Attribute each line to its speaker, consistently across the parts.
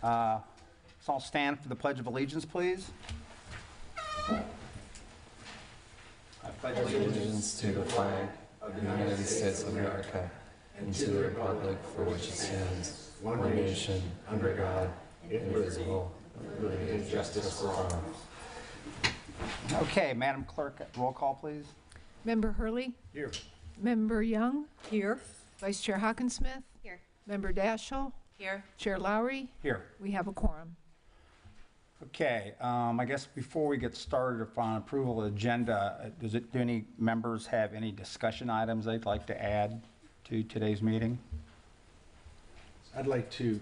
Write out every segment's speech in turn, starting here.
Speaker 1: Let's all stand for the Pledge of Allegiance, please. I pledge
Speaker 2: Allegiance to the flag of the United States of America and to the republic for which it stands, one nation, under God, indivisible, with liberty and justice for all.
Speaker 1: Okay, Madam Clerk, roll call, please.
Speaker 3: Member Hurley?
Speaker 1: Here.
Speaker 3: Member Young?
Speaker 4: Here.
Speaker 3: Vice Chair Hawkinsmith?
Speaker 4: Here.
Speaker 3: Member Daschle?
Speaker 4: Here.
Speaker 3: Chair Lowry?
Speaker 1: Here.
Speaker 3: We have a quorum.
Speaker 1: Okay, I guess before we get started upon approval of the agenda, do any members have any discussion items they'd like to add to today's meeting?
Speaker 5: I'd like to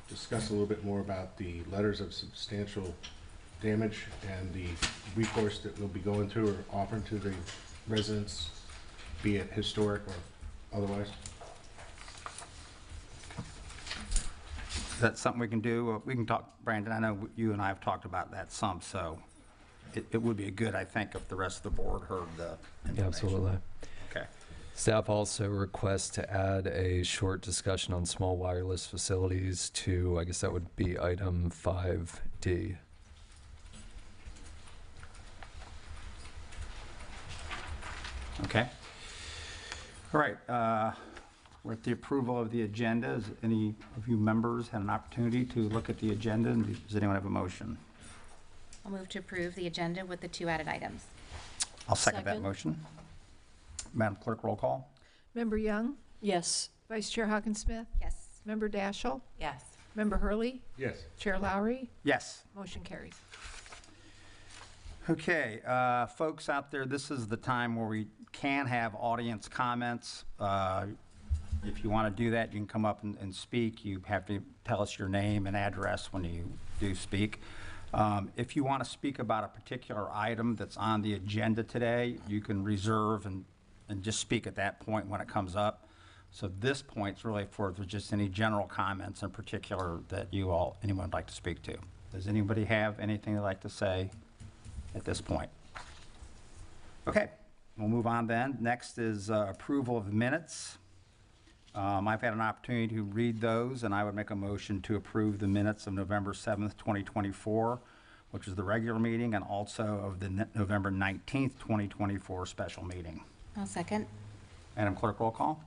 Speaker 5: discuss a little bit more about the letters of substantial damage and the recourse that we'll be going through or offering to the residents, be it historic or otherwise.
Speaker 1: Is that something we can do? We can talk, Brandon, I know you and I have talked about that some, so it would be good, I think, if the rest of the board heard the information.
Speaker 2: Yeah, absolutely.
Speaker 1: Okay.
Speaker 2: Staff also requests to add a short discussion on small wireless facilities to, I guess that would be item 5D.
Speaker 1: Okay. All right. We're at the approval of the agenda. Has any of you members had an opportunity to look at the agenda? And does anyone have a motion?
Speaker 4: I'll move to approve the agenda with the 2 added items.
Speaker 1: I'll second that motion. Madam Clerk, roll call.
Speaker 3: Member Young?
Speaker 6: Yes.
Speaker 3: Vice Chair Hawkinsmith?
Speaker 4: Yes.
Speaker 3: Member Daschle?
Speaker 4: Yes.
Speaker 3: Member Hurley?
Speaker 5: Yes.
Speaker 3: Chair Lowry?
Speaker 1: Yes.
Speaker 3: Motion carries.
Speaker 1: Okay, folks out there, this is the time where we can have audience comments. If you want to do that, you can come up and speak. You have to tell us your name and address when you do speak. If you want to speak about a particular item that's on the agenda today, you can reserve and just speak at that point when it comes up. So this point's really for just any general comments in particular that anyone would like to speak to. Does anybody have anything they'd like to say at this point? Okay, we'll move on then. Next is approval of minutes. I've had an opportunity to read those, and I would make a motion to approve the minutes of November 7th, 2024, which is the regular meeting, and also of the November 19th, 2024 special meeting.
Speaker 4: I'll second.
Speaker 1: Madam Clerk, roll call.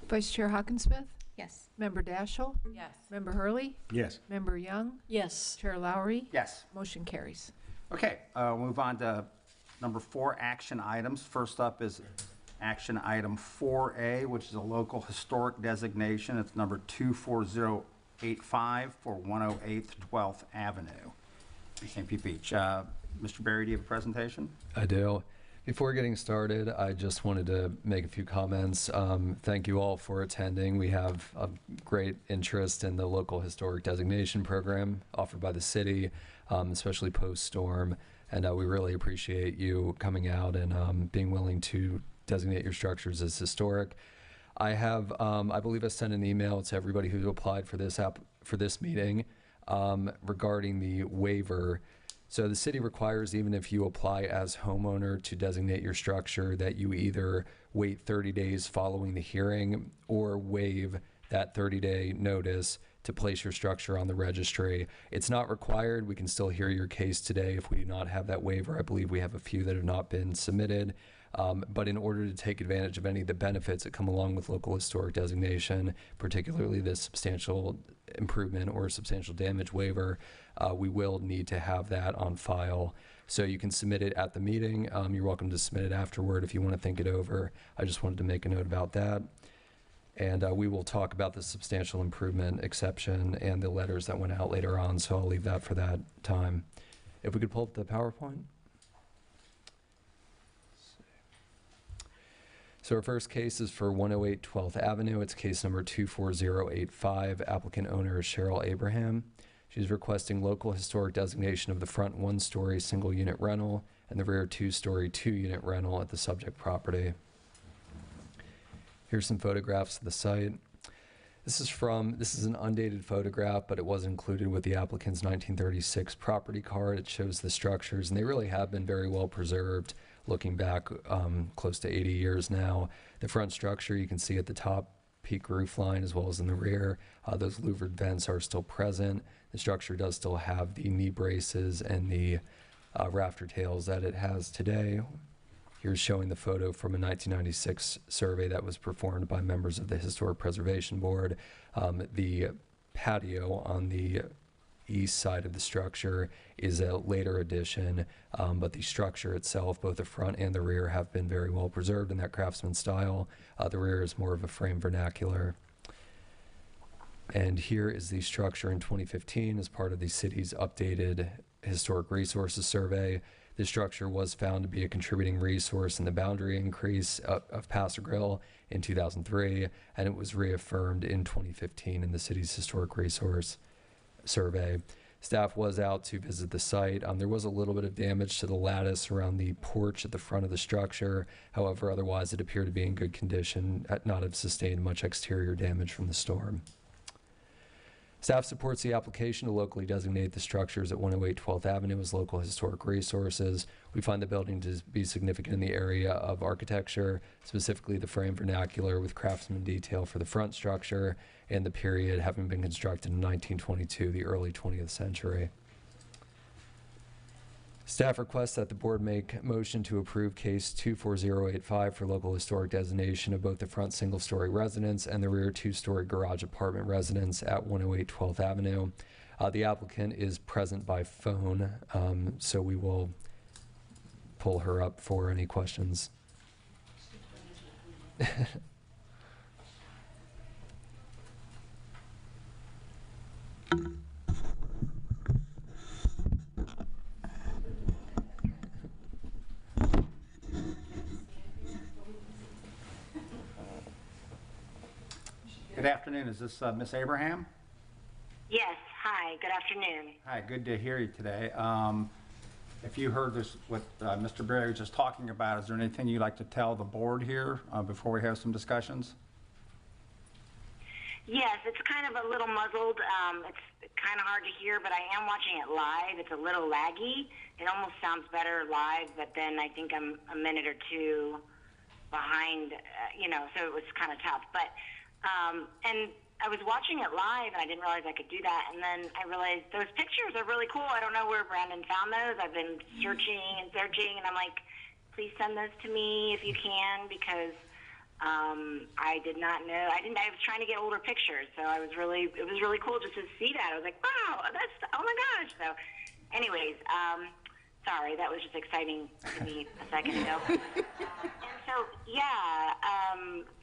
Speaker 3: Vice Chair Hawkinsmith?
Speaker 4: Yes.
Speaker 3: Member Daschle?
Speaker 4: Yes.
Speaker 3: Member Hurley?
Speaker 5: Yes.
Speaker 3: Member Young?
Speaker 6: Yes.
Speaker 3: Chair Lowry?
Speaker 1: Yes.
Speaker 3: Motion carries.
Speaker 1: Okay, we'll move on to number 4, action items. First up is action item 4A, which is a local historic designation. It's number 24085 for 108th 12th Avenue in St. Pete Beach. Mr. Berry, do you have a presentation?
Speaker 2: I do. Before getting started, I just wanted to make a few comments. Thank you all for attending. We have a great interest in the local historic designation program offered by the city, especially post-storm, and we really appreciate you coming out and being willing to designate your structures as historic. I have, I believe I sent an email to everybody who applied for this meeting regarding the waiver. So the city requires, even if you apply as homeowner to designate your structure, that you either wait 30 days following the hearing or waive that 30-day notice to place your structure on the registry. It's not required. We can still hear your case today if we do not have that waiver. I believe we have a few that have not been submitted. But in order to take advantage of any of the benefits that come along with local historic designation, particularly this substantial improvement or substantial damage waiver, we will need to have that on file. So you can submit it at the meeting. You're welcome to submit it afterward if you want to think it over. I just wanted to make a note about that. And we will talk about the substantial improvement exception and the letters that went out later on, so I'll leave that for that time. If we could pull up the PowerPoint. So our first case is for 108 12th Avenue. It's case number 24085. Applicant owner is Cheryl Abraham. She's requesting local historic designation of the front 1-story single unit rental and the rear 2-story 2-unit rental at the subject property. Here's some photographs of the site. This is an undated photograph, but it was included with the applicant's 1936 property card. It shows the structures, and they really have been very well preserved. Looking back close to 80 years now. The front structure you can see at the top peak roof line as well as in the rear. Those louvered vents are still present. The structure does still have the knee braces and the rafter tails that it has today. Here's showing the photo from a 1996 survey that was performed by members of the Historic Preservation Board. The patio on the east side of the structure is a later addition, but the structure itself, both the front and the rear, have been very well preserved in that craftsman style. The rear is more of a frame vernacular. And here is the structure in 2015 as part of the city's updated Historic Resources Survey. The structure was found to be a contributing resource in the boundary increase of Paso Grill in 2003, and it was reaffirmed in 2015 in the city's Historic Resource Survey. Staff was out to visit the site. There was a little bit of damage to the lattice around the porch at the front of the structure. However, otherwise it appeared to be in good condition, not have sustained much exterior damage from the storm. Staff supports the application to locally designate the structures at 108 12th Avenue as local historic resources. We find the building to be significant in the area of architecture, specifically the frame vernacular with craftsman detail for the front structure and the period having been constructed in 1922, the early 20th century. Staff requests that the board make motion to approve case 24085 for local historic designation of both the front single-story residence and the rear two-story garage apartment residence at 108 12th Avenue. The applicant is present by phone, so we will pull her up for any questions.
Speaker 1: Good afternoon. Is this Miss Abraham?
Speaker 6: Yes, hi, good afternoon.
Speaker 1: Hi, good to hear you today. If you heard this, what Mr. Berry was just talking about, is there anything you'd like to tell the board here before we have some discussions?
Speaker 6: Yes, it's kind of a little muzzled. It's kind of hard to hear, but I am watching it live. It's a little laggy. It almost sounds better live, but then I think I'm a minute or two behind, so it was kind of tough. But, and I was watching it live, and I didn't realize I could do that. And then I realized those pictures are really cool. I don't know where Brandon found those. I've been searching, and I'm like, please send those to me if you can, because I did not know. I was trying to get older pictures, so it was really cool just to see that. I was like, wow, oh my gosh. So anyways, sorry, that was just exciting to me a second ago. And so, yeah,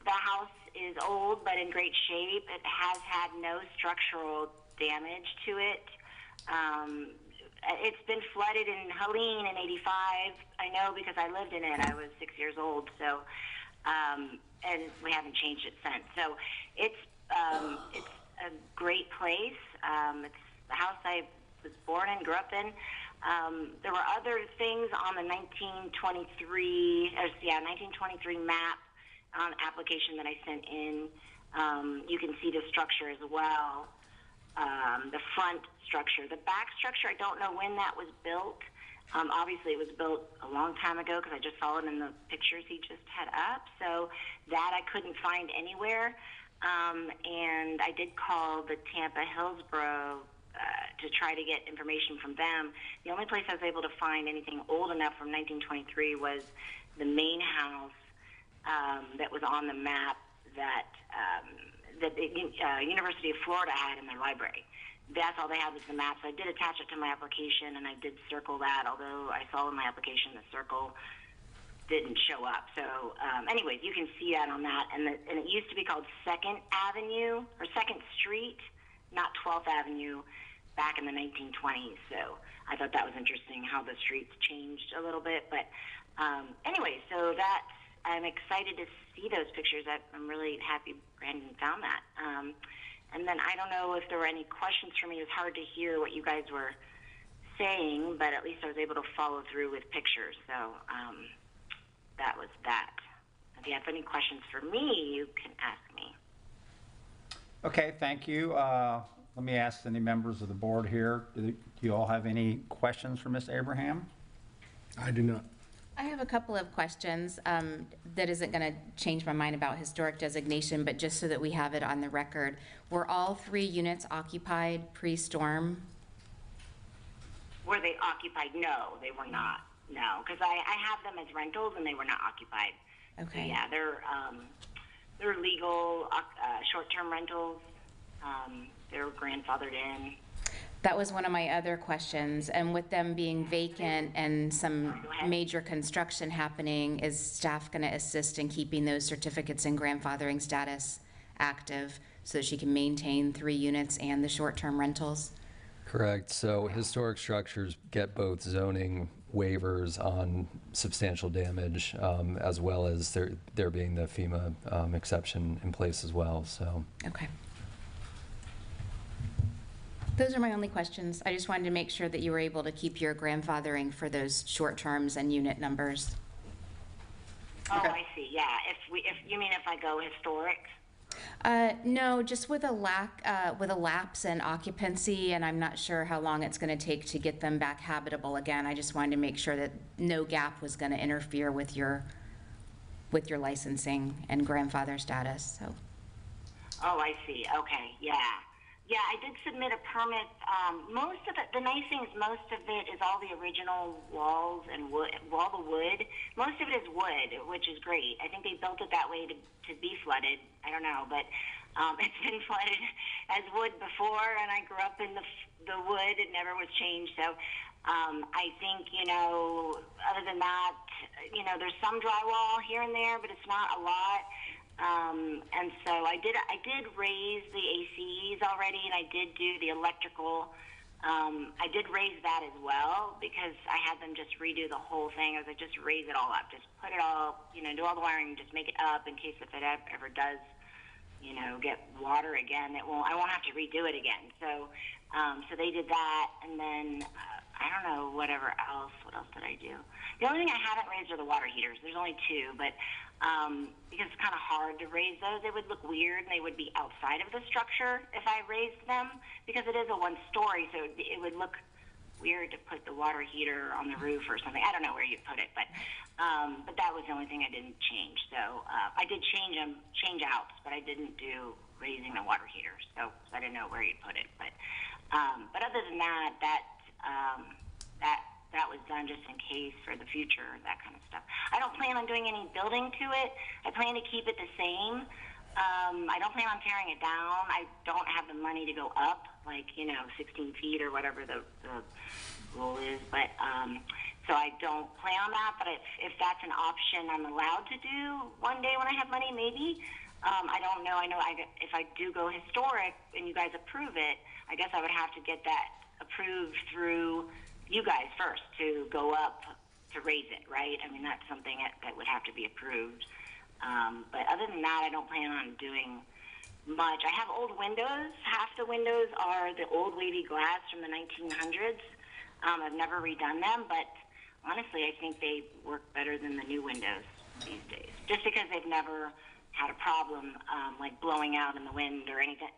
Speaker 6: the house is old but in great shape. It has had no structural damage to it. It's been flooded in Helene in '85. I know because I lived in it. I was 6 years old, so and we haven't changed it since. So it's a great place. It's the house I was born in, grew up in. There were other things on the 1923 map application that I sent in. You can see the structure as well, the front structure. The back structure, I don't know when that was built. Obviously, it was built a long time ago because I just saw it in the pictures he just had up. So that I couldn't find anywhere. And I did call the Tampa Hillsborough to try to get information from them. The only place I was able to find anything old enough from 1923 was the main house that was on the map that the University of Florida had in their library. That's all they had was the map. So I did attach it to my application, and I did circle that, although I saw in my application the circle didn't show up. So anyways, you can see that on that. And it used to be called 2nd Avenue, or 2nd Street, not 12th Avenue, back in the 1920s. So I thought that was interesting how the streets changed a little bit. But anyway, so I'm excited to see those pictures. I'm really happy Brandon found that. And then I don't know if there were any questions for me. It was hard to hear what you guys were saying, but at least I was able to follow through with pictures. So that was that. If you have any questions for me, you can ask me.
Speaker 1: Okay, thank you. Let me ask any members of the board here. Do you all have any questions for Ms. Abraham?
Speaker 5: I do not.
Speaker 4: I have a couple of questions that isn't going to change my mind about historic designation, but just so that we have it on the record. Were all 3 units occupied pre-storm?
Speaker 6: Were they occupied? No, they were not. No, because I have them as rentals and they were not occupied.
Speaker 4: Okay.
Speaker 6: So, yeah, they're legal short-term rentals. They're grandfathered in.
Speaker 4: That was one of my other questions. And with them being vacant and some
Speaker 6: Go ahead.
Speaker 4: major construction happening, is staff going to assist in keeping those certificates in grandfathering status active so that she can maintain 3 units and the short-term rentals?
Speaker 2: Correct. So historic structures get both zoning waivers on substantial damage, as well as there being the FEMA exception in place as well. So
Speaker 4: Okay. Those are my only questions. I just wanted to make sure that you were able to keep your grandfathering for those short terms and unit numbers.
Speaker 6: Oh,
Speaker 1: Okay.
Speaker 6: I see. Yeah. If you mean if I go historic?
Speaker 4: No, just with a lapse in occupancy, and I'm not sure how long it's going to take to get them back habitable again. I just wanted to make sure that no gap was going to interfere with your licensing and grandfather status. So,
Speaker 6: Oh, I see. Okay. Yeah. Yeah, I did submit a permit. Most of it, the nice thing is most of it is all the original walls and wood, all the wood. Most of it is wood, which is great. I think they built it that way to be flooded. I don't know, but it's been flooded as wood before, and I grew up in the wood. It never was changed. So I think, other than that, there's some drywall here and there, but it's not a lot. And so I did raise the ACs already, and I did do the electrical. I did raise that as well because I had them just redo the whole thing. I was like, just raise it all up, just put it all, do all the wiring, just make it up in case if it ever does, get water again, I won't have to redo it again. So, so they did that, and then I don't know, what else did I do? The only thing I haven't raised are the water heaters. There's only 2, but because it's kind of hard to raise those, they would look weird and they would be outside of the structure if I raised them because it is a 1-story, so it would look weird to put the water heater on the roof or something. I don't know where you'd put it, but that was the only thing I didn't change. So I did change outs, but I didn't do raising the water heater, so I didn't know where you'd put it. But other than that was done just in case for the future, that kind of stuff. I don't plan on doing any building to it. I plan to keep it the same. I don't plan on tearing it down. I don't have the money to go up, 16 feet or whatever the rule is. But so I don't plan on that. But if that's an option I'm allowed to do one day when I have money, maybe. I don't know. I know if I do go historic and you guys approve it, I guess I would have to get that approved through you guys first to go up to raise it, right? I mean, that's something that would have to be approved. But other than that, I don't plan on doing much. I have old windows. Half the windows are the old wavy glass from the 1900s. I've never redone them, but honestly, I think they work better than the new windows these days, just because they've never had a problem like blowing out in the wind or anything,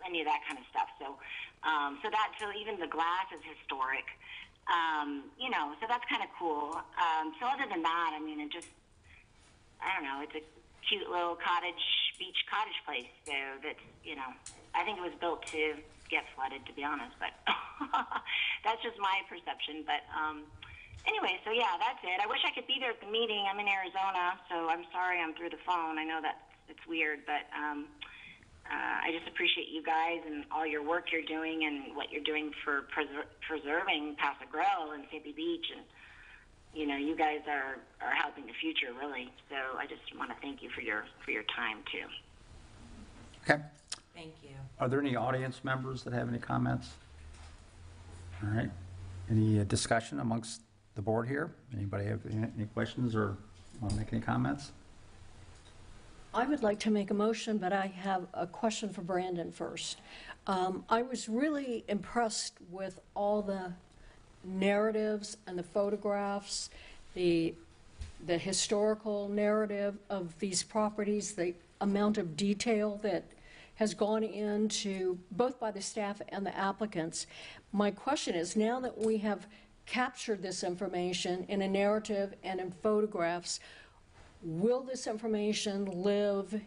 Speaker 6: any of that kind of stuff. So, so even the glass is historic. So that's kind of cool. So other than that, I mean, I don't know, it's a cute little beach cottage place. So that's, I think it was built to get flooded, to be honest, but that's just my perception. But anyway, so yeah, that's it. I wish I could be there at the meeting. I'm in Arizona, so I'm sorry I'm through the phone. I know that it's weird, but I just appreciate you guys and all your work you're doing and what you're doing for preserving Paso Grill and Sandy Beach, and you guys are helping the future really. So I just want to thank you for your time too.
Speaker 1: Okay.
Speaker 3: Thank you.
Speaker 1: Are there any audience members that have any comments? All right. Any discussion amongst the board here? Anybody have any questions or want to make any comments?
Speaker 7: I would like to make a motion, but I have a question for Brandon first. I was really impressed with all the narratives and the photographs, the historical narrative of these properties, the amount of detail that has gone into both by the staff and the applicants. My question is, now that we have captured this information in a narrative and in photographs. Will this information live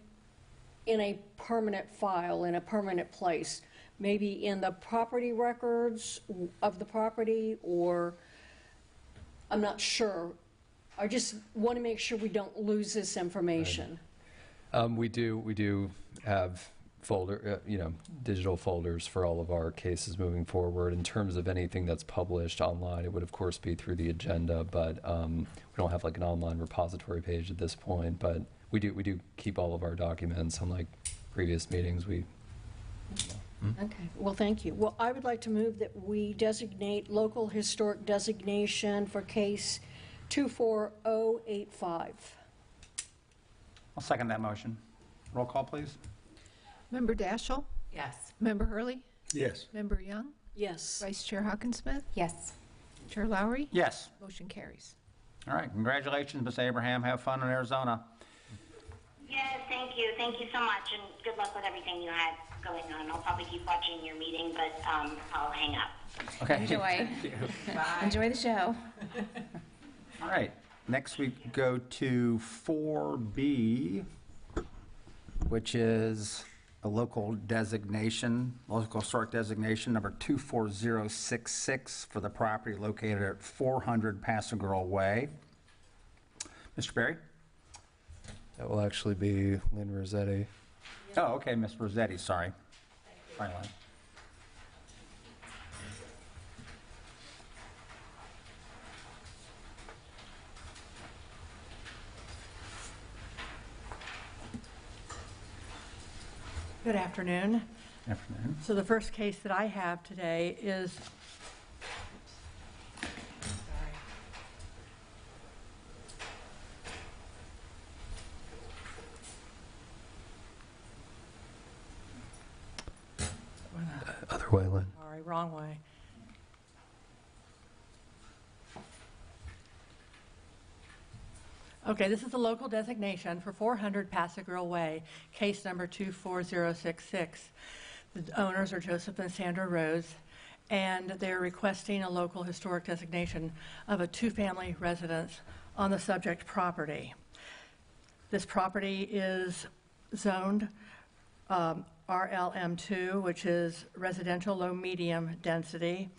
Speaker 7: in a permanent file, in a permanent place? Maybe in the property records of the property, or I'm not sure. I just want to make sure we don't lose this information.
Speaker 2: We do have digital folders for all of our cases moving forward. In terms of anything that's published online, it would of course be through the agenda, but we don't have like an online repository page at this point. But we do keep all of our documents. Unlike previous meetings,
Speaker 7: Okay, well, thank you. Well, I would like to move that we designate local historic designation for case 24085.
Speaker 1: I'll second that motion. Roll call, please.
Speaker 3: Member Daschle?
Speaker 8: Yes.
Speaker 3: Member Hurley?
Speaker 5: Yes.
Speaker 3: Member Young?
Speaker 7: Yes.
Speaker 3: Vice Chair Hawkinsmith?
Speaker 4: Yes.
Speaker 3: Chair Lowry?
Speaker 1: Yes.
Speaker 3: Motion carries.
Speaker 1: All right, congratulations, Ms. Abraham. Have fun in Arizona.
Speaker 6: Yes, thank you. Thank you so much, and good luck with everything you had going on. I'll probably keep watching your meeting, but I'll hang up.
Speaker 1: Okay.
Speaker 4: Enjoy. Enjoy the show.
Speaker 1: All right, next we go to 4B, which is a local designation, local historic designation number 24066 for the property located at 400 Paso Girl Way. Mr. Berry?
Speaker 2: that will actually be Lynn Rossetti.
Speaker 1: Oh, okay, Ms. Rossetti, sorry. Sorry, Lynn.
Speaker 9: Good afternoon.
Speaker 1: Afternoon.
Speaker 9: So the first case that I have today is,
Speaker 2: Other way, Lynn.
Speaker 9: sorry, wrong way. Okay, this is a local designation for 400 Paso Girl Way, case number 24066. The owners are Joseph and Sandra Rose, and they're requesting a local historic designation of a two-family residence on the subject property. This property is zoned RLM2, which is residential low-medium density,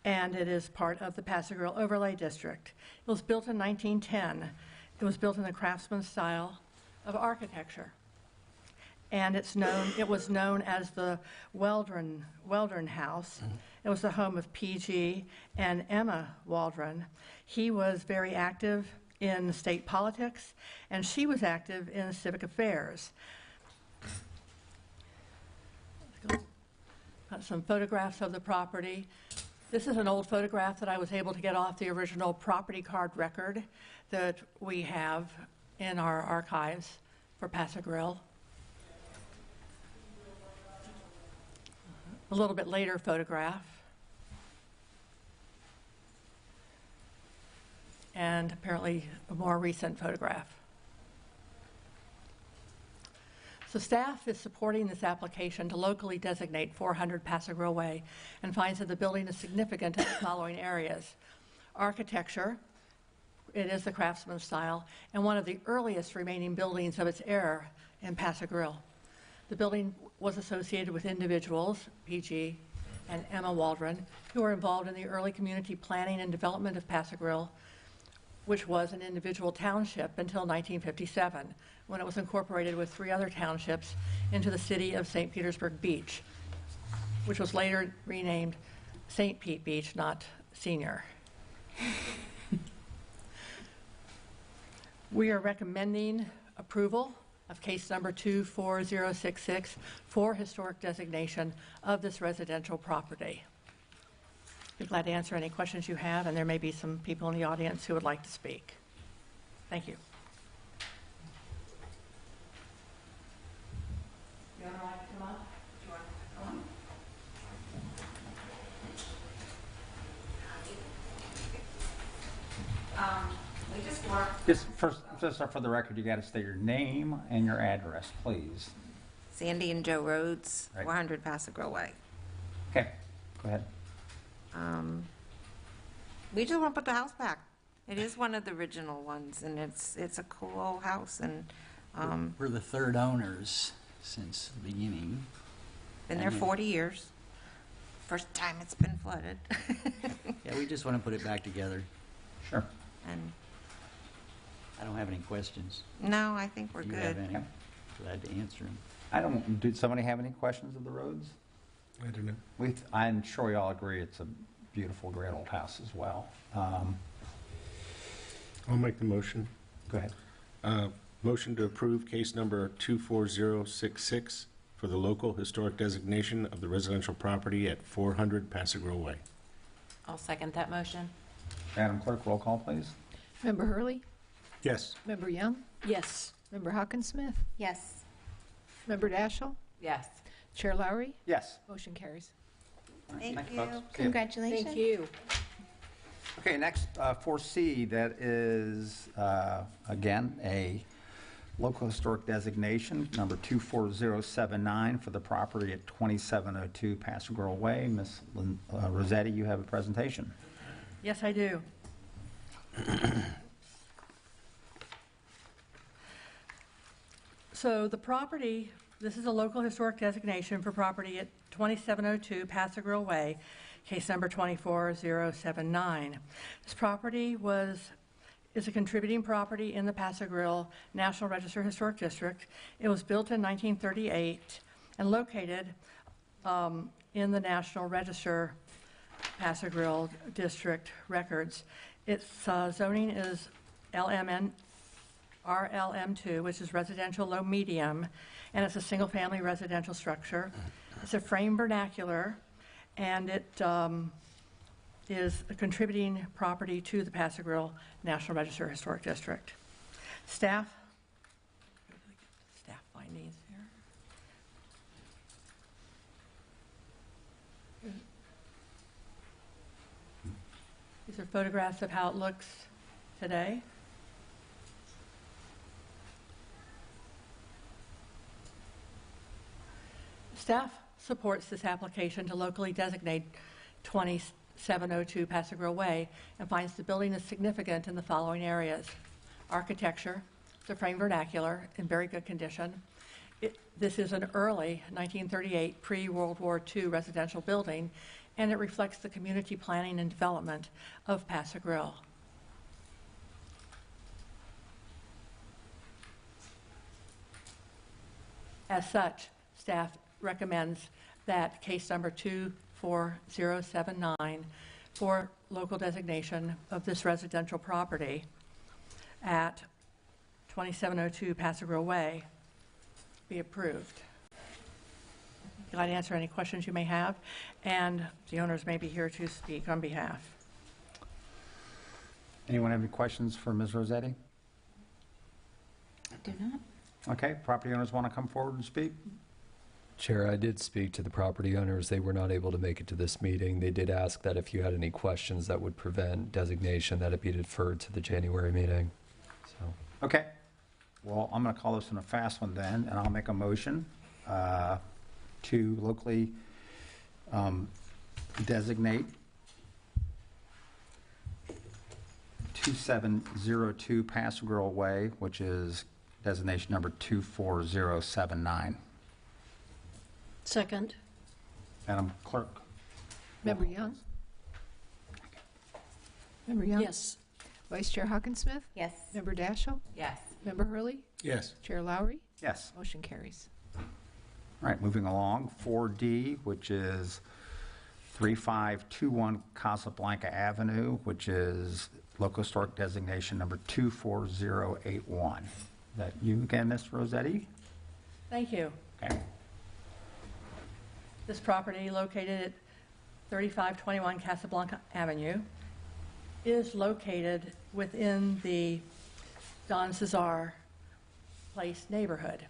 Speaker 9: and it is part of the Paso Girl Overlay District. It was built in 1910. It was built in the craftsman style of architecture. And it was known as the Waldron House. It was the home of P.G. and Emma Waldron. He was very active in state politics, and she was active in civic affairs. Got some photographs of the property. This is an old photograph that I was able to get off the original property card record that we have in our archives for Paso Grill. A little bit later photograph. And apparently a more recent photograph. So staff is supporting this application to locally designate 400 Paso Grill Way and finds that the building is significant in the following areas. Architecture, it is the craftsman style, and one of the earliest remaining buildings of its era in Paso Grill. The building was associated with individuals, P.G. and Emma Waldron, who were involved in the early community planning and development of Paso Grill, which was an individual township until 1957, when it was incorporated with 3 other townships into the city of St. Petersburg Beach, which was later renamed St. Pete Beach, not Senior. We are recommending approval of case number 24066 for historic designation of this residential property. Be glad to answer any questions you have, and there may be some people in the audience who would like to speak. Thank you. You want to come up? Do you want to come
Speaker 8: We just want
Speaker 1: Just for the record, you got to state your name and your address, please.
Speaker 8: Sandy and Joe Rhodes,
Speaker 1: Right.
Speaker 8: 400 Paso Grill Way.
Speaker 1: Okay, go ahead.
Speaker 8: We just want to put the house back. It is one of the original ones, and it's a cool old house, and
Speaker 10: We're the third owners since the beginning.
Speaker 8: been there 40 years. First time it's been flooded.
Speaker 10: Yeah, we just want to put it back together.
Speaker 1: Sure.
Speaker 8: And,
Speaker 10: I don't have any questions.
Speaker 8: no, I think we're
Speaker 10: Do you have
Speaker 8: good.
Speaker 10: any? Glad to answer them.
Speaker 1: I don't, did somebody have any questions of the roads?
Speaker 5: I don't know.
Speaker 1: I'm sure you all agree it's a beautiful, great old house as well.
Speaker 5: I'll make the motion.
Speaker 1: Go ahead.
Speaker 5: Motion to approve case number 24066 for the local historic designation of the residential property at 400 Passigrove Way.
Speaker 8: I'll second that motion.
Speaker 1: Madam Clerk, roll call, please.
Speaker 3: Member Hurley?
Speaker 5: Yes.
Speaker 3: Member Young?
Speaker 7: Yes.
Speaker 3: Member Hawkinsmith?
Speaker 4: Yes.
Speaker 3: Member Daschle?
Speaker 8: Yes.
Speaker 3: Chair Lowry?
Speaker 1: Yes.
Speaker 3: Motion carries.
Speaker 1: All right,
Speaker 8: Thank
Speaker 1: thanks,
Speaker 8: you.
Speaker 1: folks. See ya.
Speaker 4: Congratulations.
Speaker 7: Thank you.
Speaker 1: Okay, next, 4C, that is, again, a local historic designation, number 24079, for the property at 2702 Passigrove Way. Ms. Rossetti, you have a presentation.
Speaker 9: Yes, I do. So the property, this is a local historic designation for property at 2702 Passigrove Way, case number 24079. This property is a contributing property in the Passigrove National Register Historic District. It was built in 1938 and located in the National Register Passigrove District records. Its zoning is RLM2, which is residential low medium, and it's a single-family residential structure. It's a frame vernacular, and it is a contributing property to the Passigrove National Register Historic District. Staff findings here. These are photographs of how it looks today. Staff supports this application to locally designate 2702 Passigrove Way and finds the building is significant in the following areas. Architecture, the frame vernacular, in very good condition. This is an early 1938 pre-World War II residential building, and it reflects the community planning and development of Passigrove. As such, staff recommends that case number 24079 for local designation of this residential property at 2702 Passigrove Way be approved. Glad to answer any questions you may have, and the owners may be here to speak on behalf.
Speaker 1: Anyone have any questions for Ms. Rossetti?
Speaker 4: Do not.
Speaker 1: Okay, property owners want to come forward and speak?
Speaker 2: Chair, I did speak to the property owners. They were not able to make it to this meeting. They did ask that if you had any questions that would prevent designation, that it be deferred to the January meeting. So,
Speaker 1: Okay. Well, I'm going to call this one a fast one then, and I'll make a motion to locally designate 2702 Passigrove Way, which is designation number 24079.
Speaker 7: Second.
Speaker 1: Madam Clerk?
Speaker 3: Member Young? Member Young?
Speaker 7: Yes.
Speaker 3: Vice Chair Hawkinsmith?
Speaker 4: Yes.
Speaker 3: Member Daschle?
Speaker 8: Yes.
Speaker 3: Member Hurley?
Speaker 5: Yes.
Speaker 3: Chair Lowry?
Speaker 1: Yes.
Speaker 3: Motion carries.
Speaker 1: All right, moving along, 4D, which is 3521 Casablanca Avenue, which is local historic designation number 24081. Is that you again, Ms. Rossetti?
Speaker 9: Thank you.
Speaker 1: Okay.
Speaker 9: This property, located at 3521 Casablanca Avenue, is located within the Don Cesar Place neighborhood.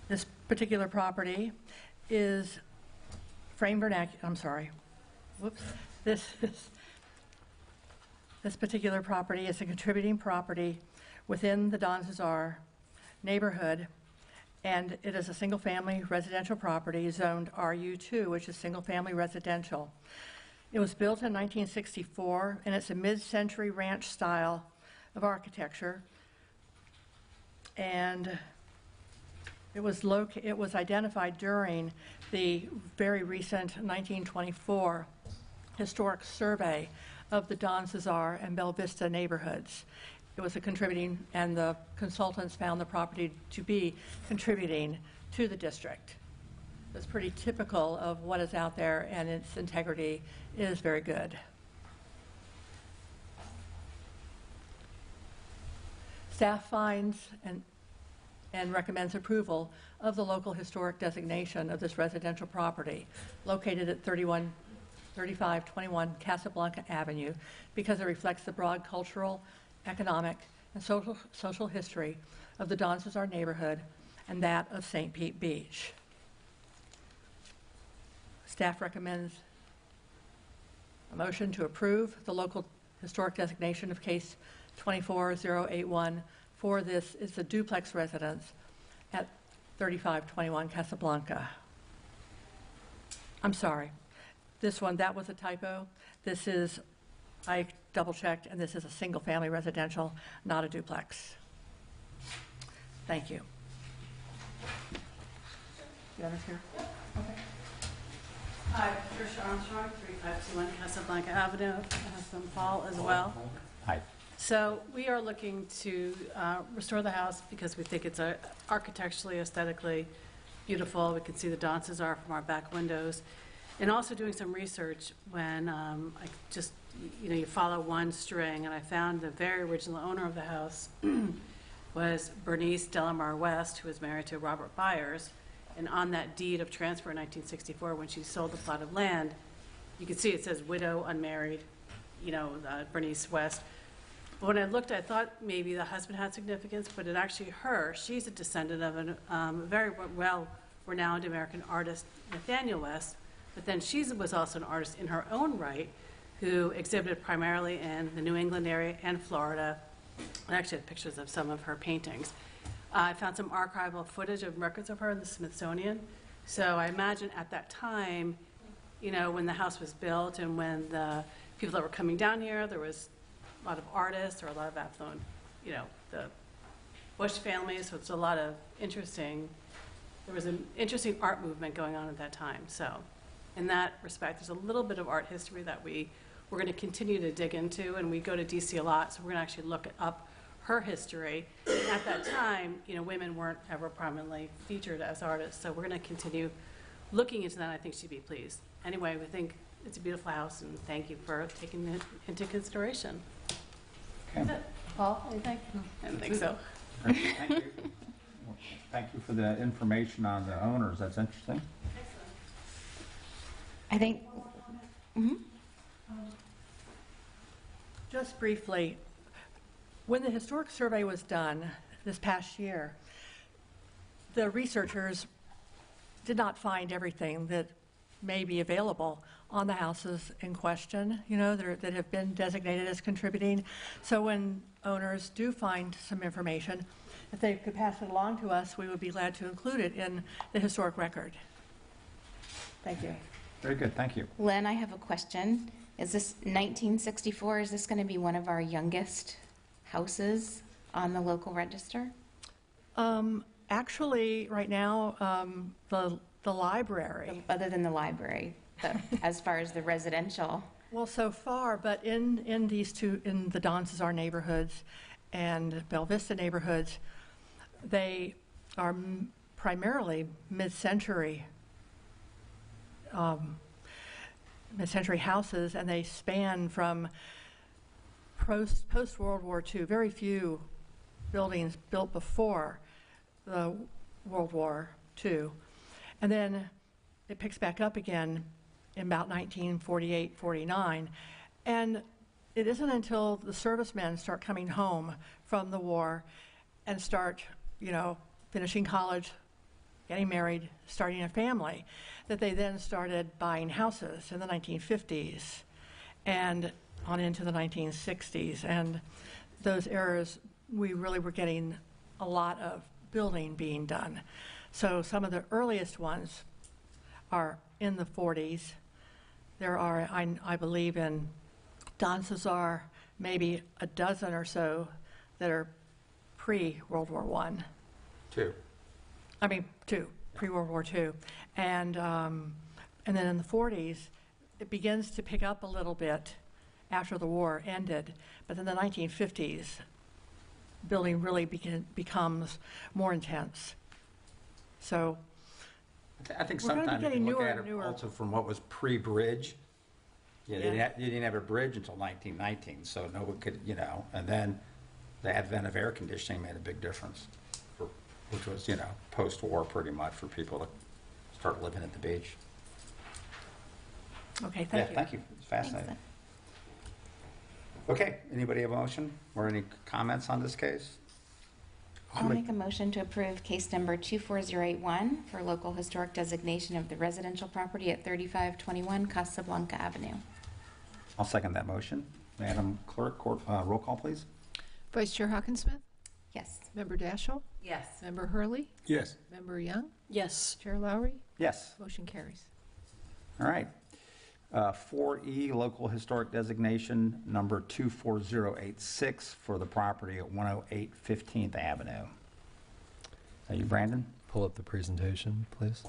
Speaker 9: This particular property is frame vernacular, I'm sorry, whoops. This particular property is a contributing property within the Don Cesar neighborhood, And it is a single-family residential property zoned RU2, which is single-family residential. It was built in 1964, and it's a mid-century ranch style of architecture. And it was identified during the very recent 1924 historic survey of the Don Cesar and Bella Vista neighborhoods. It was a contributing, and the consultants found the property to be contributing to the district. It's pretty typical of what is out there, and its integrity is very good. Staff finds and recommends approval of the local historic designation of this residential property located at 3521 Casablanca Avenue because it reflects the broad cultural, economic, and social history of the Don Cesar neighborhood and that of St. Pete Beach. Staff recommends a motion to approve the local historic designation of case 24081 for this is a duplex residence at 3521 Casablanca. I'm sorry. This one, that was a typo. This is, I double-checked, and this is a single-family residential, not a duplex. Thank you. You understand?
Speaker 11: Hi, Tricia Armstrong, 3521 Casablanca Avenue, my husband Paul as well.
Speaker 1: Hi.
Speaker 11: So we are looking to restore the house because we think it's architecturally, aesthetically beautiful. We can see the Don Cesar from our back windows. And also doing some research when I just, you follow one string, and I found the very original owner of the house was Bernice Delamar West, who was married to Robert Byers. And on that deed of transfer in 1964, when she sold the plot of land, you can see it says widow, unmarried, Bernice West. But when I looked, I thought maybe the husband had significance, but it actually her. She's a descendant of a very well-renowned American artist, Nathaniel West. But then she was also an artist in her own right who exhibited primarily in the New England area and Florida. I actually had pictures of some of her paintings. I found some archival footage of records of her in the Smithsonian. So I imagine at that time, when the house was built and when the people that were coming down here, there was a lot of artists or a lot of affluent, the Bush families. So it's a lot of there was an interesting art movement going on at that time. So in that respect, there's a little bit of art history that we're going to continue to dig into, and we go to DC a lot, so we're going to actually look up her history. And at that time, women weren't ever prominently featured as artists, so we're going to continue looking into that. I think she'd be pleased. Anyway, we think it's a beautiful house, and thank you for taking it into consideration.
Speaker 1: Okay.
Speaker 11: Paul, anything? I don't think so.
Speaker 1: Thank you. Thank you for the information on the owners. That's interesting.
Speaker 4: I think,
Speaker 9: Just briefly, when the historic survey was done this past year, the researchers did not find everything that may be available on the houses in question, that have been designated as contributing. So when owners do find some information, if they could pass it along to us, we would be glad to include it in the historic record. Thank you.
Speaker 1: Very good. Thank you.
Speaker 4: Lynn, I have a question. Is this 1964? Is this going to be one of our youngest houses on the local register?
Speaker 9: Actually, right now, the library.
Speaker 4: Other than the library, but as far as the residential.
Speaker 9: Well, so far, but in these two, in the Don Cesar neighborhoods and Bella Vista neighborhoods, they are primarily mid-century houses, and they span from post-World War II. Very few buildings built before the World War II. And then it picks back up again in about 1948, 49. And it isn't until the servicemen start coming home from the war and start, finishing college, getting married, starting a family, that they then started buying houses in the 1950s and on into the 1960s. And those eras, we really were getting a lot of building being done. So some of the earliest ones are in the 40s. There are, I believe, in Don Cesar, maybe a dozen or so that are pre-World War I.
Speaker 1: Two.
Speaker 9: I mean, two, pre-World War II. And then in the 40s, it begins to pick up a little bit after the war ended. But in the 1950s, building really becomes more intense. So
Speaker 1: I think
Speaker 9: We're gonna be
Speaker 1: sometimes you
Speaker 9: getting
Speaker 1: can look
Speaker 9: newer
Speaker 1: at
Speaker 9: and
Speaker 1: it
Speaker 9: newer.
Speaker 1: also from what was pre-bridge. You
Speaker 9: Yeah.
Speaker 1: didn't have a bridge until 1919, so no one could, and then the advent of air conditioning made a big difference, which was, post-war pretty much for people to start living at the beach.
Speaker 9: okay, thank you.
Speaker 1: Yeah, thank you. It's fascinating. Okay, anybody have a motion or any comments on this case?
Speaker 4: I'll make a motion to approve case number 24081 for local historic designation of the residential property at 3521 Casablanca Avenue.
Speaker 1: I'll second that motion. Madam Clerk, roll call, please.
Speaker 3: Vice Chair Hawkinsmith,
Speaker 4: Yes.
Speaker 3: Member Daschle,
Speaker 8: Yes.
Speaker 3: Member Hurley,
Speaker 5: Yes.
Speaker 3: Member Young,
Speaker 7: Yes.
Speaker 3: Chair Lowry,
Speaker 1: Yes.
Speaker 3: motion carries.
Speaker 1: All right. 4E, local historic designation number 24086 for the property at 108 15th Avenue. Are you Brandon?
Speaker 2: Pull up the presentation, please.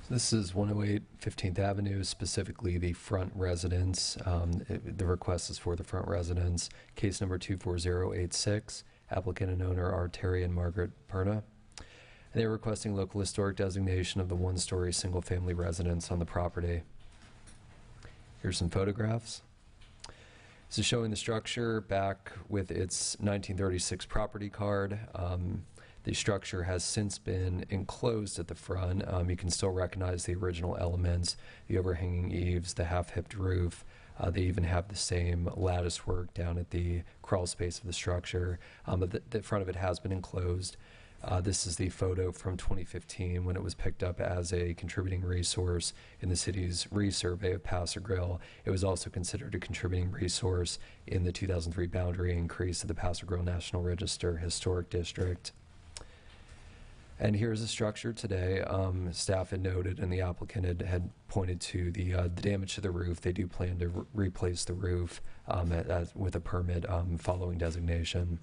Speaker 2: So this is 108 15th Avenue, specifically the front residence. The request is for the front residence. Case number 24086. Applicant and owner are Terry and Margaret Perna. And they're requesting local historic designation of the one-story single-family residence on the property. Here's some photographs. This is showing the structure back with its 1936 property card. The structure has since been enclosed at the front. You can still recognize the original elements, the overhanging eaves, the half-hipped roof. They even have the same lattice work down at the crawl space of the structure, but the front of it has been enclosed. This is the photo from 2015 when it was picked up as a contributing resource in the city's resurvey of Paso Grill. It was also considered a contributing resource in the 2003 boundary increase of the Paso Grill National Register Historic District. And here's the structure today. Staff had noted and the applicant had pointed to the damage to the roof. They do plan to replace the roof with a permit following designation.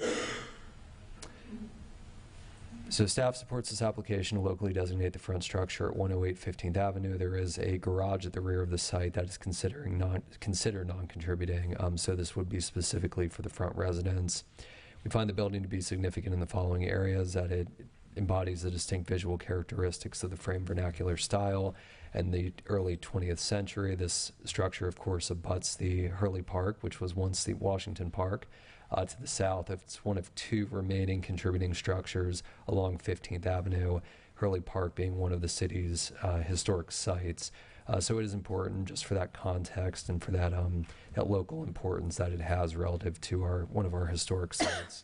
Speaker 2: So staff supports this application to locally designate the front structure at 108 15th Avenue. There is a garage at the rear of the site that is considered non-contributing, so this would be specifically for the front residence. We find the building to be significant in the following areas: that it embodies the distinct visual characteristics of the frame vernacular style and the early 20th century. This structure, of course, abuts the Hurley Park, which was once the Washington Park. To the south, it's one of two remaining contributing structures along 15th Avenue, Hurley Park being one of the city's historic sites. So it is important just for that context and for that, that local importance that it has relative to one of our historic sites.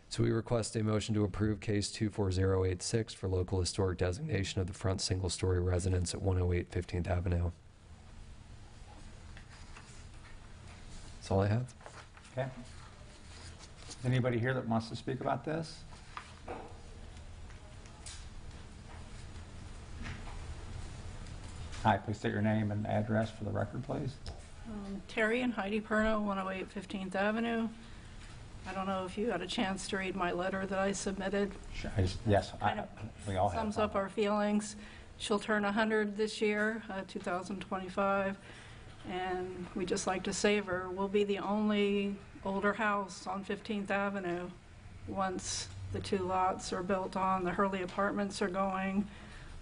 Speaker 2: So we request a motion to approve case 24086 for local historic designation of the front single-story residence at 108 15th Avenue. That's all I have.
Speaker 1: Okay. Is anybody here that wants to speak about this? Hi, please state your name and address for the record, please.
Speaker 12: Terry and Heidi Perno, 108 15th Avenue. I don't know if you had a chance to read my letter that I submitted.
Speaker 1: Sure, yes, we all have.
Speaker 12: Sums up our feelings. She'll turn 100 this year, 2025, and we just like to save her. We'll be the only older house on 15th Avenue once the two lots are built on. The Hurley Apartments are going.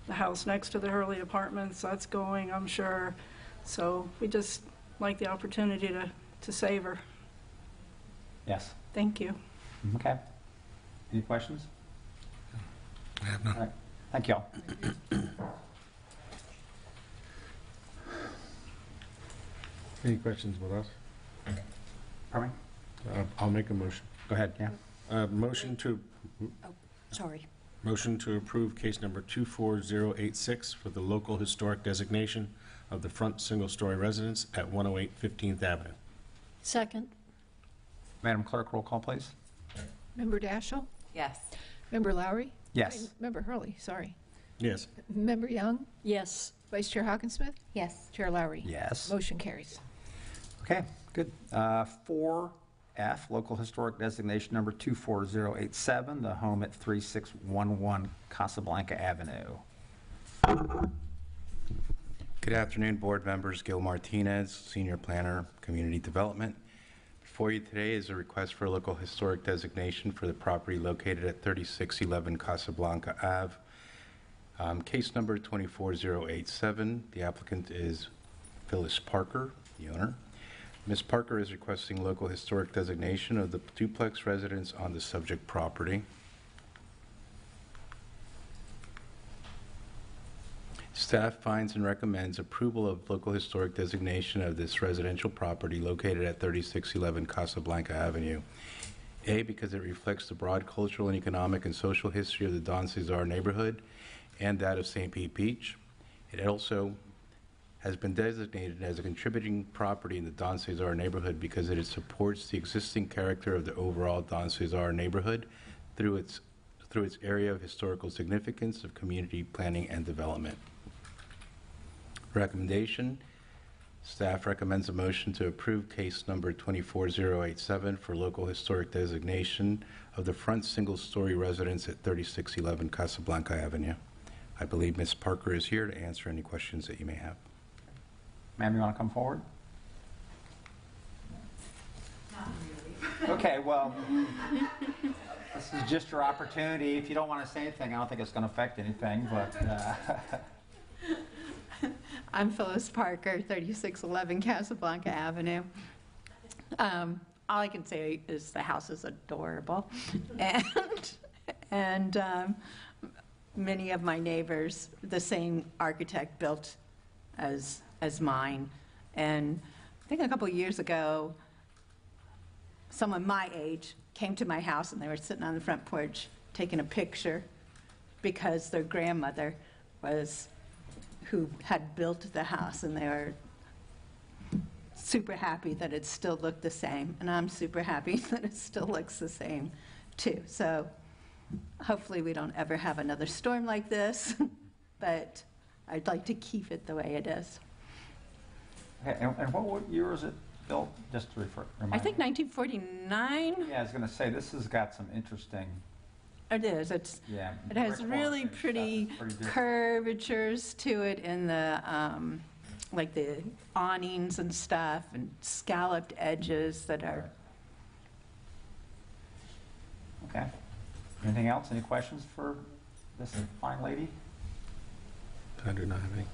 Speaker 12: The house next to the Hurley Apartments, that's going, I'm sure. So we just like the opportunity to save her.
Speaker 1: Yes.
Speaker 12: Thank you.
Speaker 1: Okay. Any questions?
Speaker 5: I have none.
Speaker 1: All right. Thank you all.
Speaker 5: Any questions with us?
Speaker 1: Pardon me?
Speaker 5: I'll make a motion.
Speaker 1: Go ahead, yeah.
Speaker 5: Motion to
Speaker 7: Sorry.
Speaker 5: Motion to approve case number 24086 for the local historic designation of the front single-story residence at 108 15th Avenue.
Speaker 7: Second.
Speaker 1: Madam Clerk, roll call, please.
Speaker 3: Member Daschle?
Speaker 8: Yes.
Speaker 3: Member Lowry?
Speaker 1: Yes.
Speaker 3: Member Hurley, sorry.
Speaker 5: Yes.
Speaker 3: Member Young?
Speaker 7: Yes.
Speaker 3: Vice Chair Hawkinsmith?
Speaker 4: Yes.
Speaker 3: Chair Lowry?
Speaker 1: Yes.
Speaker 3: Motion carries.
Speaker 1: Okay, good. 4F, local historic designation number 24087, the home at 3611 Casablanca Avenue.
Speaker 13: Good afternoon, board members. Gil Martinez, Senior Planner, Community Development. Before you today is a request for a local historic designation for the property located at 3611 Casablanca Ave. Case number 24087. The applicant is Phyllis Parker, the owner. Ms. Parker is requesting local historic designation of the duplex residence on the subject property. Staff finds and recommends approval of local historic designation of this residential property located at 3611 Casablanca Avenue. A, because it reflects the broad cultural and economic and social history of the Don Cesar neighborhood and that of St. Pete Beach. It also has been designated as a contributing property in the Don Cesar neighborhood because it supports the existing character of the overall Don Cesar neighborhood through its area of historical significance of community planning and development. Recommendation, staff recommends a motion to approve case number 24087 for local historic designation of the front single-story residence at 3611 Casablanca Avenue. I believe Ms. Parker is here to answer any questions that you may have.
Speaker 1: Ma'am, you want to come forward? Okay, well, this is just your opportunity. If you don't want to say anything, I don't think it's going to affect anything, but...
Speaker 14: I'm Phyllis Parker, 3611 Casablanca Avenue. All I can say is the house is adorable. And many of my neighbors, the same architect built as mine. And I think a couple of years ago, someone my age came to my house and they were sitting on the front porch taking a picture because their grandmother was who had built the house, and they were super happy that it still looked the same, and I'm super happy that it still looks the same too. So hopefully we don't ever have another storm like this, but I'd like to keep it the way it is.
Speaker 1: Okay, and what year was it built, just to remind
Speaker 14: I think
Speaker 1: me?
Speaker 14: 1949.
Speaker 1: Yeah, I was going to say, this has got some interesting...
Speaker 14: It is. It has
Speaker 1: brick
Speaker 14: really
Speaker 1: work and
Speaker 14: pretty
Speaker 1: stuff. It's pretty different.
Speaker 14: curvatures to it in the, like the awnings and stuff, and scalloped edges that are.
Speaker 1: Okay. Anything else? Any questions for this fine lady?
Speaker 13: I do not have any.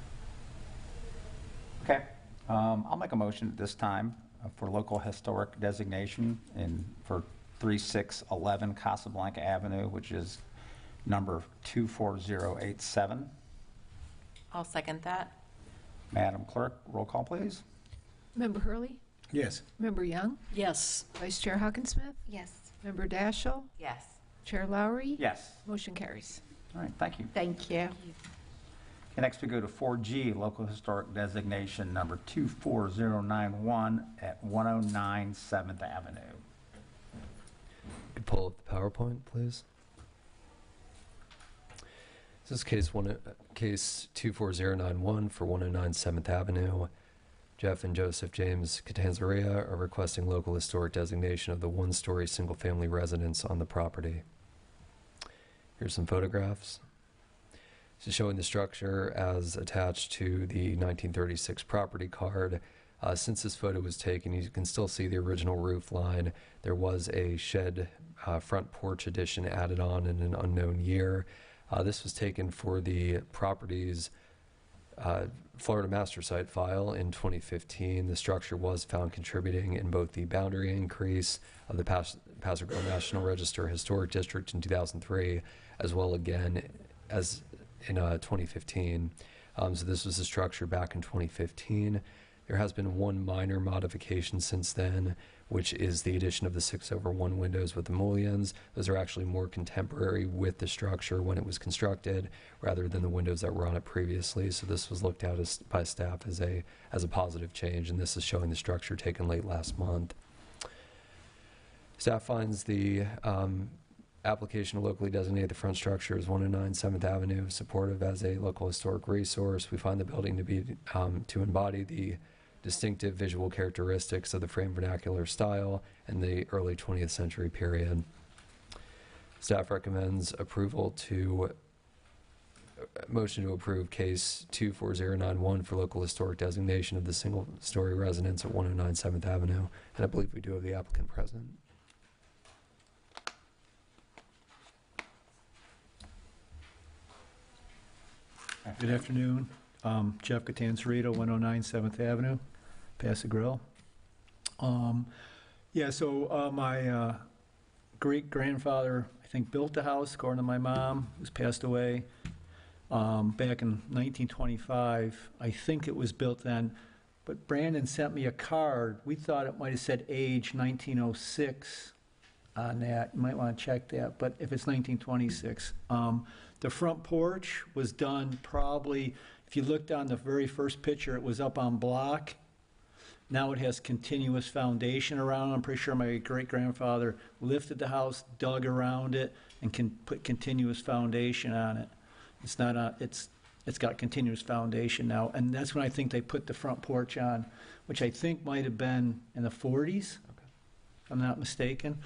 Speaker 1: Okay. I'll make a motion at this time for local historic designation for 3611 Casablanca Avenue, which is number 24087.
Speaker 8: I'll second that.
Speaker 1: Madam Clerk, roll call, please.
Speaker 3: Member Hurley?
Speaker 5: Yes.
Speaker 3: Member Young?
Speaker 7: Yes.
Speaker 3: Vice Chair Hawkinsmith?
Speaker 4: Yes.
Speaker 3: Member Daschle?
Speaker 8: Yes.
Speaker 3: Chair Lowry?
Speaker 1: Yes.
Speaker 3: Motion carries.
Speaker 1: All right, thank you.
Speaker 14: Thank you.
Speaker 1: Okay, next we go to 4G, local historic designation number 24091 at 109 7th Avenue.
Speaker 2: Could pull up the PowerPoint, please. This is case 24091 for 109 7th Avenue. Jeff and Joseph James Catanzarea are requesting local historic designation of the one-story single-family residence on the property. Here's some photographs. This is showing the structure as attached to the 1936 property card. Since this photo was taken, you can still see the original roof line. There was a shed front porch addition added on in an unknown year. This was taken for the property's Florida Master Site file in 2015. The structure was found contributing in both the boundary increase of the Paso Robles National Register Historic District in 2003, as well again as in 2015. So this was the structure back in 2015. There has been one minor modification since then, which is the addition of the 6/1 windows with the mullions. Those are actually more contemporary with the structure when it was constructed, rather than the windows that were on it previously. So this was looked at by staff as a positive change, and this is showing the structure taken late last month. Staff finds the application to locally designate the front structure as 109 7th Avenue supportive as a local historic resource. We find the building to be to embody the distinctive visual characteristics of the frame vernacular style and the early 20th century period. Staff recommends motion to approve case 24091 for local historic designation of the single-story residence at 109 7th Avenue. And I believe we do have the applicant present.
Speaker 15: Good afternoon. Jeff Catanzarito, 109 7th Avenue, Paso Grill. My great-grandfather, I think, built the house, according to my mom, who's passed away, back in 1925. I think it was built then, but Brandon sent me a card. We thought it might have said age 1906 on that. You might want to check that, but if it's 1926. The front porch was done probably, if you looked on the very first picture, it was up on block. Now it has continuous foundation around it. I'm pretty sure my great-grandfather lifted the house, dug around it, and can put continuous foundation on it. It's not it's got continuous foundation now, and that's when I think they put the front porch on, which I think might have been in the 40s, if I'm not mistaken.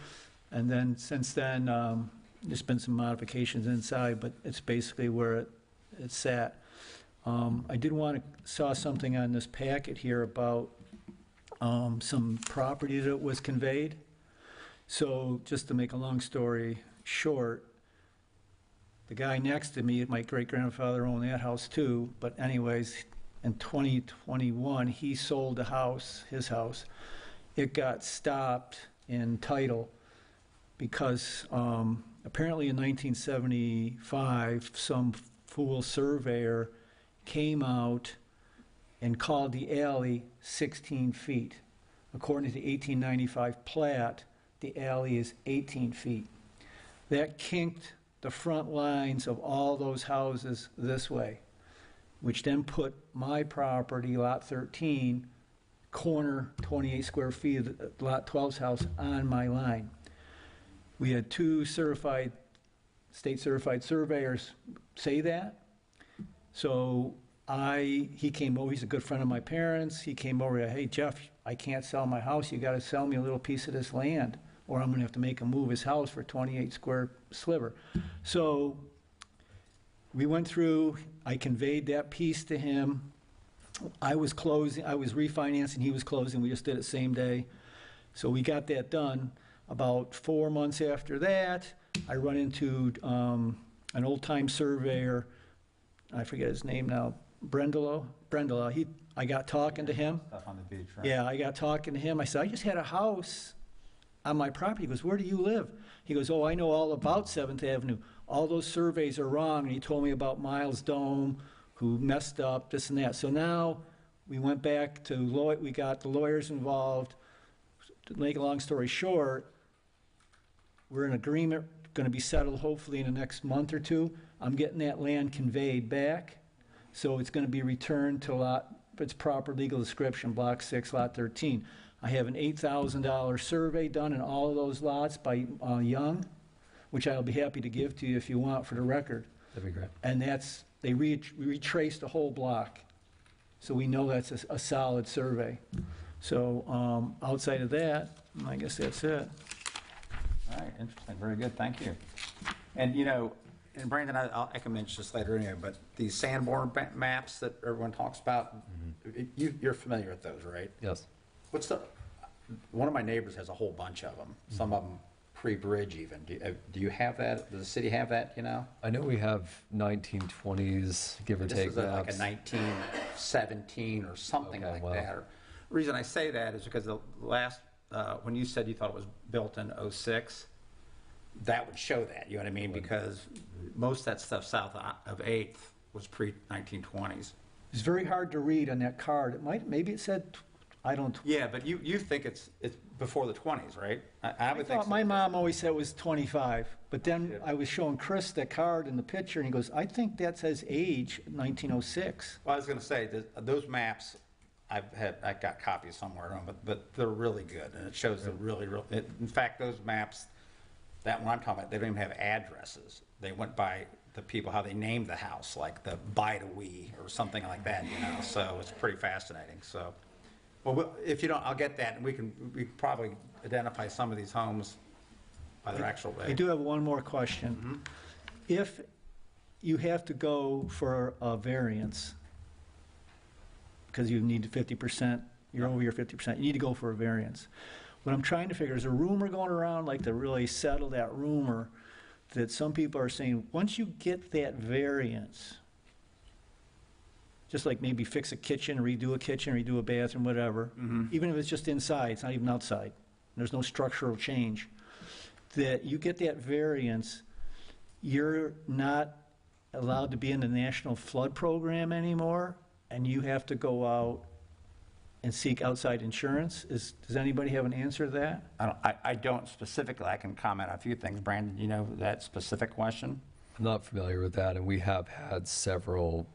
Speaker 15: And then since then, there's been some modifications inside, but it's basically where it's sat. I did saw something on this packet here about some property that was conveyed. So just to make a long story short, the guy next to me, my great-grandfather owned that house too, but anyways, in 2021, he sold the house, his house. It got stopped in title because apparently in 1975, some fool surveyor came out and called the alley 16 feet. According to the 1895 plat, the alley is 18 feet. That kinked the front lines of all those houses this way, which then put my property, Lot 13, corner 28 square feet of Lot 12's house on my line. We had two state certified surveyors say that. So he came over, he's a good friend of my parents. He came over, hey, Jeff, I can't sell my house. You got to sell me a little piece of this land, or I'm going to have to make him move his house for 28 square sliver. So we went through, I conveyed that piece to him. I was refinancing, he was closing. We just did it same day. So we got that done. About 4 months after that, I run into an old-time surveyor. I forget his name now. Brendela. I got talking to him.
Speaker 1: Stuff on the beach, right?
Speaker 15: Yeah, I got talking to him. I said, I just had a house on my property. He goes, where do you live? He goes, oh, I know all about 7th Avenue. All those surveys are wrong. And he told me about Miles Dome, who messed up, this and that. So now we went back to we got the lawyers involved. To make a long story short, we're in agreement, going to be settled hopefully in the next month or two. I'm getting that land conveyed back. So it's going to be returned to its proper legal description, Block 6, Lot 13. I have an $8,000 survey done in all of those lots by Young, which I'll be happy to give to you if you want for the record.
Speaker 2: That'd be great.
Speaker 15: And we retraced the whole block. So we know that's a solid survey. So outside of that, I guess that's it.
Speaker 1: All right, interesting, very good, thank you. And and Brandon, I can mention this later anyway, but these Sanborn maps that everyone talks about, you're familiar with those, right?
Speaker 2: Yes.
Speaker 1: One of my neighbors has a whole bunch of them, some of them pre-bridge even. Do you have that? Does the city have that,
Speaker 2: I know we have 1920s, give or take,
Speaker 1: This is like
Speaker 2: maps.
Speaker 1: a 1917 or something
Speaker 2: Okay,
Speaker 1: like
Speaker 2: wow.
Speaker 1: that. The reason I say that is because the last, when you said you thought it was built in '06, that would show that, you know what I mean? Because most of that stuff south of 8th was pre-1920s.
Speaker 15: It's very hard to read on that card. Maybe it said, I don't.
Speaker 1: Yeah, but you think it's before the 20s, right? I would think
Speaker 15: thought
Speaker 1: so.
Speaker 15: my mom always said it was 25, but then I was showing Chris that card in the picture, and he goes, I think that says age 1906.
Speaker 1: Well, I was going to say, those maps I got copies somewhere at home, but they're really good, and it shows the in fact, those maps, that one I'm talking about, they don't even have addresses. They went by the people, how they named the house, like the Bidawee or something like that, so it's pretty fascinating, so. Well, if you don't, I'll get that, and we can probably identify some of these homes by their actual
Speaker 15: I do have one more question. If you have to go for a variance, because you need 50%, you're over your 50%, you need to go for a variance. What I'm trying to figure is a rumor going around, like to really settle that rumor, that some people are saying, once you get that variance, just like maybe fix a kitchen, redo a bathroom, whatever, even if it's just inside, it's not even outside, there's no structural change, that you get that variance, you're not allowed to be in the National Flood Program anymore, and you have to go out and seek outside insurance? Does anybody have an answer to that?
Speaker 1: I don't specifically. I can comment on a few things. Brandon, you know that specific question?
Speaker 2: I'm not familiar with that, and we have had several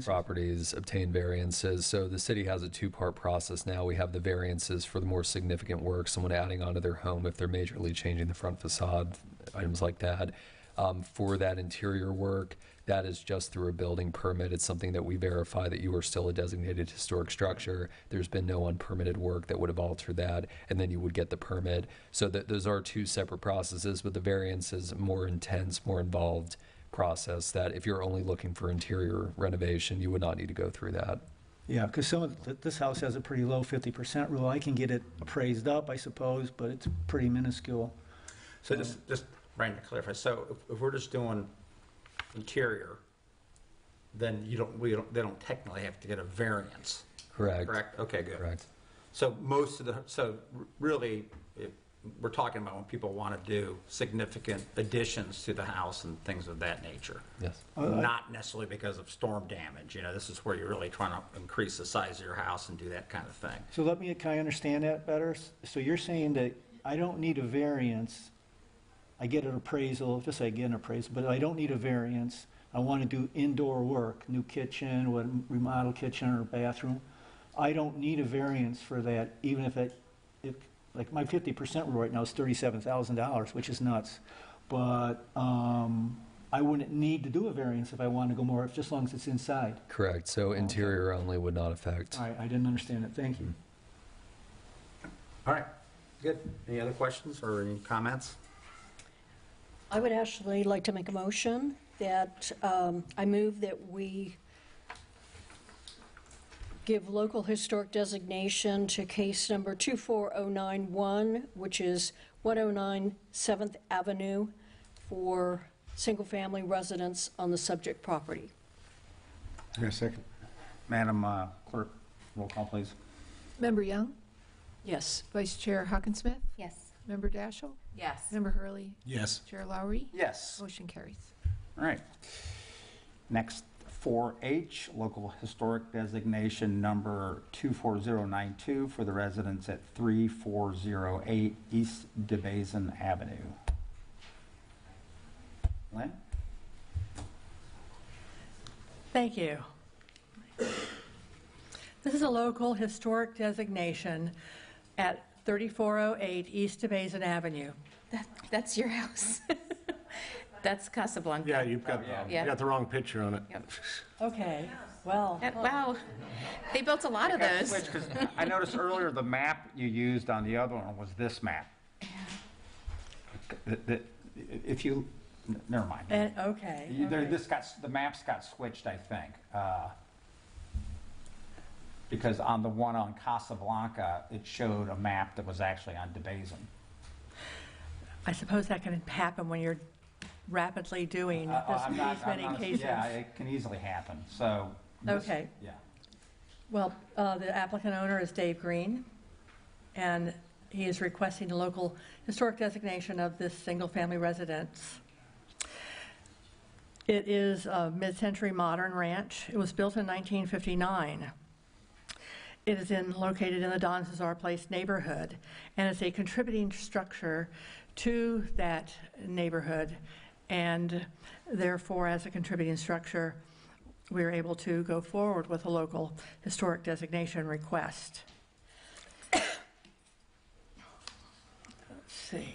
Speaker 2: properties obtain variances. So the city has a two-part process now. We have the variances for the more significant work, someone adding onto their home if they're majorly changing the front facade, items like that. For that interior work, that is just through a building permit. It's something that we verify that you are still a designated historic structure. There's been no unpermitted work that would have altered that, and then you would get the permit. So that those are two separate processes, but the variance is a more intense, more involved process that if you're only looking for interior renovation, you would not need to go through that.
Speaker 15: Yeah, because this house has a pretty low 50% rule. I can get it appraised up, I suppose, but it's pretty minuscule.
Speaker 1: So just Brandon, to clarify, so if we're just doing interior, then they don't technically have to get a variance.
Speaker 2: Correct.
Speaker 1: Correct? Okay, good.
Speaker 2: Correct.
Speaker 1: So really, we're talking about when people want to do significant additions to the house and things of that nature.
Speaker 2: Yes.
Speaker 1: Not necessarily because of storm damage. This is where you're really trying to increase the size of your house and do that kind of thing.
Speaker 15: So can I understand that better? So you're saying that I don't need a variance, I get an appraisal, just say I get an appraisal, but I don't need a variance. I want to do indoor work, new kitchen, remodel kitchen or bathroom. I don't need a variance for that, even if like my 50% rule right now is $37,000, which is nuts. But I wouldn't need to do a variance if I wanted to go more, just as long as it's inside.
Speaker 2: Correct. So interior only would not affect.
Speaker 15: All right, I didn't understand it. Thank you.
Speaker 1: All right, good. Any other questions or any comments?
Speaker 7: I would actually like to make a motion that I move that we give local historic designation to case number 24091, which is 109 7th Avenue for single-family residents on the subject property.
Speaker 5: Yeah, second.
Speaker 1: Madam Clerk, roll call, please.
Speaker 3: Member Young?
Speaker 7: Yes.
Speaker 3: Vice Chair Hawkinsmith?
Speaker 4: Yes.
Speaker 3: Member Daschle?
Speaker 14: Yes.
Speaker 3: Member Hurley?
Speaker 5: Yes.
Speaker 3: Chair Lowry?
Speaker 1: Yes.
Speaker 3: Motion carries.
Speaker 1: All right. Next, 4H, local historic designation number 24092 for the residents at 3408 East DeBasin Avenue. Lynn?
Speaker 9: Thank you. This is a local historic designation at 3408 East DeBasin Avenue.
Speaker 4: That's your house. That's Casablanca.
Speaker 5: Yeah, you've got, you got the wrong picture on it.
Speaker 4: Yep.
Speaker 9: Okay, well.
Speaker 4: Wow, they built a lot of those.
Speaker 1: Switch, 'cause I noticed earlier the map you used on the other one was this map. If you, never mind.
Speaker 9: Okay.
Speaker 1: The maps got switched, I think. Because on the one on Casablanca, it showed a map that was actually on DeBasin.
Speaker 9: I suppose that can happen when you're rapidly doing these many cases.
Speaker 1: Yeah, it can easily happen, so.
Speaker 9: Okay.
Speaker 1: Yeah.
Speaker 9: Well, the applicant owner is Dave Green, and he is requesting a local historic designation of this single-family residence. It is a mid-century modern ranch. It was built in 1959. It is located in the Don Cesar Place neighborhood, and it's a contributing structure to that neighborhood, and therefore, as a contributing structure, we were able to go forward with a local historic designation request. Let's see.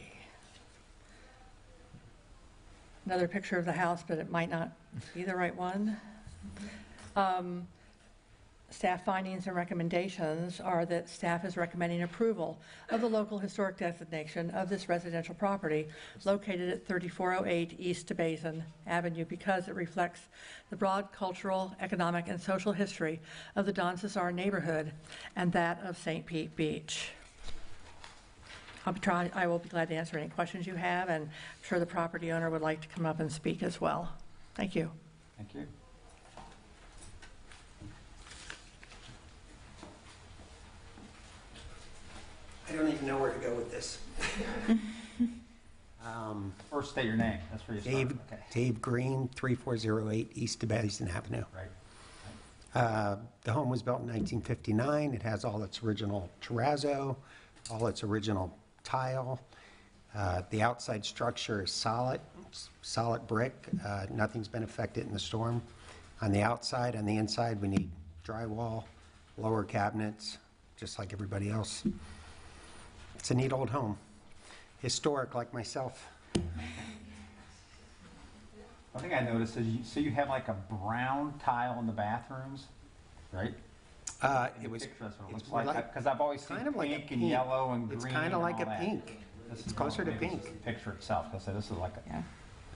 Speaker 9: Another picture of the house, but it might not be the right one. Staff findings and recommendations are that staff is recommending approval of the local historic designation of this residential property located at 3408 East DeBasin Avenue because it reflects the broad cultural, economic, and social history of the Don Cesar neighborhood and that of St. Pete Beach. I will be glad to answer any questions you have, and I'm sure the property owner would like to come up and speak as well. Thank you.
Speaker 1: Thank you.
Speaker 16: I don't even know where to go with this.
Speaker 1: First, state your name. That's where you start. Okay.
Speaker 16: Dave Green, 3408 East DeBasin Avenue.
Speaker 1: Right.
Speaker 16: The home was built in 1959. It has all its original terrazzo, all its original tile. The outside structure is solid brick. Nothing's been affected in the storm. On the outside, on the inside, we need drywall, lower cabinets, just like everybody else. It's a neat old home. Historic like myself.
Speaker 1: One thing I noticed is you have like a brown tile in the bathrooms, right?
Speaker 16: It was.
Speaker 1: That's what it looks like, because I've always seen pink and yellow and green.
Speaker 16: It's kind of like a
Speaker 1: and all that.
Speaker 16: pink. It's closer to pink.
Speaker 1: This is the picture itself. I said this is like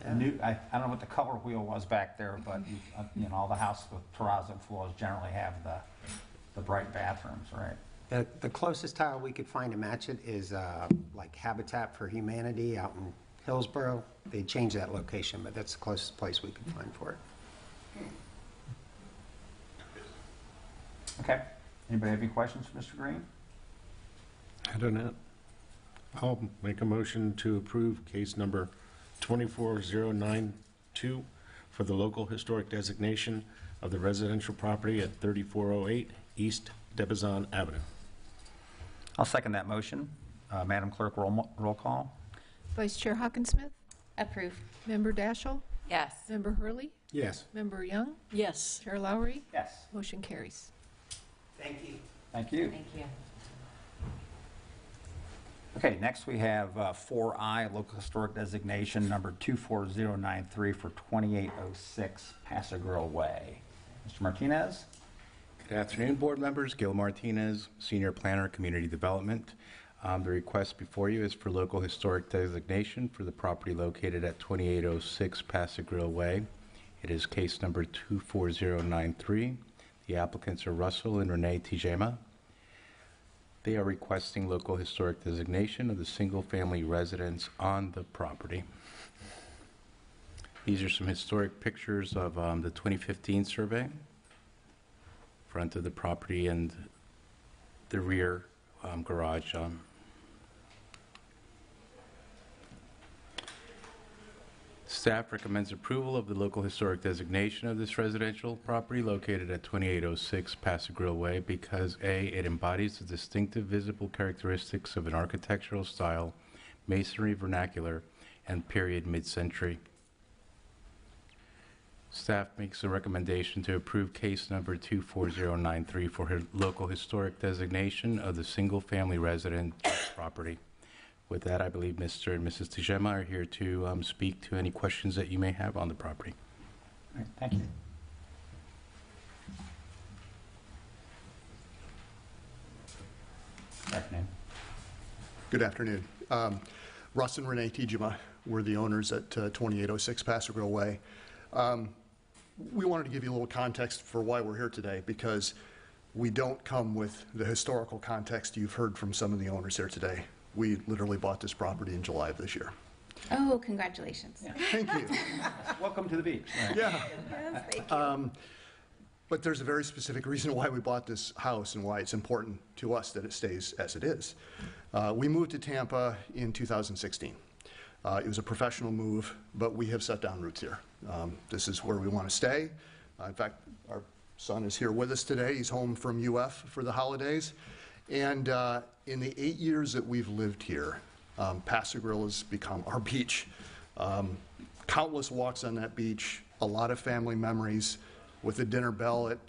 Speaker 1: a new. I don't know what the color wheel was back there, but you know, all the houses with terrazzo floors generally have the bright bathrooms, right?
Speaker 16: The closest tile we could find to match it is like Habitat for Humanity out in Hillsborough. They changed that location, but that's the closest place we could find for it.
Speaker 1: Okay. Anybody have any questions for Mr. Green?
Speaker 5: I don't know. I'll make a motion to approve case number 24092 for the local historic designation of the residential property at 3408 East DeBasin Avenue.
Speaker 1: I'll second that motion. Madam Clerk, roll call.
Speaker 3: Vice Chair Hawkinsmith.
Speaker 4: Approve.
Speaker 3: Member Daschle.
Speaker 8: Yes.
Speaker 3: Member Hurley.
Speaker 5: Yes.
Speaker 3: Member Young.
Speaker 7: Yes.
Speaker 3: Chair Lowry.
Speaker 1: Yes.
Speaker 3: Motion carries.
Speaker 16: Thank you.
Speaker 1: Thank you.
Speaker 4: Thank you.
Speaker 1: Okay, next we have 4I, local historic designation number 24093 for 2806 Paso Grill Way. Mr. Martinez?
Speaker 13: Good afternoon, board members. Gil Martinez, Senior Planner, Community Development. The request before you is for local historic designation for the property located at 2806 Paso Grill Way. It is case number 24093. The applicants are Russell and Renee Tijema. They are requesting local historic designation of the single-family residence on the property. These are some historic pictures of the 2015 survey. Front of the property and the rear garage. Staff recommends approval of the local historic designation of this residential property located at 2806 Paso Grill Way because A, it embodies the distinctive visible characteristics of an architectural style, masonry vernacular, and period mid-century. Staff makes a recommendation to approve case number 24093 for local historic designation of the single-family residence property. With that, I believe Mr. and Mrs. Tijema are here to speak to any questions that you may have on the property.
Speaker 1: All right, thank you. Good afternoon.
Speaker 17: Good afternoon. Russ and Renee Tijema, we're the owners at 2806 Paso Grill Way. We wanted to give you a little context for why we're here today, because we don't come with the historical context you've heard from some of the owners here today. We literally bought this property in July of this year.
Speaker 4: Oh, congratulations.
Speaker 17: Thank you.
Speaker 1: Welcome to the beach. Right.
Speaker 17: Yeah.
Speaker 4: Yes, thank you.
Speaker 17: But there's a very specific reason why we bought this house and why it's important to us that it stays as it is. We moved to Tampa in 2016. It was a professional move, but we have set down roots here. This is where we want to stay. In fact, our son is here with us today. He's home from UF for the holidays. And in the 8 years that we've lived here, Paso Grill has become our beach. Countless walks on that beach, a lot of family memories. with the dinner bell at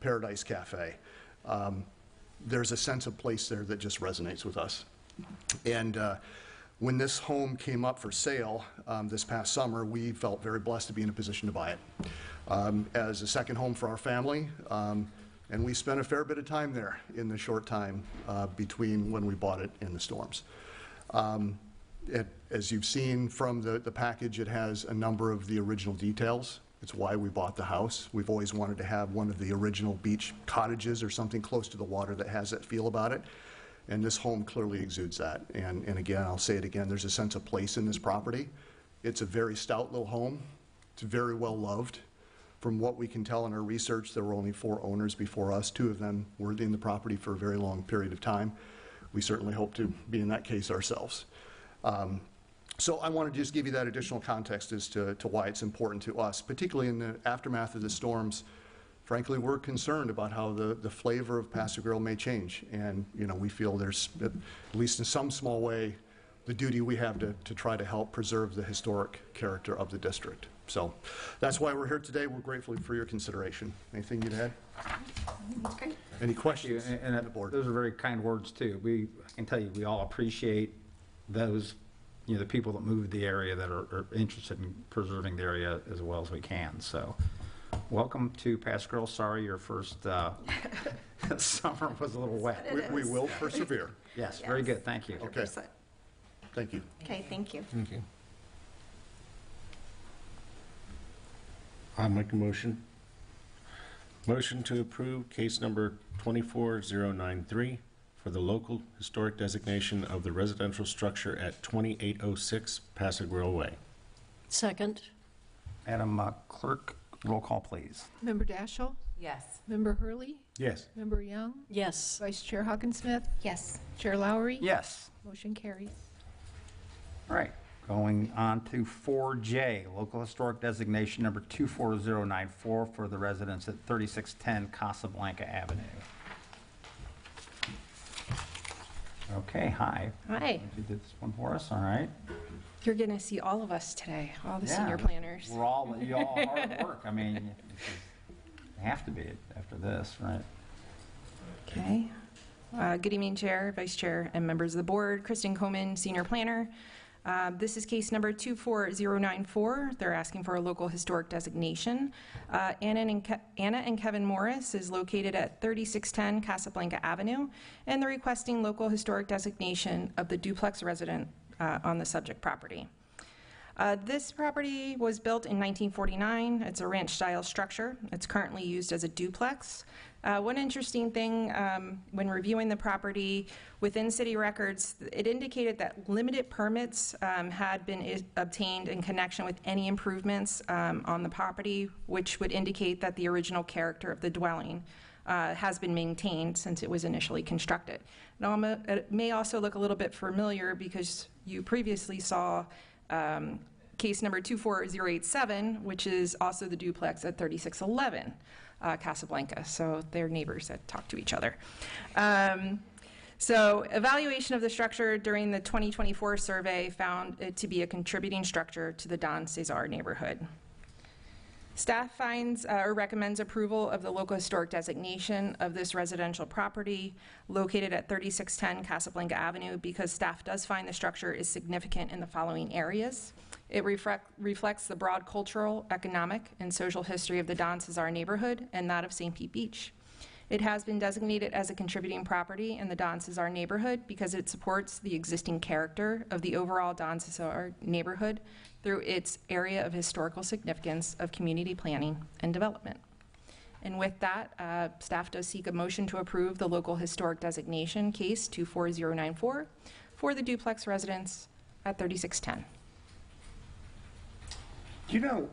Speaker 17: Paradise Cafe. There's a sense of place there that just resonates with us. And when this home came up for sale this past summer, we felt very blessed to be in a position to buy it as a second home for our family. And we spent a fair bit of time there in the short time between when we bought it and the storms. As you've seen from the package, it has a number of the original details. It's why we bought the house. We've always wanted to have one of the original beach cottages or something close to the water that has that feel about it. And this home clearly exudes that. And again, I'll say it again, there's a sense of place in this property. It's a very stout little home. It's very well loved. From what we can tell in our research, there were only 4 owners before us. 2 of them were in the property for a very long period of time. We certainly hope to be in that case ourselves. So I want to just give you that additional context as to why it's important to us, particularly in the aftermath of the storms. Frankly, we're concerned about how the flavor of Paso Grill may change. And, you know, we feel there's, at least in some small way, the duty we have to try to help preserve the historic character of the district. So that's why we're here today. We're grateful for your consideration. Anything you'd add?
Speaker 4: That's great.
Speaker 17: Any questions?
Speaker 1: And those are very kind words, too. I can tell you, we all appreciate those, you know, the people that moved the area that are interested in preserving the area as well as we can. So welcome to Paso Grill. Sorry your first summer was a little wet.
Speaker 17: We will persevere.
Speaker 1: Yes, very good. Thank you.
Speaker 17: Okay. Thank you.
Speaker 4: Okay, thank you.
Speaker 2: Thank you.
Speaker 5: I'll make a motion. Motion to approve case number 24093 for the local historic designation of the residential structure at 2806 Paso Grill Way.
Speaker 7: Second.
Speaker 1: Madam Clerk, roll call, please.
Speaker 3: Member Daschle?
Speaker 8: Yes.
Speaker 3: Member Hurley?
Speaker 5: Yes.
Speaker 3: Member Young?
Speaker 7: Yes.
Speaker 3: Vice Chair Hawkinsmith?
Speaker 4: Yes.
Speaker 3: Chair Lowry?
Speaker 1: Yes.
Speaker 3: Motion carries.
Speaker 1: All right, going on to 4J, local historic designation number 24094 for the residents at 3610 Casablanca Avenue. Okay, hi.
Speaker 18: Hi.
Speaker 1: You did this one for us, all right?
Speaker 18: You're going to see all of us today, all the
Speaker 1: Yeah,
Speaker 18: senior planners.
Speaker 1: you all hard work. I mean, you have to be after this, right?
Speaker 18: Okay. Good evening, Chair, Vice Chair, and members of the board. Kristen Coman, Senior Planner. This is case number 24094. They're asking for a local historic designation. Anna and Kevin Morris is located at 3610 Casablanca Avenue, and they're requesting local historic designation of the duplex resident on the subject property. This property was built in 1949. It's a ranch-style structure. It's currently used as a duplex. One interesting thing when reviewing the property within city records, it indicated that limited permits had been obtained in connection with any improvements on the property, which would indicate that the original character of the dwelling has been maintained since it was initially constructed. It may also look a little bit familiar because you previously saw case number 24087, which is also the duplex at 3611 Casablanca. So they're neighbors that talk to each other. So evaluation of the structure during the 2024 survey found it to be a contributing structure to the Don Cesar neighborhood. Staff finds or recommends approval of the local historic designation of this residential property located at 3610 Casablanca Avenue because staff does find the structure is significant in the following areas. It reflects the broad cultural, economic, and social history of the Don Cesar neighborhood and that of St. Pete Beach. It has been designated as a contributing property in the Don Cesar neighborhood because it supports the existing character of the overall Don Cesar neighborhood through its area of historical significance of community planning and development. And with that, staff does seek a motion to approve the local historic designation case 24094 for the duplex residents at 3610.
Speaker 1: Do you know,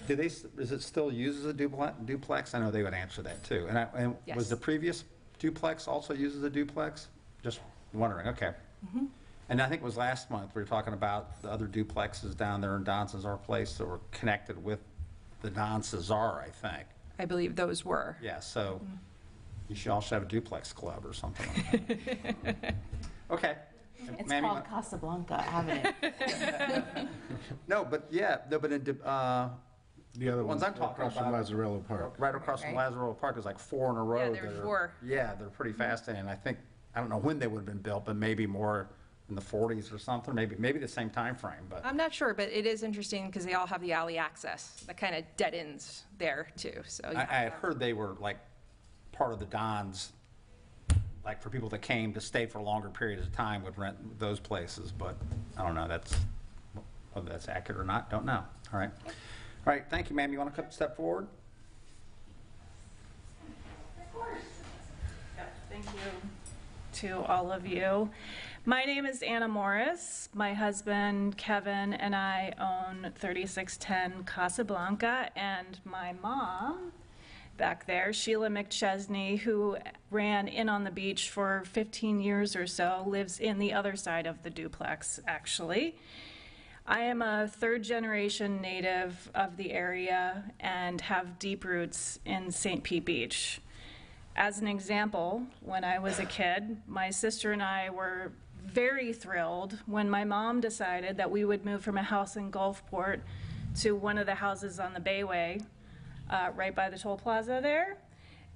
Speaker 1: is it still used as a duplex? I know they would answer that too. And
Speaker 18: Yes.
Speaker 1: was the previous duplex also used as a duplex? Just wondering, okay.
Speaker 18: Mm-hmm.
Speaker 1: And I think it was last month, we were talking about the other duplexes down there in Don Cesar Place that were connected with the Don Cesar, I think.
Speaker 18: I believe those were.
Speaker 1: Yeah, so you should also have a duplex club or something like that. Okay.
Speaker 4: It's
Speaker 1: Mammy,
Speaker 4: called Casablanca Avenue.
Speaker 1: No, but yeah, no, but
Speaker 5: The other
Speaker 1: The ones I'm talking
Speaker 5: across from
Speaker 1: about.
Speaker 5: Lazzarello Park.
Speaker 1: Right across from
Speaker 18: Right.
Speaker 1: Lazzaro Park, there's like 4 in a row.
Speaker 18: Yeah, there are
Speaker 1: that are-
Speaker 18: 4.
Speaker 1: Yeah, they're pretty fascinating. I think, I don't know when they would have been built, but maybe more in the 40s or something, maybe the same time frame. But
Speaker 18: I'm not sure, but it is interesting because they all have the alley access that kind of dead ends there too, so. you
Speaker 1: I
Speaker 18: have
Speaker 1: had
Speaker 18: to-
Speaker 1: heard they were like part of the Dons, like for people that came to stay for longer periods of time would rent those places, but I don't know, whether that's accurate or not, don't know. All right. All right, thank you, ma'am. You want to step forward?
Speaker 19: Thank you to all of you. My name is Anna Morris. My husband, Kevin, and I own 3610 Casablanca, and my mom back there, Sheila McChesney, who ran Inn on the Beach for 15 years or so, lives in the other side of the duplex, actually. I am a third-generation native of the area and have deep roots in St. Pete Beach. As an example, when I was a kid, my sister and I were very thrilled when my mom decided that we would move from a house in Gulfport to one of the houses on the Bayway, right by the toll plaza there.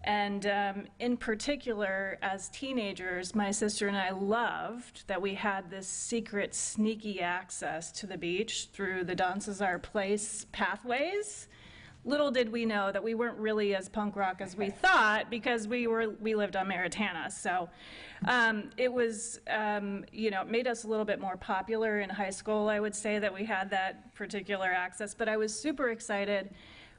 Speaker 19: And in particular, as teenagers, my sister and I loved that we had this secret, sneaky access to the beach through the Don Cesar Place pathways. Little did we know that we weren't really as punk rock as we thought, because we lived on Maritana. So it was, it made us a little bit more popular in high school, I would say, that we had that particular access. But I was super excited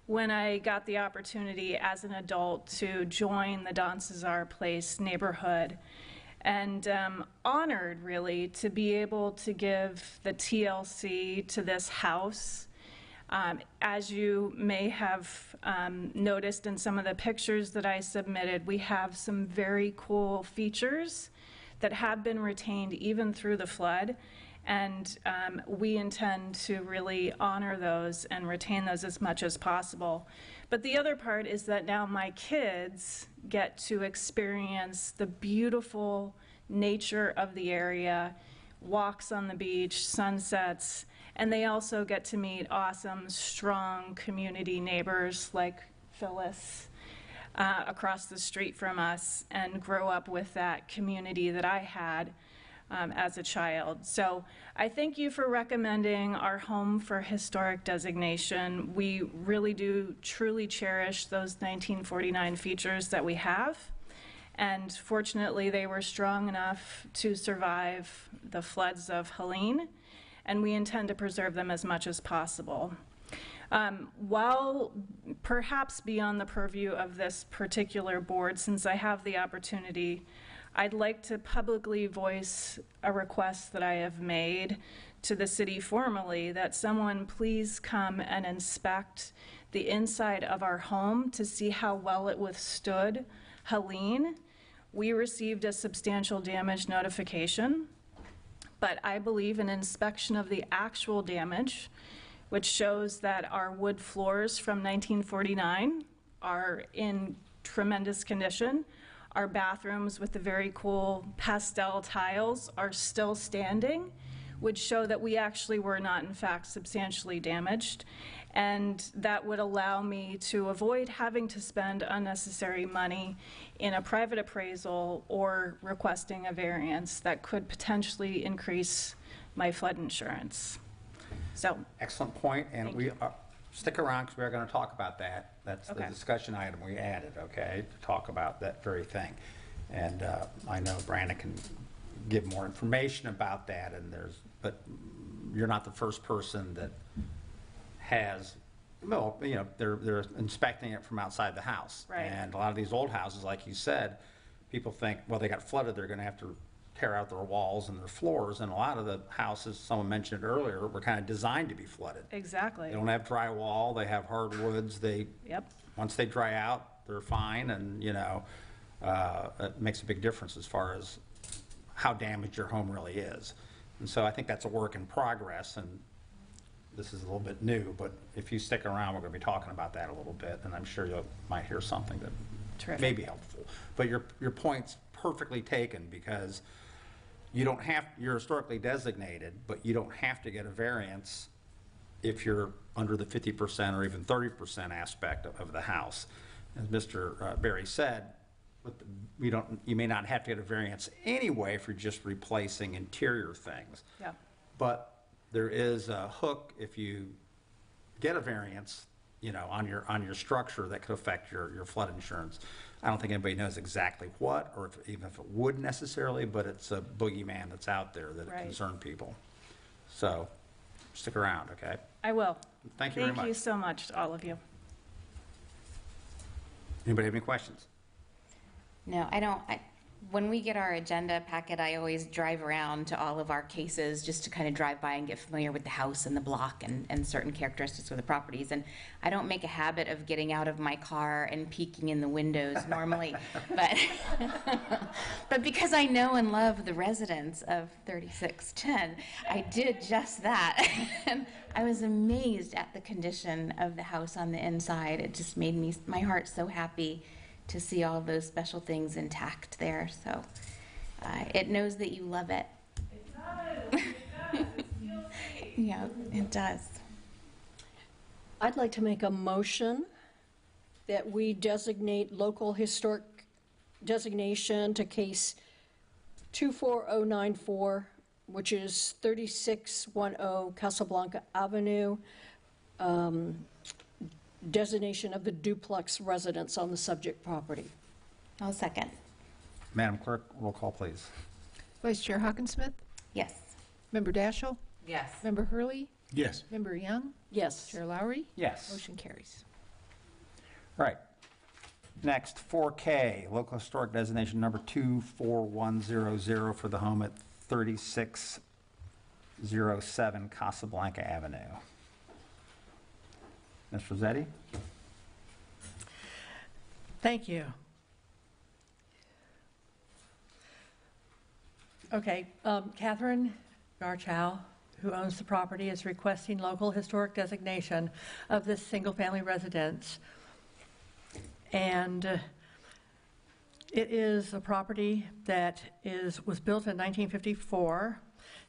Speaker 19: when I got the opportunity as an adult to join the Don Cesar Place neighborhood, and honored really to be able to give the TLC to this house. As you may have noticed in some of the pictures that I submitted, we have some very cool features that have been retained even through the flood. And we intend to really honor those and retain those as much as possible. But the other part is that now my kids get to experience the beautiful nature of the area, walks on the beach, sunsets, and they also get to meet awesome, strong community neighbors like Phyllis across the street from us, and grow up with that community that I had as a child. So I thank you for recommending our home for historic designation. We really do truly cherish those 1949 features that we have. And fortunately, they were strong enough to survive the floods of Helene, and we intend to preserve them as much as possible. While perhaps beyond the purview of this particular board, since I have the opportunity, I'd like to publicly voice a request that I have made to the city formally, that someone please come and inspect the inside of our home to see how well it withstood Helene. We received a substantial damage notification, but I believe an inspection of the actual damage, which shows that our wood floors from 1949 are in tremendous condition. Our bathrooms with the very cool pastel tiles are still standing, would show that we actually were not in fact substantially damaged. And that would allow me to avoid having to spend unnecessary money in a private appraisal or requesting a variance that could potentially increase my flood insurance. So.
Speaker 1: Excellent point, and we stick around because we're going to talk about that. That's the
Speaker 19: Okay.
Speaker 1: discussion item we added, okay, to talk about that very thing. And I know Brandon can give more information about that, but you're not the first person that has, well, they're inspecting it from outside the house.
Speaker 19: Right.
Speaker 1: And a lot of these old houses, like you said, people think, well, they got flooded, they're going to have to tear out their walls and their floors, and a lot of the houses, someone mentioned it earlier, were kind of designed to be flooded.
Speaker 19: Exactly.
Speaker 1: They don't have drywall, they have hardwoods,
Speaker 19: Yep.
Speaker 1: once they dry out, they're fine, and, it makes a big difference as far as how damaged your home really is. And so I think that's a work in progress, and this is a little bit new, but if you stick around, we're going to be talking about that a little bit, and I'm sure you might hear something that
Speaker 19: Terrific.
Speaker 1: may be helpful. But your point's perfectly taken, because you're historically designated, but you don't have to get a variance if you're under the 50% or even 30% aspect of the house. As Mr. Berry said, you may not have to get a variance anyway if you're just replacing interior things.
Speaker 11: Yeah.
Speaker 1: But there is a hook if you get a variance, on your structure that could affect your flood insurance. I don't think anybody knows exactly what, or even if it would necessarily, but it's a boogeyman that's out there that
Speaker 19: Right.
Speaker 1: concern people. So stick around, okay?
Speaker 19: I will.
Speaker 1: Thank you very much.
Speaker 19: Thank you so much, all of you.
Speaker 1: Anybody have any questions?
Speaker 4: No, I don't. When we get our agenda packet, I always drive around to all of our cases just to kind of drive by and get familiar with the house and the block and certain characteristics of the properties. And I don't make a habit of getting out of my car and peeking in the windows normally, but because I know and love the residents of 3610, I did just that. And I was amazed at the condition of the house on the inside. It just made my heart so happy to see all those special things intact there. So it knows that you love it.
Speaker 19: It does.
Speaker 4: Yeah, it does.
Speaker 7: I'd like to make a motion that we designate local historic designation to case 24094, which is 3610 Casablanca Avenue, designation of the duplex residence on the subject property.
Speaker 4: I'll second.
Speaker 1: Madam Clerk, roll call, please.
Speaker 3: Vice Chair Hawkinsmith,
Speaker 4: Yes.
Speaker 3: Member Daschle,
Speaker 14: Yes.
Speaker 3: Member Hurley,
Speaker 13: Yes.
Speaker 3: Member Young,
Speaker 7: Yes.
Speaker 3: Chair Lowry.
Speaker 1: Yes.
Speaker 3: Motion carries.
Speaker 1: Right. Next, 4K, local historic designation number 24100 for the home at 3607 Casablanca Avenue. Ms. Rossetti?
Speaker 9: Thank you. Okay, Catherine Garchow, who owns the property, is requesting local historic designation of this single-family residence. And it is a property that was built in 1954.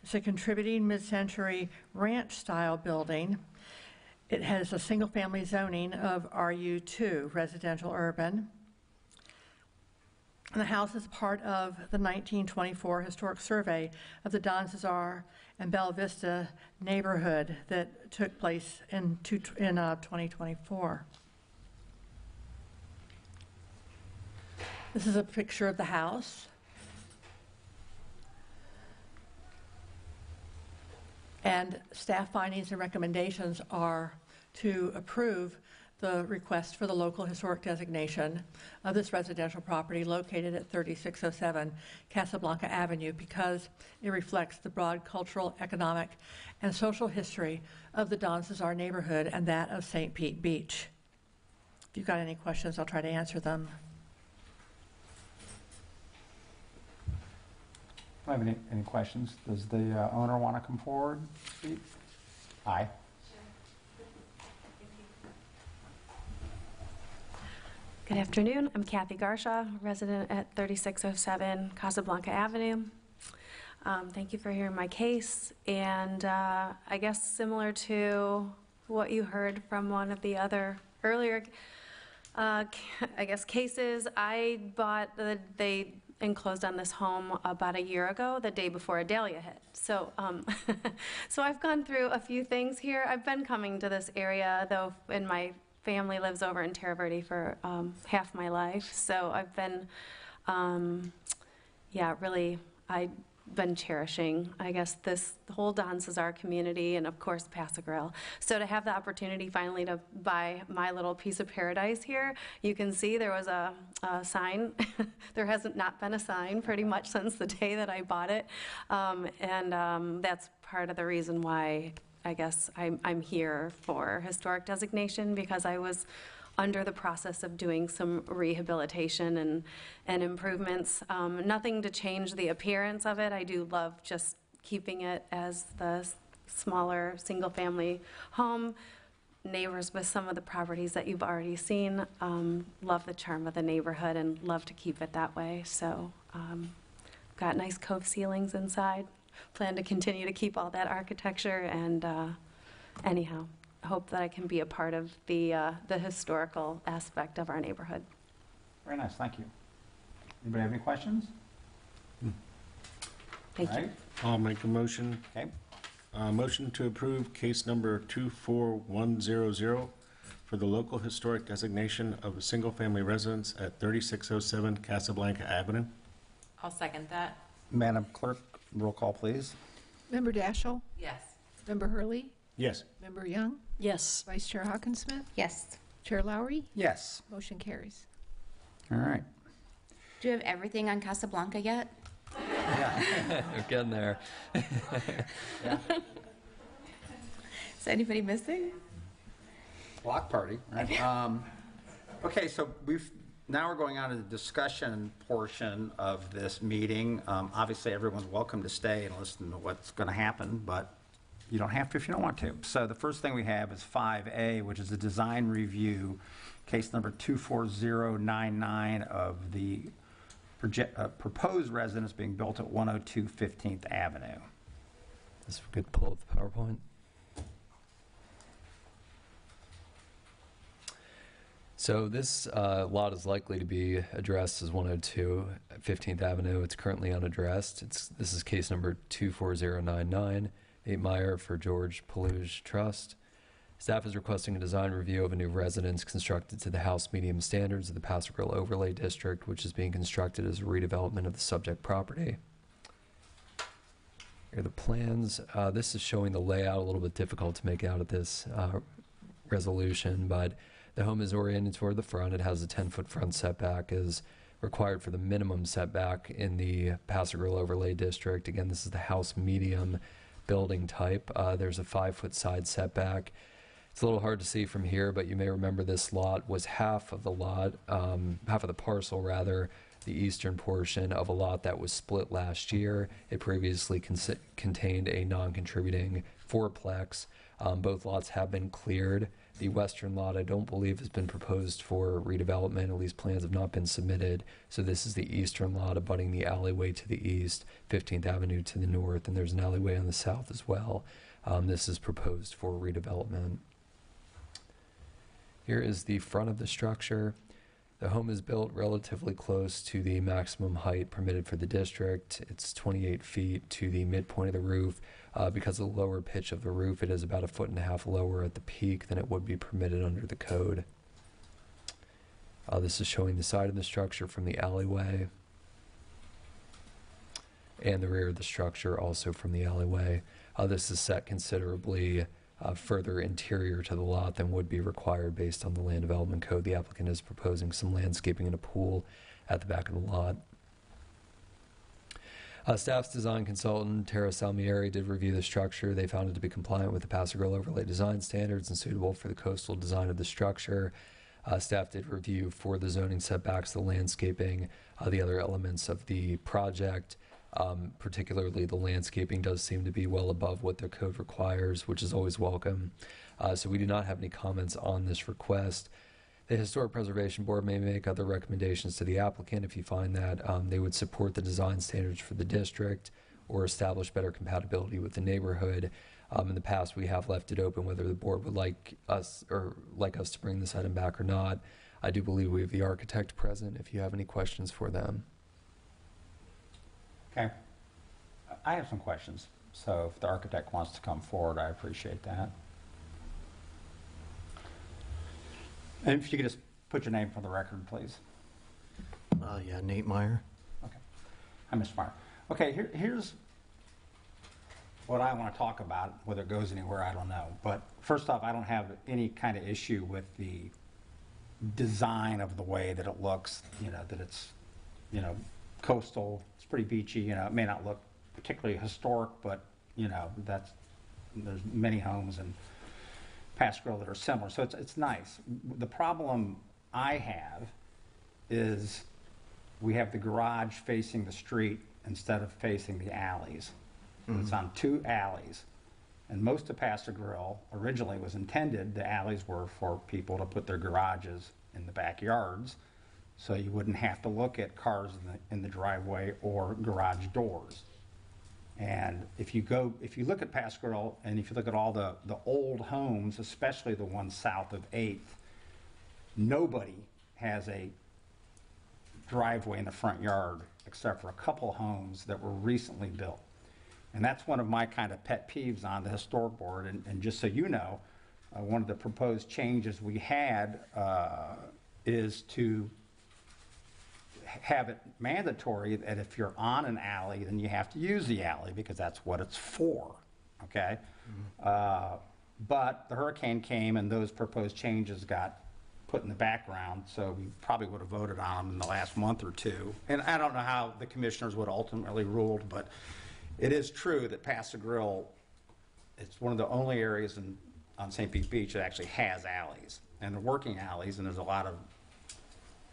Speaker 9: It's a contributing mid-century ranch-style building. It has a single-family zoning of RU2, residential urban. And the house is part of the 1924 historic survey of the Don Cesar and Bella Vista neighborhood that took place in 2024. This is a picture of the house. And staff findings and recommendations are to approve the request for the local historic designation of this residential property located at 3607 Casablanca Avenue because it reflects the broad cultural, economic, and social history of the Don Cesar neighborhood and that of St. Pete Beach. If you've got any questions, I'll try to answer them.
Speaker 1: Do I have any questions? Does the owner want to come forward? Speak? Aye.
Speaker 20: Good afternoon. I'm Kathy Garsha, resident at 3607 Casablanca Avenue. Thank you for hearing my case. And I guess similar to what you heard from one of the other earlier, cases, I bought they enclosed on this home about a year ago, the day before Idalia hit. So, so I've gone through a few things here. I've been coming to this area, though, and my family lives over in Terra Verde for half my life. So I've been, really, I've been cherishing, I guess, the whole Don Cesar community and, of course, Paso Grill. So to have the opportunity finally to buy my little piece of paradise here, you can see there was a sign. There hasn't not been a sign pretty much since the day that I bought it. That's part of the reason why I guess I'm here for historic designation, because I was under the process of doing some rehabilitation and improvements. Nothing to change the appearance of it. I do love just keeping it as the smaller single-family home. Neighbors with some of the properties that you've already seen. Love the charm of the neighborhood and love to keep it that way. So got nice cove ceilings inside. Plan to continue to keep all that architecture and anyhow, I hope that I can be a part of the historical aspect of our neighborhood.
Speaker 1: Very nice, thank you. Anybody have any questions?
Speaker 20: Thank
Speaker 1: All
Speaker 20: you.
Speaker 1: right.
Speaker 5: I'll make a motion.
Speaker 1: Okay.
Speaker 5: Motion to approve case number 24100 for the local historic designation of a single-family residence at 3607 Casablanca Avenue.
Speaker 8: I'll second that.
Speaker 1: Madam Clerk, roll call, please.
Speaker 3: Member Daschle?
Speaker 8: Yes.
Speaker 3: Member Hurley?
Speaker 5: Yes.
Speaker 3: Member Young?
Speaker 7: Yes.
Speaker 3: Vice Chair Hawkinsmith?
Speaker 4: Yes.
Speaker 3: Chair Lowry?
Speaker 1: Yes.
Speaker 3: Motion carries.
Speaker 1: All right.
Speaker 4: Do you have everything on Casablanca yet?
Speaker 2: We're getting there.
Speaker 4: Is anybody missing?
Speaker 1: Block party, right? Okay, so now we're going on to the discussion portion of this meeting. Obviously, everyone's welcome to stay and listen to what's going to happen, but you don't have to if you don't want to. So the first thing we have is 5A, which is a design review, case number 24099 of the proposed residence being built at 102 15th Avenue.
Speaker 2: This is a good pull of the PowerPoint. So this lot is likely to be addressed as 102 15th Avenue. It's currently unaddressed. This is case number 24099, 8 Meyer for George Peluge Trust. Staff is requesting a design review of a new residence constructed to the house medium standards of the Paso Grill Overlay District, which is being constructed as a redevelopment of the subject property. Here are the plans. This is showing the layout, a little bit difficult to make out at this resolution, but the home is oriented toward the front. It has a 10-foot front setback as required for the minimum setback in the Paso Grill Overlay District. Again, this is the house medium building type. There's a 5-foot side setback. It's a little hard to see from here, but you may remember this lot was half of the lot, half of the parcel rather, the eastern portion of a lot that was split last year. It previously contained a non-contributing fourplex. Both lots have been cleared. The western lot I don't believe has been proposed for redevelopment, at least plans have not been submitted. So this is the eastern lot abutting the alleyway to the east, 15th Avenue to the north, and there's an alleyway on the south as well. This is proposed for redevelopment. Here is the front of the structure. The home is built relatively close to the maximum height permitted for the district. It's 28 feet to the midpoint of the roof. Because of the lower pitch of the roof, it is about 1.5 feet lower at the peak than it would be permitted under the code. This is showing the side of the structure from the alleyway and the rear of the structure also from the alleyway. This is set considerably further interior to the lot than would be required based on the land development code. The applicant is proposing some landscaping and a pool at the back of the lot. Staff's design consultant, Tara Salmieri, did review the structure. They found it to be compliant with the Paso Grill Overlay design standards and suitable for the coastal design of the structure. Staff did review for the zoning setbacks, the landscaping, the other elements of the project. Particularly the landscaping does seem to be well above what the code requires, which is always welcome. So we do not have any comments on this request. The Historic Preservation Board may make other recommendations to the applicant if you find that they would support the design standards for the district or establish better compatibility with the neighborhood. In the past, we have left it open whether the board would like us to bring this item back or not. I do believe we have the architect present if you have any questions for them.
Speaker 1: Okay. I have some questions. So if the architect wants to come forward, I appreciate that. And if you could just put your name for the record, please.
Speaker 21: Yeah, Nate Meyer.
Speaker 1: Okay. Hi, Mr. Meyer. Okay, here's what I want to talk about. Whether it goes anywhere, I don't know. But first off, I don't have any kind of issue with the design of the way that it looks, that it's, coastal. It's pretty beachy. It may not look particularly historic, but, there's many homes in Paso Grill that are similar. So it's nice. The problem I have is we have the garage facing the street instead of facing the alleys. Mm-hmm. It's on two alleys. And most of Paso Grill originally was intended, the alleys were for people to put their garages in the backyards, so you wouldn't have to look at cars in the driveway or garage doors. And if you look at Pasquarel, and if you look at all the old homes, especially the ones south of 8th, nobody has a driveway in the front yard except for a couple homes that were recently built. And that's one of my kind of pet peeves on the historic board. And just so you know, one of the proposed changes we had is to have it mandatory that if you're on an alley, then you have to use the alley because that's what it's for, okay? But the hurricane came and those proposed changes got put in the background, so we probably would have voted on them in the last month or two. And I don't know how the commissioners would ultimately ruled, but it is true that Paso Grill, it's one of the only areas on St. Pete Beach that actually has alleys. And they're working alleys, and there's a lot of,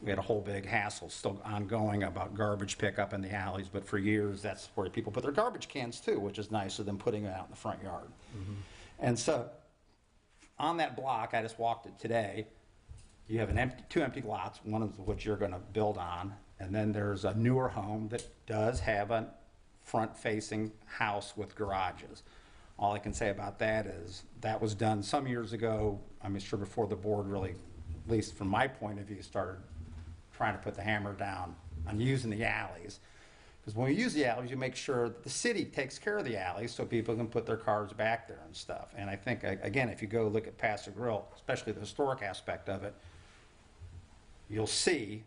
Speaker 1: we had a whole big hassle still ongoing about garbage pickup in the alleys, but for years that's where people put their garbage cans too, which is nicer than putting it out in the front yard. And so on that block, I just walked it today, you have two empty lots, one of which you're going to build on, and then there's a newer home that does have a front-facing house with garages. All I can say about that is that was done some years ago, I'm sure before the board really, at least from my point of view, started trying to put the hammer down on using the alleys. Because when you use the alleys, you make sure that the city takes care of the alleys so people can put their cars back there and stuff. And I think, again, if you go look at Paso Grill, especially the historic aspect of it, you'll see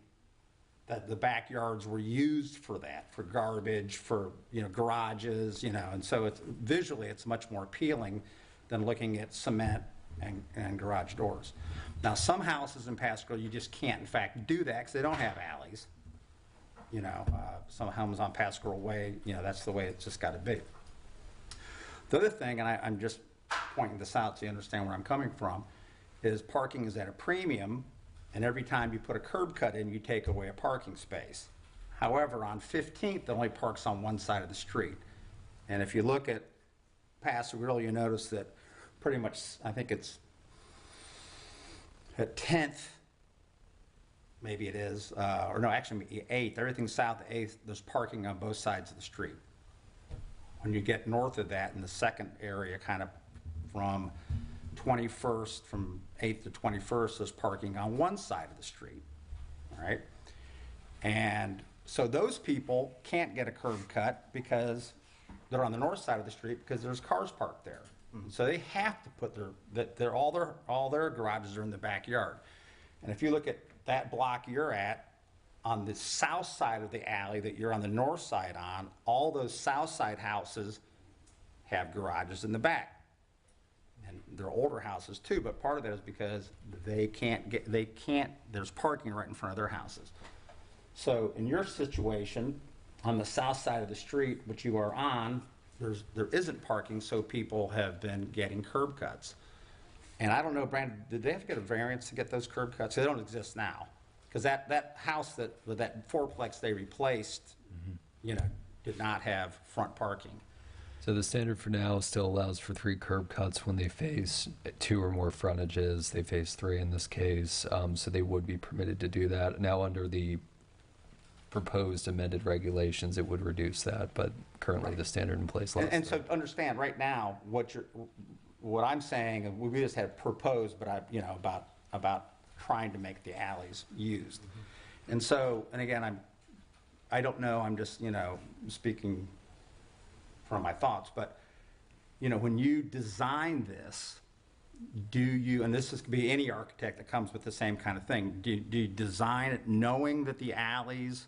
Speaker 1: that the backyards were used for that, for garbage, for garages, and so it's visually it's much more appealing than looking at cement and garage doors. Now, some houses in Paso Grill, you just can't, in fact, do that because they don't have alleys. Some homes on Paso Grill Way, that's the way it's just got to be. The other thing, and I'm just pointing this out so you understand where I'm coming from, is parking is at a premium, and every time you put a curb cut in, you take away a parking space. However, on 15th, it only parks on one side of the street. And if you look at Paso Grill, you notice that pretty much, I think it's at 10th, maybe it is, or no, actually 8th, everything south of 8th, there's parking on both sides of the street. When you get north of that in the second area, kind of from 21st, from 8th to 21st, there's parking on one side of the street, all right? And so those people can't get a curb cut because they're on the north side of the street because there's cars parked there. So they have to put all their garages are in the backyard. And if you look at that block you're at, on the south side of the alley that you're on the north side on, all those south side houses have garages in the back. And they're older houses too, but part of that is because there's parking right in front of their houses. So in your situation, on the south side of the street, which you are on, there isn't parking, so people have been getting curb cuts. And I don't know, Brandon, did they have to get a variance to get those curb cuts? They don't exist now. Because that house, that fourplex they replaced, did not have front parking.
Speaker 2: So the standard for now still allows for 3 curb cuts when they face 2 or more frontages. They face 3 in this case, so they would be permitted to do that. Now under the proposed amended regulations, it would reduce that, but currently the standard in place allows
Speaker 1: And so understand, right now, what I'm saying, and we just had proposed, but about trying to make the alleys used. And so, and again, I don't know, I'm just, speaking from my thoughts, but, when you design this, do you, and this could be any architect that comes with the same kind of thing, do you design it knowing that the alleys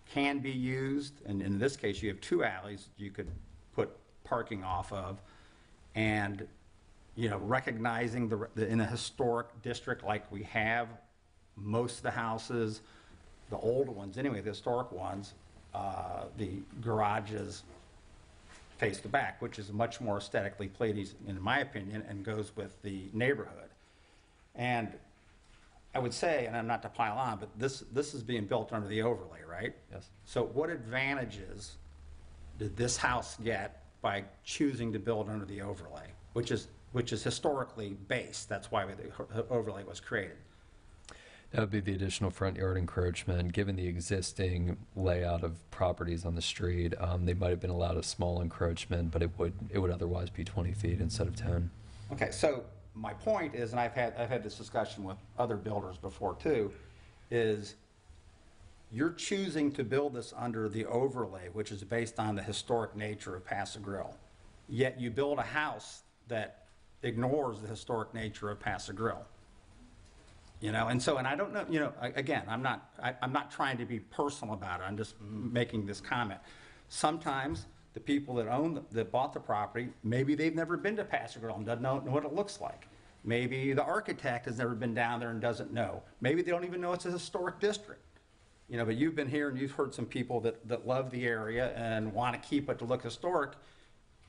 Speaker 1: can be used? And in this case, you have 2 alleys you could put parking off of, and recognizing in a historic district like we have, most of the houses, the old ones anyway, the historic ones, the garages face the back, which is much more aesthetically pleasing, in my opinion, and goes with the neighborhood. And I would say, and I'm not to pile on, but this is being built under the overlay, right?
Speaker 2: Yes.
Speaker 1: So what advantages did this house get by choosing to build under the overlay, which is historically based? That's why the overlay was created.
Speaker 2: That would be the additional front yard encroachment. Given the existing layout of properties on the street, they might have been allowed a small encroachment, but it would otherwise be 20 feet instead of 10.
Speaker 1: Okay, so my point is, and I've had this discussion with other builders before too, is you're choosing to build this under the overlay, which is based on the historic nature of Paso Grill. Yet you build a house that ignores the historic nature of Paso Grill. You know, and so, and I don't know, you know, again, I'm not trying to be personal about it. I'm just making this comment. Sometimes the people that bought the property, maybe they've never been to Paso Grill and doesn't know what it looks like. Maybe the architect has never been down there and doesn't know. Maybe they don't even know it's a historic district. You know, but you've been here and you've heard some people that love the area and want to keep it to look historic.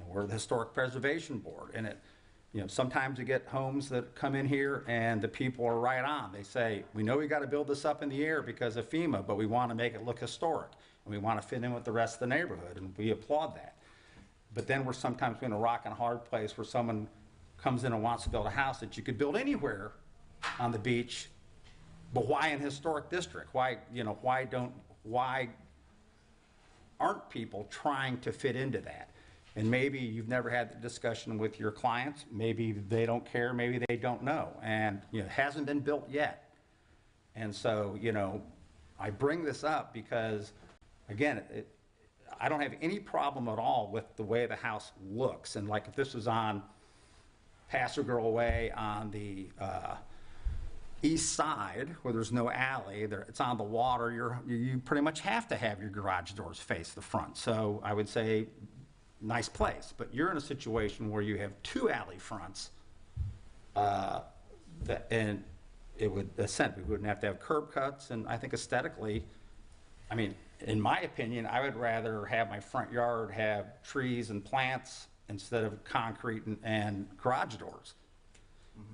Speaker 1: We're the Historic Preservation Board, and you know, sometimes you get homes that come in here and the people are right on. They say, we know we got to build this up in the air because of FEMA, but we want to make it look historic and we want to fit in with the rest of the neighborhood, and we applaud that. But then we're sometimes in a rock and a hard place where someone comes in and wants to build a house that you could build anywhere on the beach, but why in historic district? Why, you know, why aren't people trying to fit into that? And maybe you've never had the discussion with your clients. Maybe they don't care. Maybe they don't know. And you know, it hasn't been built yet. And so, you know, I bring this up because, again, I don't have any problem at all with the way the house looks. And like if this was on Paso Grill Way on the east side where there's no alley, it's on the water, you pretty much have to have your garage doors face the front. So I would say, nice place, but you're in a situation where you have two alley fronts, and it would we wouldn't have to have curb cuts, and I think aesthetically, I mean, in my opinion, I would rather have my front yard have trees and plants instead of concrete and garage doors.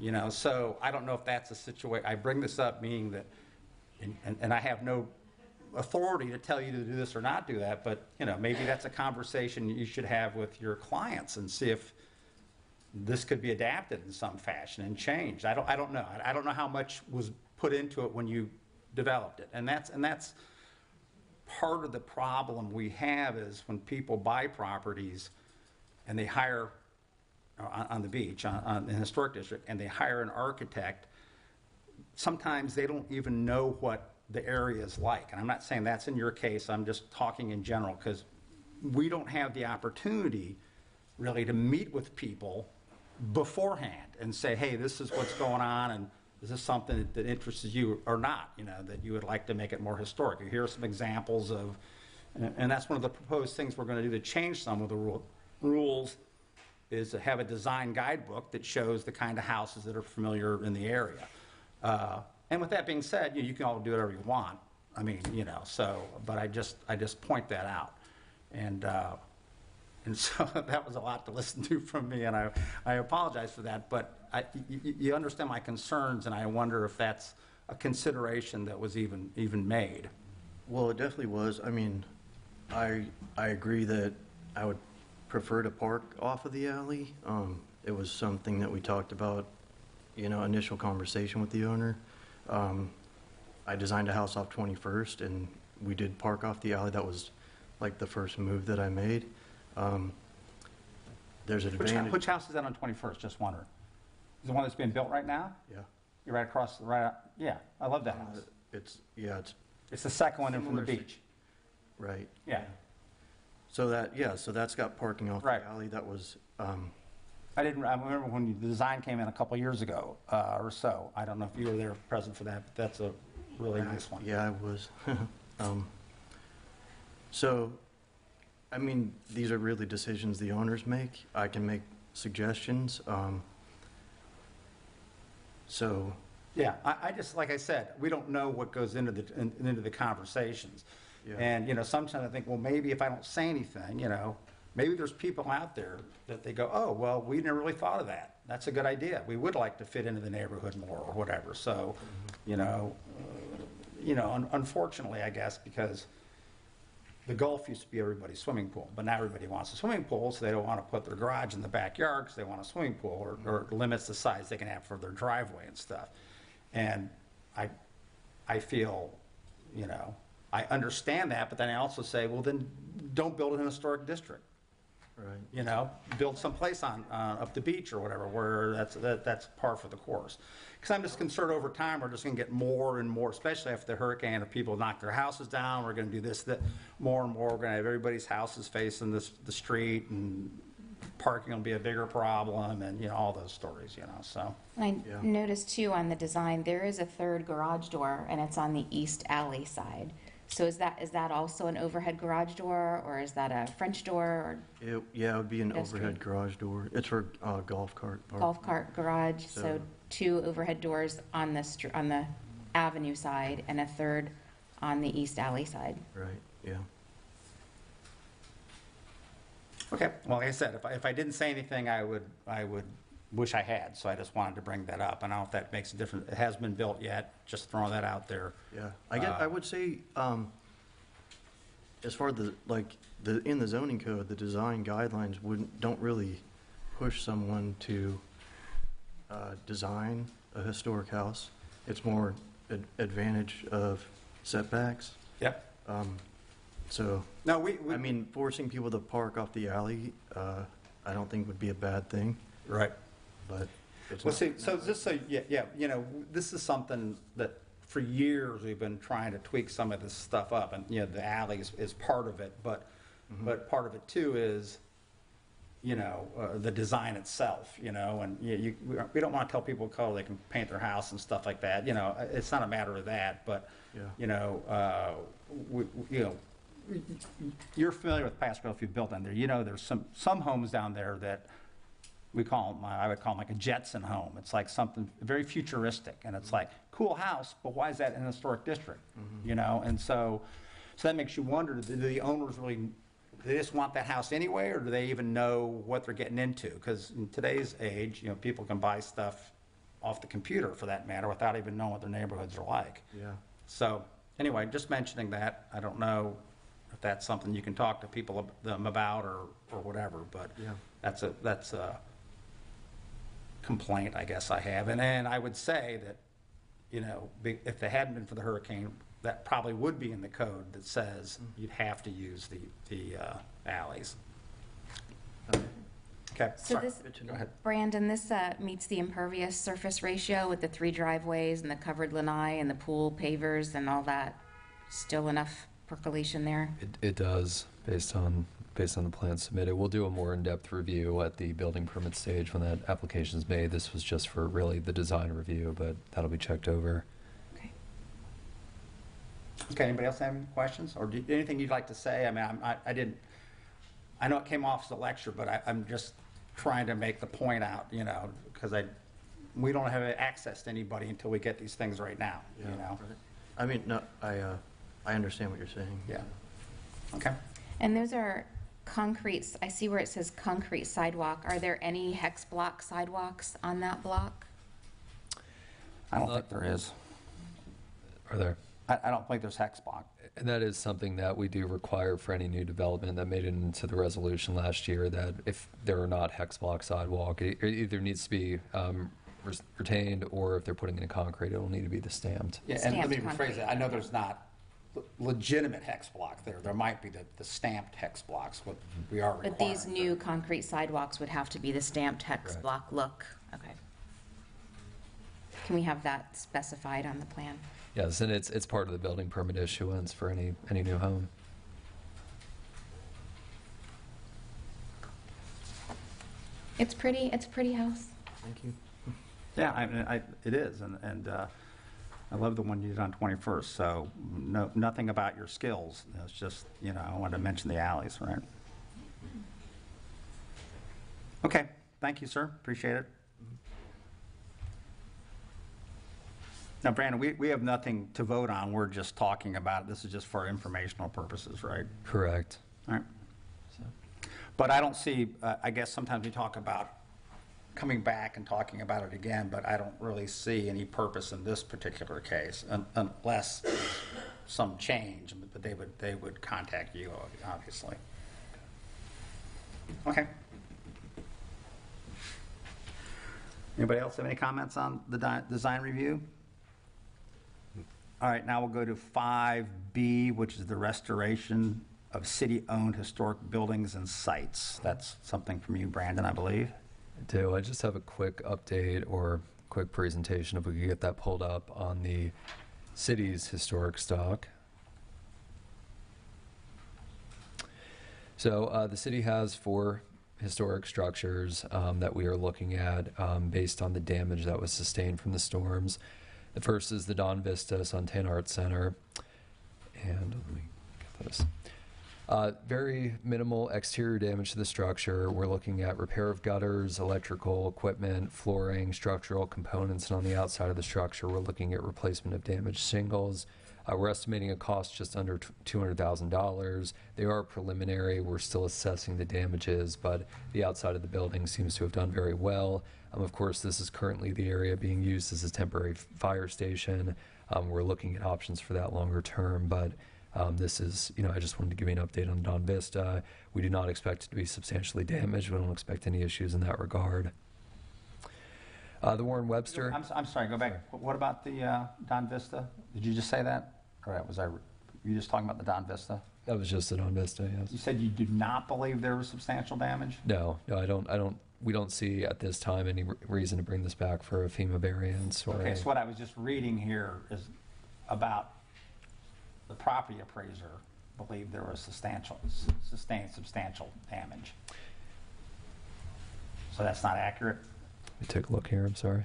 Speaker 1: You know, so I don't know if that's a situation. I bring this up meaning that, and I have no authority to tell you to do this or not do that, but you know, maybe that's a conversation you should have with your clients and see if this could be adapted in some fashion and changed. I don't know. I don't know how much was put into it when you developed it, and that's part of the problem we have is when people buy properties and they hire on the beach in the historic district and they hire an architect. Sometimes they don't even know what the area is like. And I'm not saying that's in your case, I'm just talking in general, because we don't have the opportunity really to meet with people beforehand and say, hey, this is what's going on, and is this something that interests you or not, you know, that you would like to make it more historic. Here are some examples of, and that's one of the proposed things we're going to do to change some of the rules, is to have a design guidebook that shows the kind of houses that are familiar in the area. And with that being said, you can all do whatever you want. I mean, you know, so, but I just point that out. And so that was a lot to listen to from me, and I apologize for that. But you understand my concerns, and I wonder if that's a consideration that was even made.
Speaker 21: Well, it definitely was. I mean, I agree that I would prefer to park off of the alley. It was something that we talked about, you know, initial conversation with the owner. I designed a house off 21st, and we did park off the alley. That was like the first move that I made. There's an advantage.
Speaker 1: Which house is that on 21st? Just wondering. Is the one that's being built right now?
Speaker 21: Yeah.
Speaker 1: You're right across, yeah, I love that house.
Speaker 21: It's
Speaker 1: the second one in from the beach.
Speaker 21: Right.
Speaker 1: Yeah.
Speaker 21: So that's got parking off the alley. That was,
Speaker 1: I remember when the design came in a couple years ago or so. I don't know if you were there present for that, but that's a really nice one.
Speaker 21: Yeah, I was. So, I mean, these are really decisions the owners make. I can make suggestions. So.
Speaker 1: Yeah, I just, like I said, we don't know what goes into the conversations.
Speaker 21: Yeah.
Speaker 1: And, you know, sometimes I think, well, maybe if I don't say anything, you know, maybe there's people out there that they go, oh, well, we never really thought of that. That's a good idea. We would like to fit into the neighborhood more or whatever. So, you know, unfortunately, I guess, because the Gulf used to be everybody's swimming pool, but now everybody wants a swimming pool, so they don't want to put their garage in the backyard because they want a swimming pool, or limits the size they can have for their driveway and stuff. And I feel, you know, I understand that, but then I also say, well, then don't build in an historic district.
Speaker 21: Right.
Speaker 1: You know, build someplace on, up the beach or whatever, where that's par for the course. Because I'm just concerned over time, we're just gonna get more and more, especially after the hurricane, if people knock their houses down, we're gonna do this, that, more and more, we're gonna have everybody's houses facing the street, and parking will be a bigger problem, and, you know, all those stories, you know, so.
Speaker 4: I noticed too on the design, there is a third garage door, and it's on the east alley side. So is that also an overhead garage door, or is that a French door, or
Speaker 21: Yeah, it would be an
Speaker 4: Pedestrian.
Speaker 21: overhead garage door. It's for golf cart. park.
Speaker 4: golf cart garage? So
Speaker 21: So-
Speaker 4: 2 overhead doors on on the avenue side, and a third on the east alley side.
Speaker 21: Right, yeah.
Speaker 1: Okay, well, like I said, if I didn't say anything, I would wish I had, so I just wanted to bring that up. I don't know if that makes a difference. It hasn't been built yet, just throwing that out there.
Speaker 21: Yeah, I would say, as far as in the zoning code, the design guidelines don't really push someone to design a historic house. It's more advantage of setbacks.
Speaker 1: Yep.
Speaker 21: So,
Speaker 1: no,
Speaker 21: I mean, forcing people to park off the alley, I don't think would be a bad thing.
Speaker 1: Right.
Speaker 21: But it's
Speaker 1: Well,
Speaker 21: not.
Speaker 1: see, so just so, yeah, you know, this is something that for years we've been trying to tweak some of this stuff up, and, you know, the alley is part of it, but part of it too is, you know, the design itself, you know, and we don't want to tell people color they can paint their house and stuff like that, you know, it's not a matter of that, but, you know, you're familiar with Pass Grille if you've built down there. You know, there's some homes down there that I would call them like a Jetson home. It's like something very futuristic, and it's like, cool house, but why is that in a historic district? You know, and so that makes you wonder, do the owners really, do they just want that house anyway, or do they even know what they're getting into? Because in today's age, you know, people can buy stuff off the computer, for that matter, without even knowing what their neighborhoods are like.
Speaker 21: Yeah.
Speaker 1: So, anyway, just mentioning that. I don't know if that's something you can talk to people them about or whatever, but that's a complaint I guess I have. And then I would say that, you know, if they hadn't been for the hurricane, that probably would be in the code that says you'd have to use the alleys. Okay,
Speaker 4: So
Speaker 1: sorry.
Speaker 4: this,
Speaker 1: Go ahead.
Speaker 4: Brandon, this meets the impervious surface ratio with the 3 driveways and the covered lanai and the pool pavers and all that. Still enough percolation there?
Speaker 2: It does, based on the plan submitted. We'll do a more in-depth review at the building permit stage when that application's made. This was just for really the design review, but that'll be checked over.
Speaker 1: Okay, anybody else have any questions, or anything you'd like to say? I mean, I know it came off as a lecture, but I'm just trying to make the point out, you know, because we don't have access to anybody until we get these things right now, you know?
Speaker 21: Right. I mean, no, I understand what you're saying.
Speaker 1: Yeah. Okay.
Speaker 4: And those are concrete, I see where it says concrete sidewalk. Are there any hex block sidewalks on that block?
Speaker 1: I don't think there is.
Speaker 2: Are there?
Speaker 1: I don't think there's hex block.
Speaker 2: And that is something that we do require for any new development that made it into the resolution last year, that if there are not hex block sidewalk, it either needs to be retained, or if they're putting in concrete, it'll need to be the stamped.
Speaker 1: Yeah, and let me rephrase it. I know there's not legitimate hex block there. There might be the stamped hex blocks, what we are requiring.
Speaker 4: But these new concrete sidewalks would have to be the stamped hex block look. Okay. Can we have that specified on the plan?
Speaker 2: Yes, and it's part of the building permit issuance for any new home.
Speaker 4: It's pretty house.
Speaker 21: Thank you.
Speaker 1: Yeah, it is, and I love the one you did on 21st, so nothing about your skills. It's just, you know, I wanted to mention the alleys, right? Okay, thank you, sir, appreciate it. Now, Brandon, we have nothing to vote on, we're just talking about it. This is just for informational purposes, right?
Speaker 2: Correct.
Speaker 1: All right. But I don't see, I guess sometimes we talk about coming back and talking about it again, but I don't really see any purpose in this particular case, unless some change, but they would contact you, obviously. Okay. Anybody else have any comments on the design review? All right, now we'll go to 5B, which is the restoration of city-owned historic buildings and sites. That's something from you, Brandon, I believe.
Speaker 2: I do. I just have a quick update or quick presentation, if we could get that pulled up, on the city's historic stock. So the city has 4 historic structures that we are looking at based on the damage that was sustained from the storms. The first is the Don Vista Santana Arts Center. And let me get this. Very minimal exterior damage to the structure. We're looking at repair of gutters, electrical equipment, flooring, structural components, and on the outside of the structure, we're looking at replacement of damaged shingles. We're estimating a cost just under $200,000. They are preliminary. We're still assessing the damages, but the outside of the building seems to have done very well. Of course, this is currently the area being used as a temporary fire station. We're looking at options for that longer term, but this is, I just wanted to give you an update on Don Vista. We do not expect it to be substantially damaged. We don't expect any issues in that regard. The Warren Webster.
Speaker 1: I'm sorry, go back. What about the Don Vista? Did you just say that? Or were you just talking about the Don Vista?
Speaker 2: That was just the Don Vista, yes.
Speaker 1: You said you do not believe there was substantial damage?
Speaker 2: No, I don't. We don't see at this time any reason to bring this back for a FEMA variance. Or
Speaker 1: okay, so what I was just reading here is about the property appraiser believed there was sustained substantial damage. So that's not accurate?
Speaker 2: Let me take a look here, I'm sorry.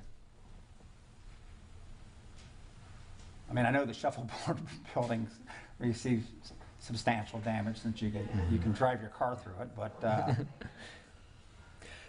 Speaker 1: I mean, I know the shuffleboard buildings received substantial damage since you can drive your car through it, but...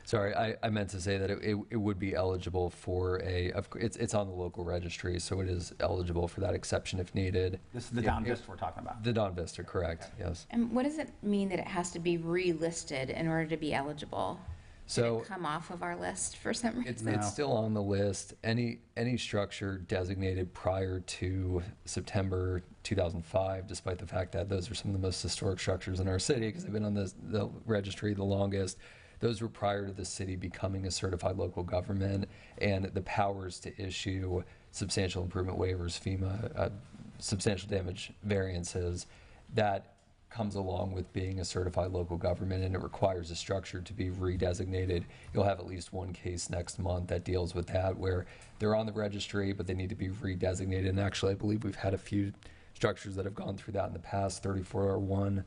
Speaker 2: Sorry, I meant to say that it would be eligible for it's on the local registry, so it is eligible for that exception if needed.
Speaker 1: This is the Don Vista we're talking about?
Speaker 2: The Don Vista, correct,
Speaker 1: okay.
Speaker 2: Yes.
Speaker 4: And what does it mean that it has to be relisted in order to be eligible?
Speaker 2: So
Speaker 4: Did it come off of our list for some reason?
Speaker 2: It's still on the list. Any structure designated prior to September 2005, despite the fact that those are some of the most historic structures in our city because they've been on the registry the longest. Those were prior to the city becoming a certified local government, and the powers to issue substantial improvement waivers, FEMA, substantial damage variances, that comes along with being a certified local government, and it requires a structure to be redesignated. You'll have at least one case next month that deals with that, where they're on the registry, but they need to be redesignated. And actually, I believe we've had a few structures that have gone through that in the past. 3401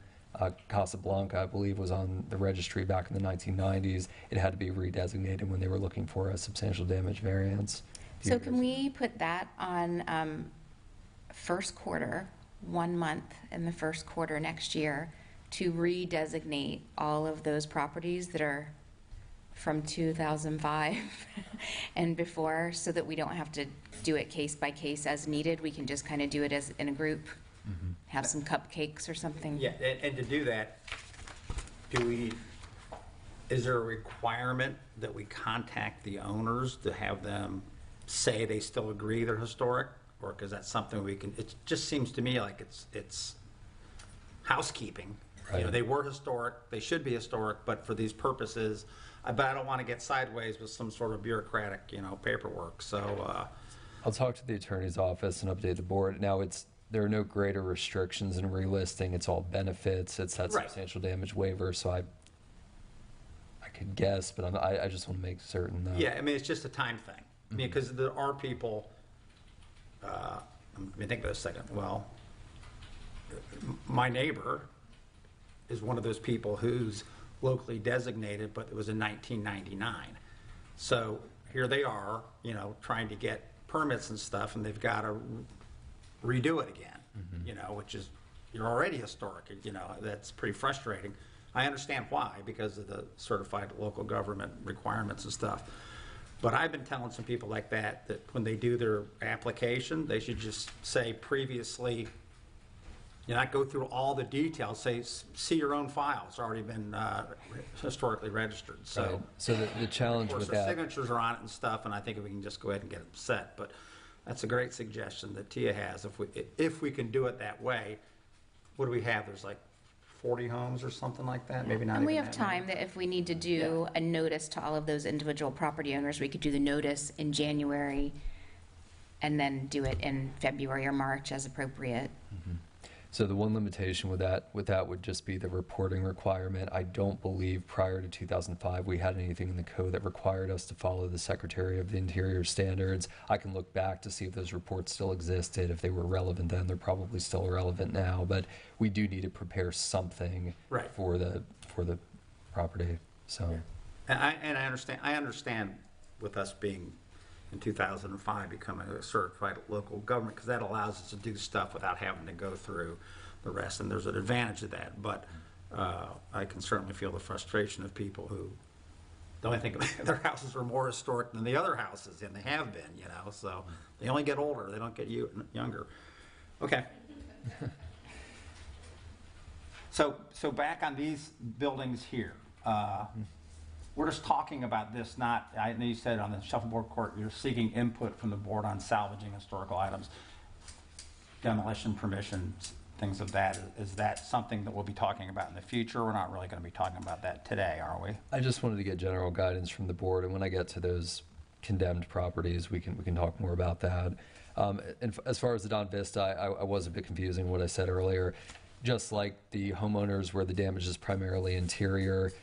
Speaker 2: Casablanca, I believe, was on the registry back in the 1990s. It had to be redesignated when they were looking for a substantial damage variance.
Speaker 4: So can we put that on first quarter, 1 month in the first quarter next year, to redesignate all of those properties that are from 2005 and before, so that we don't have to do it case by case as needed? We can just kind of do it as in a group, have some cupcakes or something.
Speaker 1: Yeah, and to do that, is there a requirement that we contact the owners to have them say they still agree they're historic? Or because that's something we can, it just seems to me like it's housekeeping.
Speaker 2: Right.
Speaker 1: They were historic, they should be historic, but for these purposes, but I don't want to get sideways with some sort of bureaucratic, paperwork. So
Speaker 2: I'll talk to the attorney's office and update the board. Now, there are no greater restrictions in relisting. It's all benefits. It's that
Speaker 1: Right.
Speaker 2: substantial damage waiver. So I could guess, but I just want to make certain.
Speaker 1: yeah, I mean, it's just a time thing. I mean, because there are people. Let me think for a second. Well, my neighbor is one of those people who's locally designated, but it was in 1999. So here they are, trying to get permits and stuff, and they've got to redo it again, which is, you're already historic, that's pretty frustrating. I understand why, because of the certified local government requirements and stuff. But I've been telling some people like that when they do their application, they should just say previously, not go through all the details, say, see your own file. It's already been historically registered. So,
Speaker 2: right. So the challenge with
Speaker 1: of course,
Speaker 2: that.
Speaker 1: the signatures are on it and stuff, and I think we can just go ahead and get them set. But that's a great suggestion that Tia has. If we can do it that way, what do we have? There's like 40 homes or something like that, maybe not.
Speaker 4: And we
Speaker 1: even
Speaker 4: have
Speaker 1: that many.
Speaker 4: time that if we need to do a notice to all of those individual property owners, we could do the notice in January and then do it in February or March as appropriate.
Speaker 2: So the one limitation with that would just be the reporting requirement. I don't believe prior to 2005 we had anything in the code that required us to follow the Secretary of the Interior standards. I can look back to see if those reports still existed. If they were relevant then, they're probably still relevant now. But we do need to prepare something for the property. So,
Speaker 1: And I understand with us being in 2005 becoming a certified local government, because that allows us to do stuff without having to go through the rest, and there's an advantage to that. But I can certainly feel the frustration of people who the only thing their houses are more historic than the other houses, and they have been, you know. So they only get older; they don't get younger. Okay. So back on these buildings here. We're just talking about this, not, I know you said on the shuffleboard court, you're seeking input from the board on salvaging historical items, demolition permissions, things of that. Is that something that we'll be talking about in the future? We're not really going to be talking about that today, are we?
Speaker 2: I just wanted to get general guidance from the board, and when I get to those condemned properties, we can talk more about that. And as far as the Don Vista, I was a bit confusing what I said earlier. Just like the homeowners where the damage is primarily interior,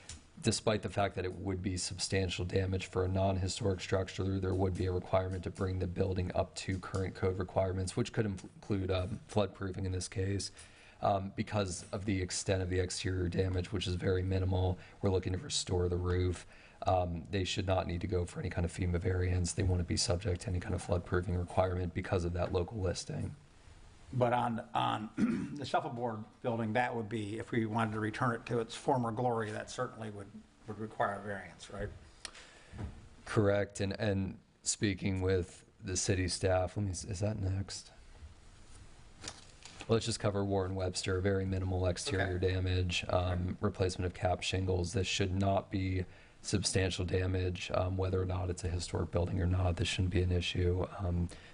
Speaker 2: despite the fact that it would be substantial damage for a non-historic structure, there would be a requirement to bring the building up to current code requirements, which could include floodproofing in this case. Because of the extent of the exterior damage, which is very minimal, we're looking to restore the roof. They should not need to go for any kind of FEMA variance. They wouldn't be subject to any kind of floodproofing requirement because of that local listing.
Speaker 1: But on the shuffleboard building, that would be, if we wanted to return it to its former glory, that certainly would require a variance, right?
Speaker 2: Correct. And speaking with the city staff, is that next? Well, let's just cover Warren Webster. Very minimal exterior damage, replacement of cap shingles. This should not be substantial damage, whether or not it's a historic building or not. This shouldn't be an issue.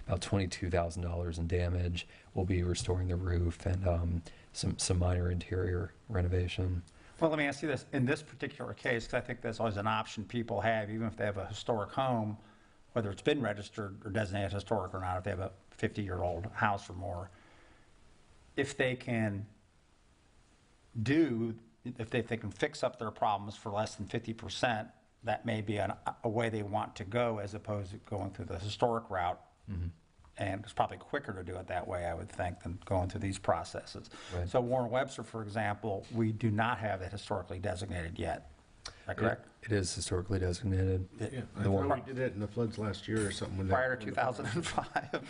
Speaker 2: About $22,000 in damage. We'll be restoring the roof and some minor interior renovation.
Speaker 1: Well, let me ask you this. In this particular case, because I think that's always an option people have, even if they have a historic home, whether it's been registered or designated historic or not, if they have a 50-year-old house or more, if they can fix up their problems for less than 50%, that may be a way they want to go as opposed to going through the historic route. Mm-hmm. And it's probably quicker to do it that way, I would think, than going through these processes. Right. So Warren Webster, for example, we do not have it historically designated yet. Is that correct?
Speaker 2: It is historically designated.
Speaker 5: Yeah, I thought we did it in the floods last year or something.
Speaker 1: Prior to 2005?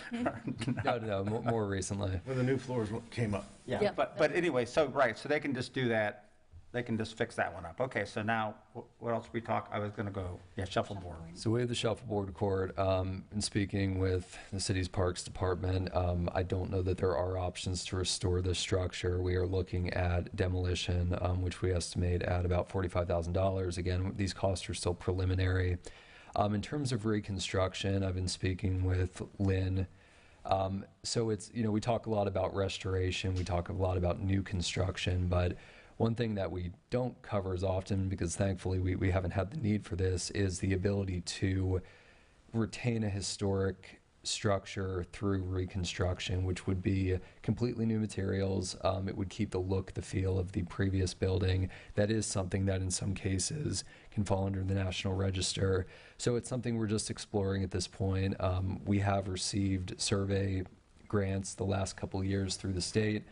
Speaker 2: No, more recently.
Speaker 5: When the new floors came up.
Speaker 1: Yeah. But anyway, so they can just do that. They can just fix that one up. Okay, so now, what else we talk? I was going to go, shuffleboard.
Speaker 2: So we have the shuffleboard court. And speaking with the city's parks department, I don't know that there are options to restore this structure. We are looking at demolition, which we estimate at about $45,000. Again, these costs are still preliminary. In terms of reconstruction, I've been speaking with Lynn. So it's, we talk a lot about restoration. We talk a lot about new construction, but one thing that we don't cover as often, because thankfully we haven't had the need for this, is the ability to retain a historic structure through reconstruction, which would be completely new materials. It would keep the look, the feel of the previous building. That is something that in some cases can fall under the National Register. So it's something we're just exploring at this point. We have received survey grants the last couple of years through the state.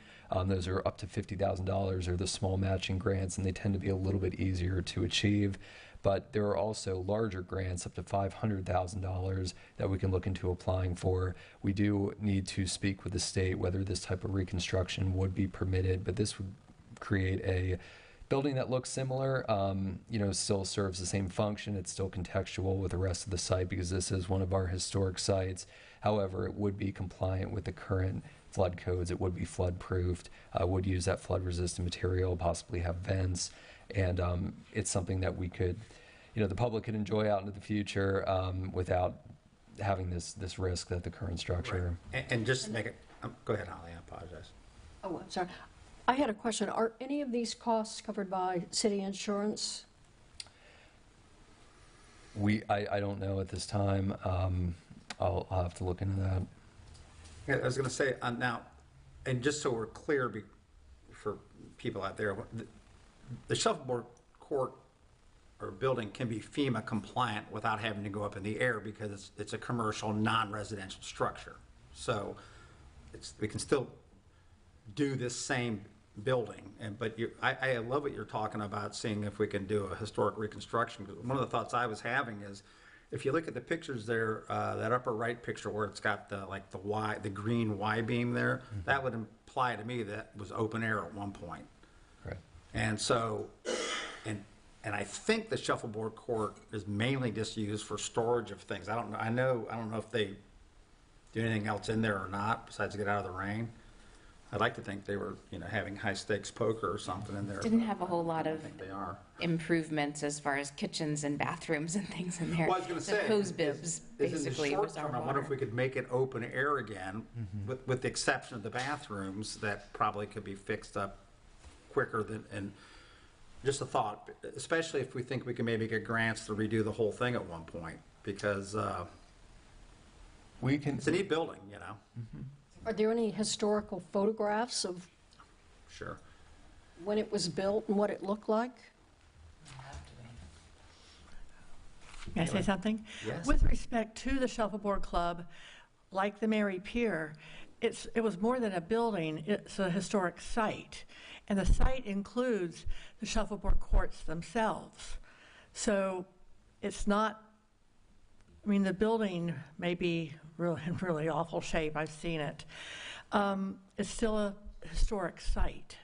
Speaker 2: Those are up to $50,000 or the small matching grants, and they tend to be a little bit easier to achieve. But there are also larger grants up to $500,000 that we can look into applying for. We do need to speak with the state whether this type of reconstruction would be permitted, but this would create a building that looks similar, still serves the same function. It's still contextual with the rest of the site because this is one of our historic sites. However, it would be compliant with the current flood codes. It would be flood proofed, would use that flood resistant material, possibly have vents. And it's something that we could, the public could enjoy out into the future without having this risk that the current structure.
Speaker 1: Right. And just to make it, go ahead, Holly, I apologize.
Speaker 7: Oh, I'm sorry. I had a question. Are any of these costs covered by city insurance?
Speaker 2: I don't know at this time. I'll have to look into that.
Speaker 1: Yeah, I was going to say, now, and just so we're clear for people out there, the shuffleboard court or building can be FEMA compliant without having to go up in the air because it's a commercial, non-residential structure. So we can still do this same building. But I love what you're talking about, seeing if we can do a historic reconstruction. One of the thoughts I was having is, if you look at the pictures there, that upper right picture where it's got the green Y beam there, that would imply to me that was open air at one point.
Speaker 2: Right.
Speaker 1: And so, and I think the shuffleboard court is mainly just used for storage of things. I don't know if they do anything else in there or not besides get out of the rain. I'd like to think they were, having high stakes poker or something in there.
Speaker 4: Didn't have a whole lot of
Speaker 1: they are.
Speaker 4: improvements as far as kitchens and bathrooms and things in there.
Speaker 1: Well, I was going to say,
Speaker 4: The hose bibs,
Speaker 1: is in the
Speaker 4: basically,
Speaker 1: short
Speaker 4: was our
Speaker 1: term, I wonder if we could make it open air again, with the exception of the bathrooms, that probably could be fixed up quicker than, and just a thought, especially if we think we can maybe get grants to redo the whole thing at one point, because it's a neat building,
Speaker 7: Are there any historical photographs of
Speaker 1: Sure.
Speaker 7: when it was built and what it looked like?
Speaker 9: May I say something?
Speaker 1: Yes.
Speaker 9: With respect to the Shuffleboard Club, like the Mary Pier, it was more than a building, it's a historic site. And the site includes the shuffleboard courts themselves. So it's not, the building may be really, in really awful shape, I've seen it. It's still a historic site.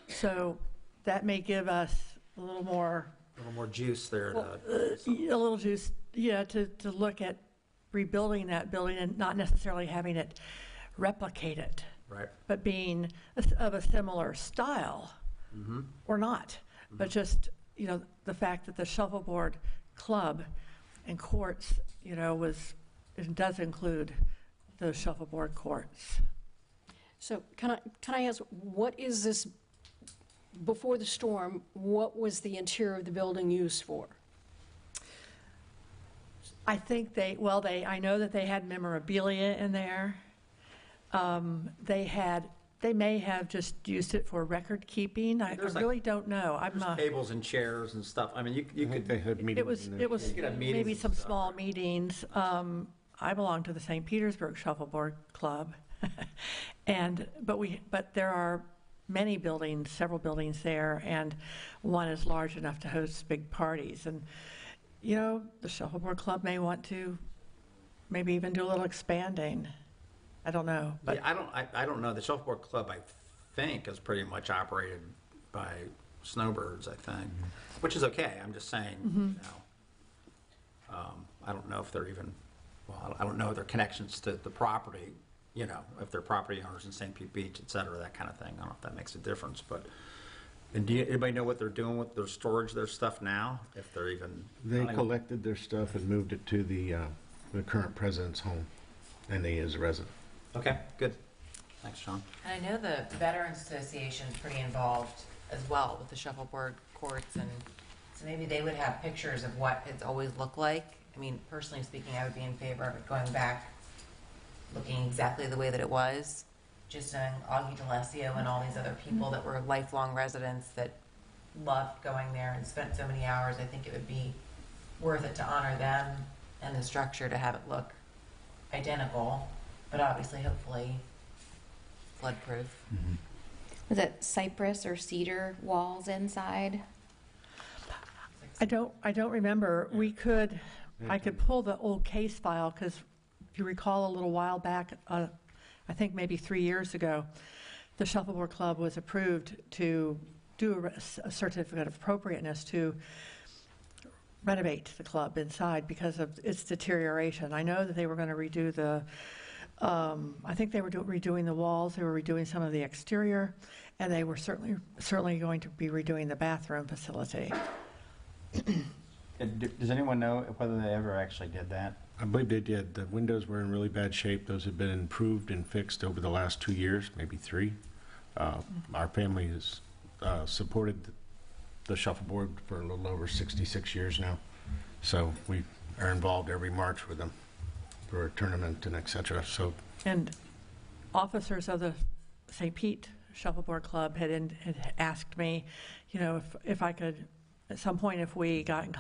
Speaker 9: So that may give us a little more
Speaker 1: juice there.
Speaker 9: a little juice, to look at rebuilding that building and not necessarily having it replicate it.
Speaker 1: Right.
Speaker 9: But being of a similar style, or not. But just, the fact that the shuffleboard club and courts, it does include the shuffleboard courts.
Speaker 7: So can I ask, what is this, before the storm, what was the interior of the building used for?
Speaker 9: I think I know that they had memorabilia in there. They may have just used it for record keeping. I really don't know.
Speaker 1: There's tables and chairs and stuff. You could.
Speaker 5: They had meetings.
Speaker 9: It was
Speaker 1: You could have meetings
Speaker 9: maybe
Speaker 1: and
Speaker 9: some
Speaker 1: stuff.
Speaker 9: small meetings. I belong to the St. Petersburg Shuffleboard Club, but there are many buildings, several buildings there, and one is large enough to host big parties. And the Shuffleboard Club may want to maybe even do a little expanding. I don't know. But
Speaker 1: I don't know. The shuffleboard club, I think, is pretty much operated by snowbirds, I think, which is okay. I'm just saying, I don't know if they're even, I don't know their connections to the property, if they're property owners in St. Pete Beach, et cetera, that kind of thing. I don't know if that makes a difference, but. And anybody know what they're doing with their storage, their stuff now? If they're even.
Speaker 5: They collected their stuff and moved it to the current president's home, and he is a resident.
Speaker 1: Okay, good. Thanks, Sean.
Speaker 6: And I know the Veterans Association is pretty involved as well with the shuffleboard courts, and so maybe they would have pictures of what it's always looked like. Personally speaking, I would be in favor of it going back, looking exactly the way that it was. Just Augie D'Alessio and all these other people that were lifelong residents that loved going there and spent so many hours. I think it would be worth it to honor them and the structure to have it look identical, but obviously, hopefully, flood-proof.
Speaker 4: Was it cypress or cedar walls inside?
Speaker 9: I don't remember. I could pull the old case file, because if you recall a little while back, I think maybe 3 years ago, the Shuffleboard Club was approved to do a certificate of appropriateness to renovate the club inside because of its deterioration. I know that they were going to redo I think they were redoing the walls, they were redoing some of the exterior, and they were certainly going to be redoing the bathroom facility.
Speaker 1: Does anyone know whether they ever actually did that?
Speaker 5: I believe they did. The windows were in really bad shape. Those have been improved and fixed over the last 2 years, maybe 3. Our family has supported the shuffleboard for a little over 66 years now. So we are involved every March with them. for a tournament and et cetera. So
Speaker 9: And officers of the St. Pete Shuffleboard Club had asked me, you know, if I could, at some point, if we got in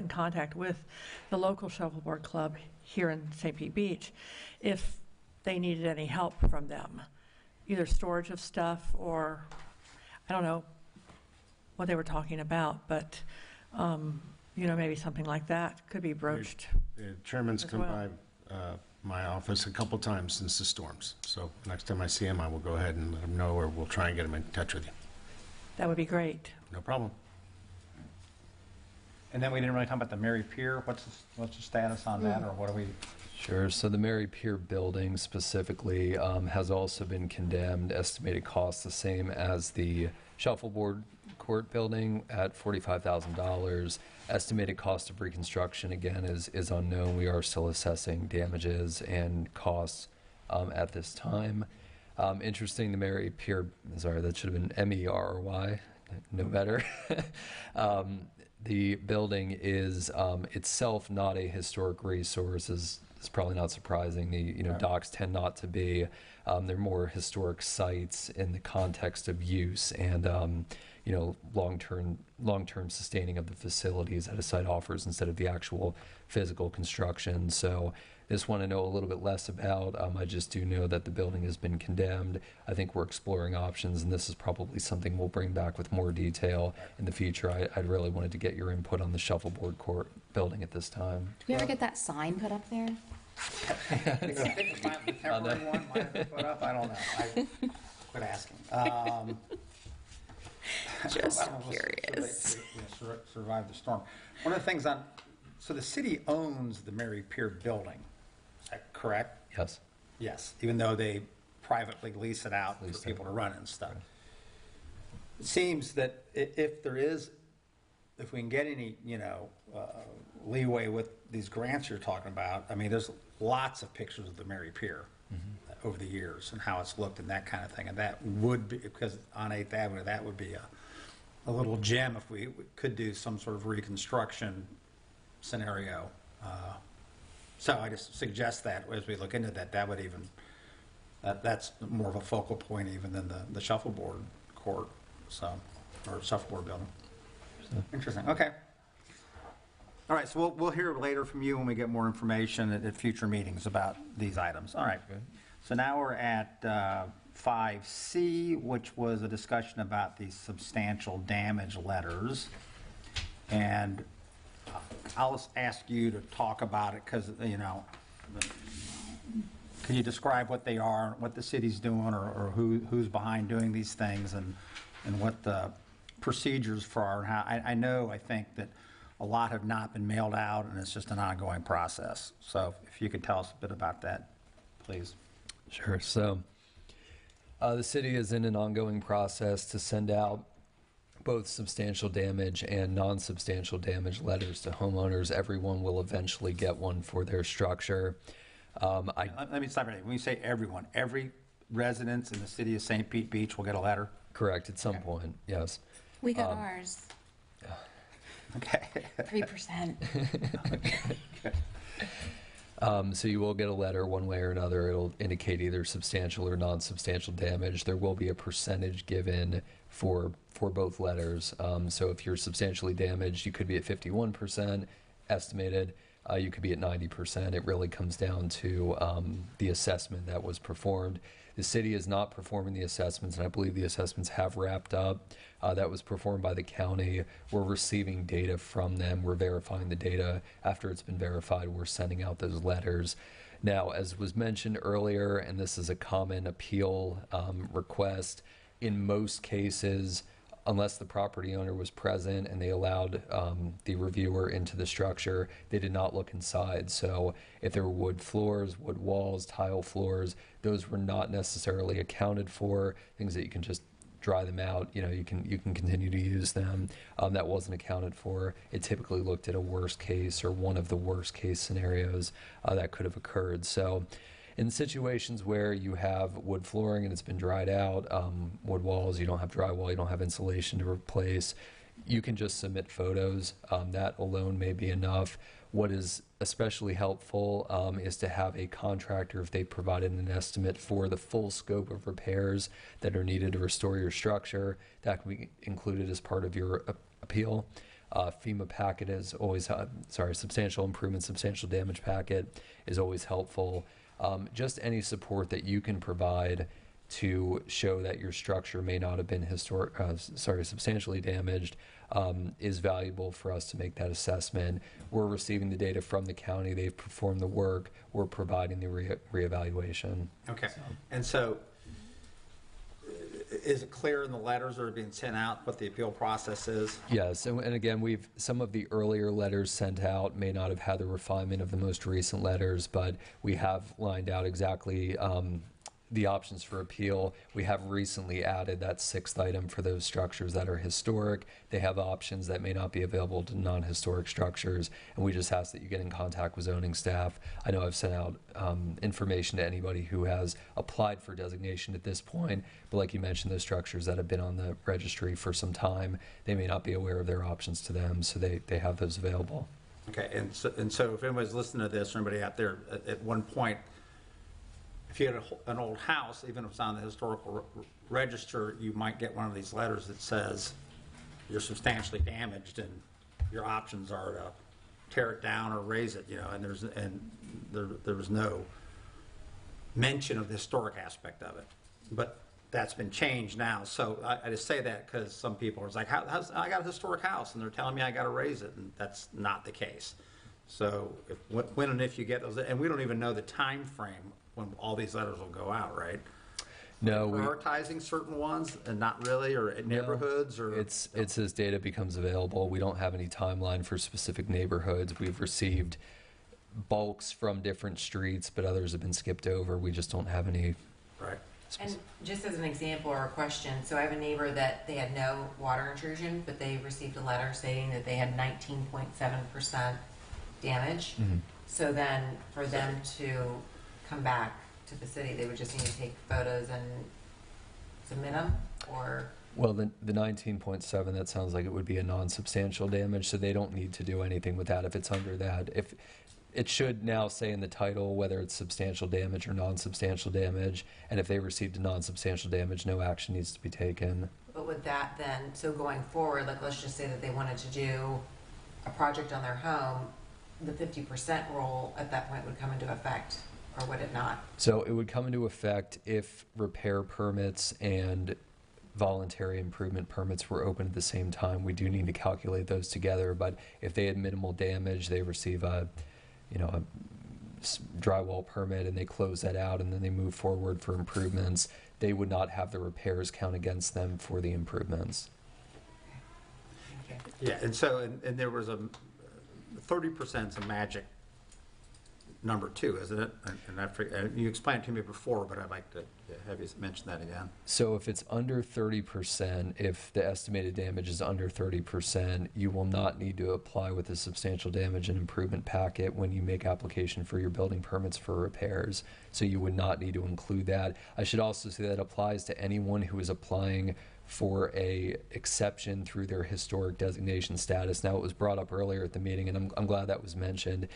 Speaker 9: contact with the local shuffleboard club here in St. Pete Beach, if they needed any help from them, either storage of stuff or, I don't know what they were talking about, but, you know, maybe something like that could be broached.
Speaker 5: the chairman's
Speaker 9: as
Speaker 5: come
Speaker 9: well.
Speaker 5: by my office a couple times since the storms. So next time I see him, I will go ahead and let him know, or we'll try and get him in touch with you.
Speaker 9: That would be great.
Speaker 5: No problem.
Speaker 1: And then we didn't really talk about the Mary Pier. What's the status on that, or what do we?
Speaker 2: Sure. So the Mary Pier building specifically has also been condemned. Estimated cost the same as the shuffleboard court building at $45,000. Estimated cost of reconstruction, again, is unknown. We are still assessing damages and costs at this time. Interesting, the Mary Pier, sorry, that should have been MERY, no better. The building is itself not a historic resource. It's probably not surprising. The docks tend not to be. They're more historic sites in the context of use and long-term sustaining of the facilities that a site offers instead of the actual physical construction. So this one I know a little bit less about. I just do know that the building has been condemned. I think we're exploring options, and this is probably something we'll bring back with more detail in the future. I'd really wanted to get your input on the shuffleboard court building at this time.
Speaker 4: Do we ever get that sign put up there?
Speaker 1: The temporary one might have been put up. I don't know. I quit asking.
Speaker 4: Just
Speaker 1: I don't know,
Speaker 4: curious.
Speaker 1: Survive the storm. One of the things so the city owns the Mary Pier building. Is that correct?
Speaker 2: Yes.
Speaker 1: Yes, even though they privately lease it out for people to run it and stuff. It seems that if we can get any, leeway with these grants you're talking about, I mean, there's lots of pictures of the Mary Pier over the years and how it's looked and that kind of thing. And that would be, because on 8th Avenue, that would be a little gem if we could do some sort of reconstruction scenario. So I just suggest that as we look into that, that's more of a focal point even than the shuffleboard court, or shuffleboard building. Interesting. Okay. All right. So we'll hear later from you when we get more information at future meetings about these items. All right.
Speaker 2: Good.
Speaker 1: So now we're at 5C, which was a discussion about the substantial damage letters, and I'll just ask you to talk about it because, can you describe what they are, what the city's doing, or who's behind doing these things, and what the procedures for are? How I think that a lot have not been mailed out, and it's just an ongoing process. So if you could tell us a bit about that, please.
Speaker 2: Sure. So the city is in an ongoing process to send out both substantial damage and non-substantial damage letters to homeowners. Everyone will eventually get one for their structure.
Speaker 1: Let me stop right there. When you say everyone, every resident in the city of St. Pete Beach will get a letter?
Speaker 2: Correct, at some point, yes.
Speaker 4: We got ours.
Speaker 1: Okay.
Speaker 4: 3%.
Speaker 2: So you will get a letter one way or another. It'll indicate either substantial or non-substantial damage. There will be a percentage given for both letters. So if you're substantially damaged, you could be at 51% estimated. You could be at 90%. It really comes down to the assessment that was performed. The city is not performing the assessments, and I believe the assessments have wrapped up. That was performed by the county. We're receiving data from them. We're verifying the data. After it's been verified, we're sending out those letters. Now, as was mentioned earlier, and this is a common appeal request, in most cases, unless the property owner was present and they allowed the reviewer into the structure, they did not look inside. So if there were wood floors, wood walls, tile floors, those were not necessarily accounted for. Things that you can just dry them out, you can continue to use them. That wasn't accounted for. It typically looked at a worst case or one of the worst case scenarios that could have occurred. So in situations where you have wood flooring and it's been dried out, wood walls, you don't have drywall, you don't have insulation to replace, You can just submit photos. That alone may be enough. What is especially helpful is to have a contractor, if they provided an estimate for the full scope of repairs that are needed to restore your structure, that can be included as part of your appeal. FEMA packet is always, substantial improvement, substantial damage packet is always helpful. Just any support that you can provide to show that your structure may not have been substantially damaged is valuable for us to make that assessment. We're receiving the data from the county. They've performed the work. We're providing the reevaluation.
Speaker 1: Okay. And so is it clear in the letters that are being sent out what the appeal process is?
Speaker 2: Yes, and again, some of the earlier letters sent out may not have had the refinement of the most recent letters, but we have lined out exactly the options for appeal. We have recently added that 6th item for those structures that are historic. They have options that may not be available to non-historic structures, and we just ask that you get in contact with zoning staff. I know I've sent out information to anybody who has applied for designation at this point, but like you mentioned, those structures that have been on the registry for some time, they may not be aware of their options to them, so they have those available.
Speaker 1: Okay, and so if anybody's listening to this, or anybody out there, at one point, if you had an old house, even if it's on the historical register, you might get one of these letters that says you're substantially damaged and your options are to tear it down or raise it, and there was no mention of the historic aspect of it. But that's been changed now. So I just say that because some people are like, I got a historic house and they're telling me I got to raise it, and that's not the case. So when and if you get those, and we don't even know the time frame when all these letters will go out, right?
Speaker 2: No,
Speaker 1: prioritizing certain ones and not really, or neighborhoods, or
Speaker 2: it's as data becomes available. We don't have any timeline for specific neighborhoods. We've received bulks from different streets, but others have been skipped over. We just don't have any.
Speaker 1: Right.
Speaker 6: And just as an example or a question, so I have a neighbor that they had no water intrusion, but they received a letter saying that they had 19.7% damage.
Speaker 2: Mm-hmm.
Speaker 6: So then for them to come back to the city, they would just need to take photos and submit them, or?
Speaker 2: Well, the 19.7, that sounds like it would be a non-substantial damage, so they don't need to do anything with that if it's under that. If it should now say in the title whether it's substantial damage or non-substantial damage, and if they received a non-substantial damage, no action needs to be taken.
Speaker 6: But with that then, so going forward, like let's just say that they wanted to do a project on their home, the 50% rule at that point would come into effect, or would it not?
Speaker 2: So it would come into effect if repair permits and voluntary improvement permits were open at the same time. We do need to calculate those together, but if they had minimal damage, they receive a drywall permit and they close that out and then they move forward for improvements, they would not have the repairs count against them for the improvements.
Speaker 1: Yeah, and so, and there was 30% is a magic number too, isn't it? And you explained it to me before, but I'd like to have you mention that again.
Speaker 2: So if it's under 30%, if the estimated damage is under 30%, you will not need to apply with a substantial damage and improvement packet when you make application for your building permits for repairs. So you would not need to include that. I should also say that applies to anyone who is applying for a exception through their historic designation status. Now, it was brought up earlier at the meeting, and I'm glad that was mentioned.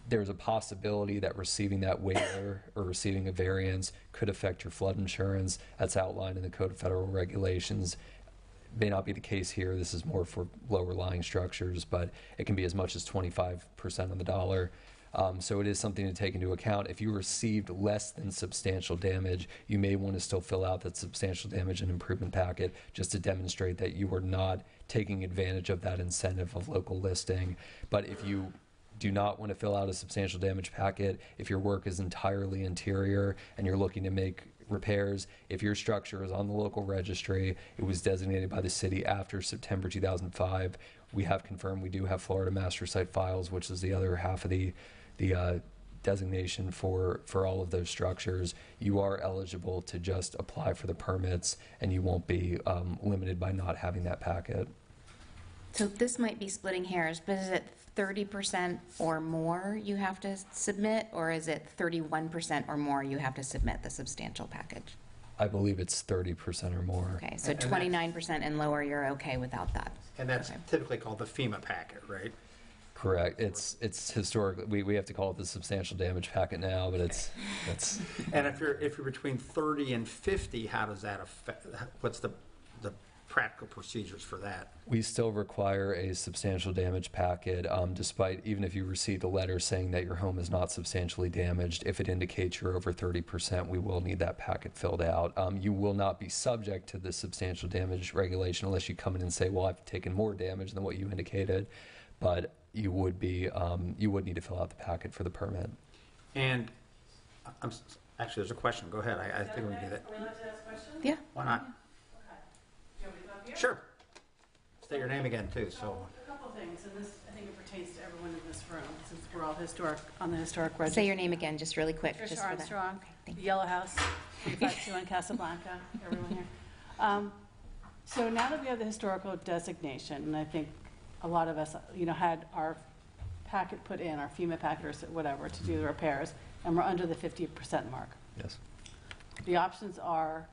Speaker 2: There's a possibility that receiving that waiver or receiving a variance could affect your flood insurance. That's outlined in the Code of Federal Regulations. May not be the case here. This is more for lower lying structures, but it can be as much as 25% on the dollar. So it is something to take into account. If you received less than substantial damage, you may want to still fill out that substantial damage and improvement packet just to demonstrate that you are not taking advantage of that incentive of local listing. But if you do not want to fill out a substantial damage packet, if your work is entirely interior and you're looking to make repairs, if your structure is on the local registry, it was designated by the city after September 2005, we have confirmed we do have Florida Master Site files, which is the other half of the designation for all of those structures. You are eligible to just apply for the permits, and you won't be limited by not having that packet.
Speaker 4: So this might be splitting hairs, but is it 30% or more you have to submit, or is it 31% or more you have to submit the substantial package?
Speaker 2: I believe it's 30% or more.
Speaker 4: Okay, so
Speaker 1: And that's-
Speaker 4: 29% and lower, you're okay without that?
Speaker 1: And that's typically called the FEMA packet, right?
Speaker 2: Correct. It's historic. We have to call it the substantial damage packet now, but it's
Speaker 1: And if you're between 30 and 50, how does that affect, what's the practical procedures for that?
Speaker 2: we still require a substantial damage packet, despite even if you received a letter saying that your home is not substantially damaged. If it indicates you're over 30%, we will need that packet filled out. You will not be subject to the substantial damage regulation unless you come in and say, well, I've taken more damage than what you indicated, but you would need to fill out the packet for the permit.
Speaker 1: And actually, there's a question. Go ahead. I think we can do that.
Speaker 11: Are we allowed to ask questions?
Speaker 4: Yeah.
Speaker 1: Why not?
Speaker 11: Okay. Do you want me to come up here?
Speaker 1: Sure. State your name again, too, so.
Speaker 11: A couple of things, and this, I think it pertains to everyone in this room, since we're all on the historic register.
Speaker 4: Say your name again, just really quick.
Speaker 11: Tricia
Speaker 4: just for that.
Speaker 11: Armstrong, Yellow House, 352 in Casablanca, everyone here. So now that we have the historical designation, and I think a lot of us, had our packet put in, our FEMA packet or whatever, to do the repairs, and we're under the 50% mark.
Speaker 2: Yes.
Speaker 11: The options are,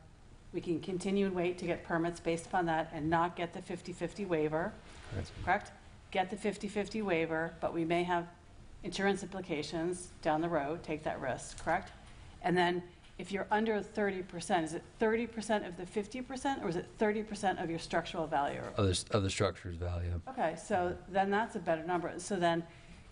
Speaker 11: we can continue and wait to get permits based upon that and not get the 50/50 waiver, correct? Get the 50/50 waiver, but we may have insurance implications down the road, take that risk, correct? And then if you're under 30%, is it 30% of the 50%, or is it 30% of your structural value?
Speaker 2: Of the structure's value.
Speaker 11: Okay, so then that's a better number. So then,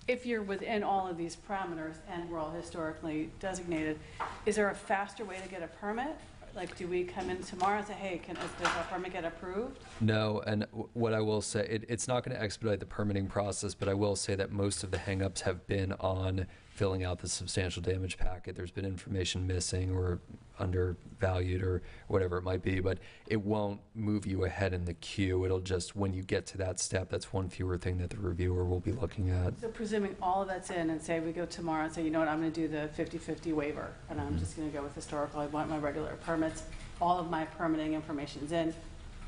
Speaker 11: if you're within all of these parameters and we're all historically designated, is there a faster way to get a permit? Like, do we come in tomorrow and say, hey, does our permit get approved?
Speaker 2: No, and what I will say, it's not going to expedite the permitting process, but I will say that most of the hangups have been on filling out the substantial damage packet. There's been information missing or undervalued or whatever it might be, but it won't move you ahead in the queue. It'll just, when you get to that step, that's one fewer thing that the reviewer will be looking at.
Speaker 11: So presuming all of that's in, and say we go tomorrow and say, you know what, I'm going to do the 50/50 waiver, and I'm just going to go with historical, I want my regular permits, all of my permitting information's in,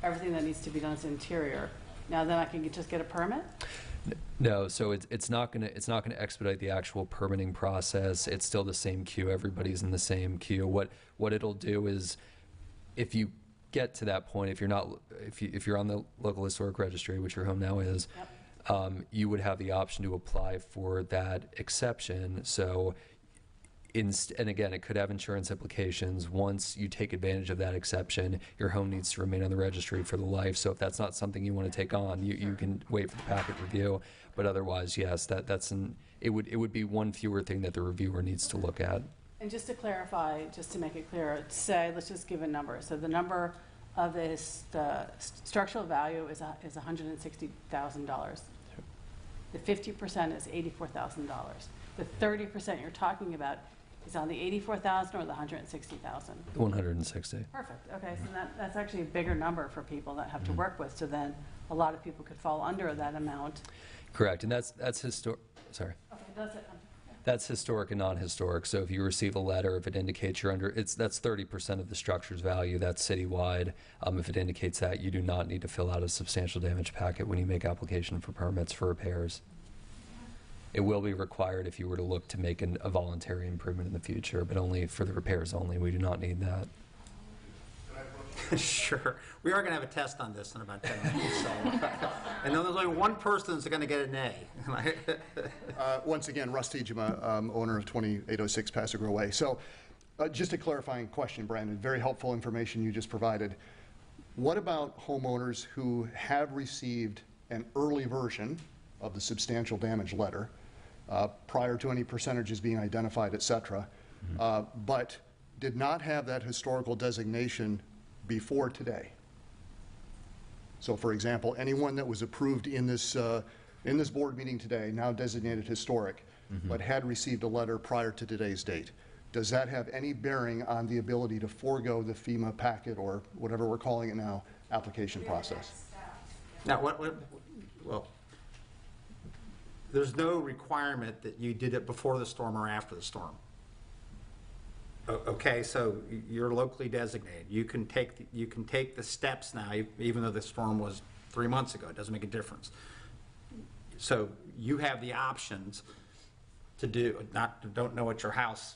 Speaker 11: everything that needs to be done is interior. Now then I can just get a permit?
Speaker 2: No, so it's not gonna expedite the actual permitting process. It's still the same queue. Everybody's in the same queue. What it'll do is, if you get to that point, if you're on the local historic registry, which your home now is, you would have the option to apply for that exception. So, and again, it could have insurance implications. Once you take advantage of that exception, your home needs to remain on the registry for the life. So if that's not something you want to take on, you can wait for the packet review. But otherwise, yes, it would be one fewer thing that the reviewer needs to look at.
Speaker 11: And just to clarify, just to make it clear, say, let's just give a number. So the number of the structural value is $160,000. The 50% is $84,000. The 30% you're talking about is on the 84,000 or the 160,000?
Speaker 2: 160.
Speaker 11: Perfect. Okay, so that's actually a bigger number for people that have to work with. So then a lot of people could fall under that amount.
Speaker 2: Correct, and that's historic. Sorry.
Speaker 11: Okay, that's it.
Speaker 2: That's historic and non-historic. So if you receive a letter, if it indicates you're under, that's 30% of the structure's value. That's citywide. If it indicates that, you do not need to fill out a substantial damage packet when you make application for permits for repairs. It will be required if you were to look to make a voluntary improvement in the future, but only for the repairs only. We do not need that.
Speaker 1: Sure. We are going to have a test on this in about 10 minutes. So. And then there's only one person that's going to get an A.
Speaker 17: Once again, Russ Tejima, owner of 2806 Pasagrove Way. So just a clarifying question, Brandon. Very helpful information you just provided. What about homeowners who have received an early version of the substantial damage letter prior to any percentages being identified, et cetera, but did not have that historical designation before today? So for example, anyone that was approved in this board meeting today, now designated historic, but had received a letter prior to today's date, does that have any bearing on the ability to forego the FEMA packet, or whatever we're calling it now, application process?
Speaker 1: Now, well, there's no requirement that you did it before the storm or after the storm. Okay, so you're locally designated. You can take the steps now, even though the storm was 3 months ago. It doesn't make a difference. So you have the options to don't know what your house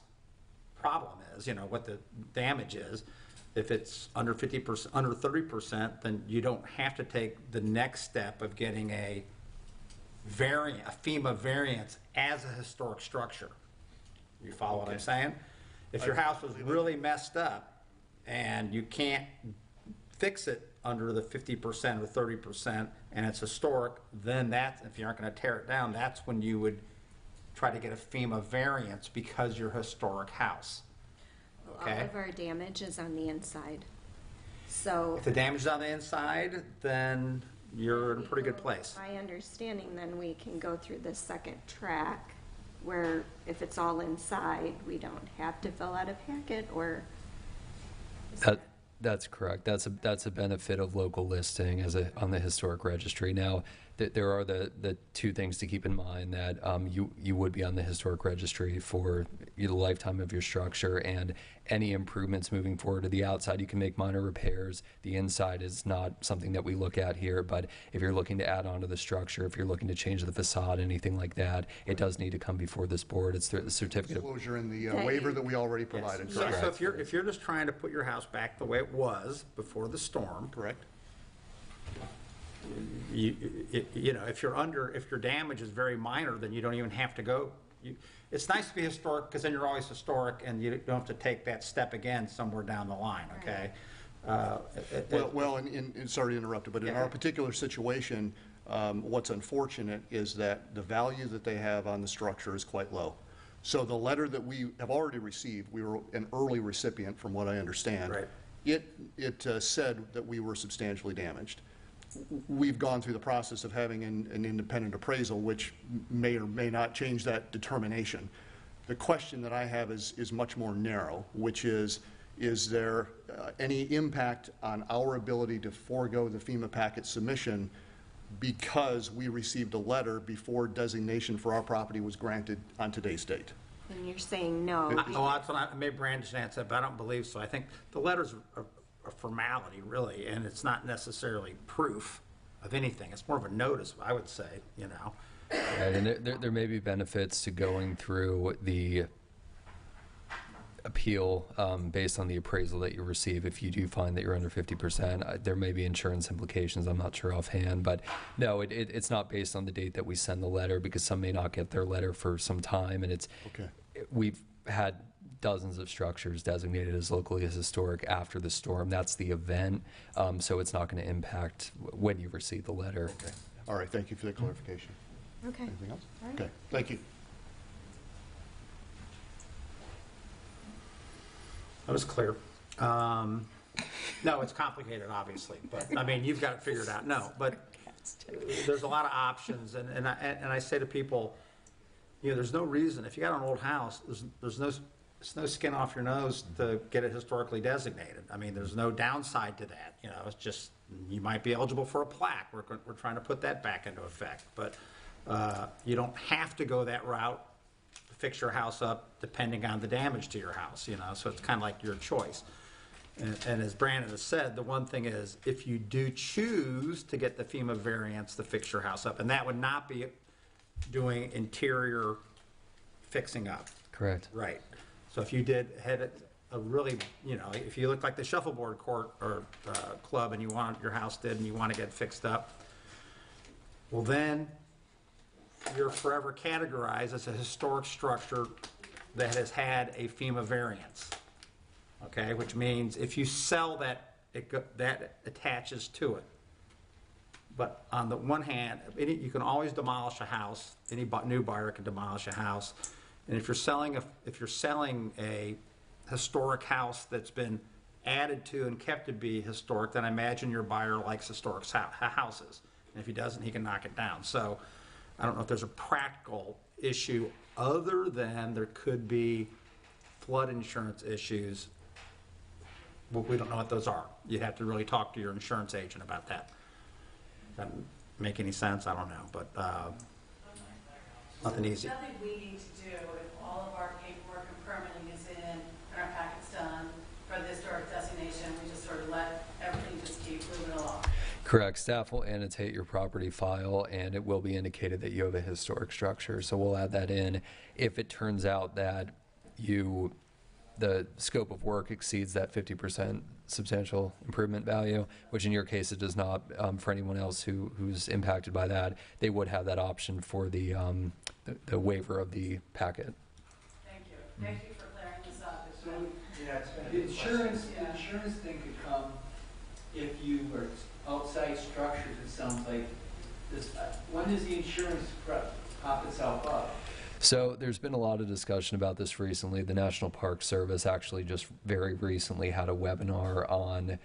Speaker 1: problem is, what the damage is, If it's under 50%, under 30%, then you don't have to take the next step of getting a FEMA variance as a historic structure. You follow what I'm saying? If your house was really messed up and you can't fix it under the 50% or 30% and it's historic, then that's, if you aren't going to tear it down, that's when you would try to get a FEMA variance because you're a historic house. Okay?
Speaker 10: All of our damage is on the inside. So
Speaker 1: If the damage is on the inside, then you're in a pretty good place.
Speaker 10: my understanding, then we can go through the second track where if it's all inside, we don't have to fill out a packet or.
Speaker 2: That's correct. That's a benefit of local listing on the historic registry. Now, there are the two things to keep in mind, that you would be on the historic registry for the lifetime of your structure, and any improvements moving forward to the outside, you can make minor repairs. The inside is not something that we look at here, but if you're looking to add on to the structure, if you're looking to change the facade, anything like that, it does need to come before this board. It's the certificate of
Speaker 17: Disclosure in the waiver that we already provided.
Speaker 1: So if you're just trying to put your house back the way it was before the storm.
Speaker 17: Correct.
Speaker 1: You know, if your damage is very minor, then you don't even have to go. It's nice to be historic because then you're always historic and you don't have to take that step again somewhere down the line, okay?
Speaker 17: And sorry to interrupt, but in our particular situation, what's unfortunate is that the value that they have on the structure is quite low. So the letter that we have already received, we were an early recipient from what I understand.
Speaker 1: Right.
Speaker 17: It said that we were substantially damaged. We've gone through the process of having an independent appraisal, which may or may not change that determination. The question that I have is much more narrow, which is there any impact on our ability to forego the FEMA packet submission because we received a letter before designation for our property was granted on today's date?
Speaker 10: And you're saying no.
Speaker 1: Well, that's what maybe Brandon should answer, but I don't believe so. I think the letter's a formality, really, and it's not necessarily proof of anything. It's more of a notice, I would say, you know.
Speaker 2: Right, and there may be benefits to going through the appeal based on the appraisal that you receive. If you do find that you're under 50%, there may be insurance implications. I'm not sure offhand, but no, it's not based on the date that we send the letter, because some may not get their letter for some time, and we've had dozens of structures designated as locally as historic after the storm. That's the event, so it's not going to impact when you receive the letter.
Speaker 17: Okay. All right, thank you for the clarification.
Speaker 10: Okay.
Speaker 17: Anything else?
Speaker 10: All right.
Speaker 17: Okay, thank you.
Speaker 1: That was clear. No, it's complicated, obviously, but, I mean, you've got it figured out. No, but there's a lot of options, and I say to people, you know, there's no reason, if you got an old house, there's no skin off your nose to get it historically designated. I mean, there's no downside to that. You know, it's just, you might be eligible for a plaque. We're trying to put that back into effect, but you don't have to go that route to fix your house up depending on the damage to your house, you know, so it's kind of like your choice. And as Brandon has said, the one thing is, if you do choose to get the FEMA variance to fix your house up, and that would not be doing interior fixing up.
Speaker 2: Correct.
Speaker 1: Right. So if you had a really, you know, if you look like the shuffleboard court or club and your house did and you want to get fixed up, well then you're forever categorized as a historic structure that has had a FEMA variance. Okay, which means if you sell that, that attaches to it. But on the one hand, you can always demolish a house. Any new buyer can demolish a house. And if you're selling a historic house that's been added to and kept to be historic, then I imagine your buyer likes historic houses. And if he doesn't, he can knock it down. So I don't know if there's a practical issue other than there could be flood insurance issues. But we don't know what those are. You'd have to really talk to your insurance agent about that. Doesn't make any sense? I don't know, but nothing easy.
Speaker 11: There's nothing we need to do if all of our paperwork and permitting is in and our packet's done for the historic destination. We just sort of let everything just keep moving along.
Speaker 2: Correct. Staff will annotate your property file, and it will be indicated that you have a historic structure. So we'll add that in. If it turns out that you the scope of work exceeds that 50% substantial improvement value, which in your case it does not. For anyone else who's impacted by that, they would have that option for the waiver of the packet.
Speaker 11: Thank you. Thank you for clearing this up.
Speaker 15: The insurance thing could come if you were outside structures, it sounds like. When does the insurance pop itself up?
Speaker 2: So there's been a lot of discussion about this recently. The National Park Service actually just very recently had a webinar on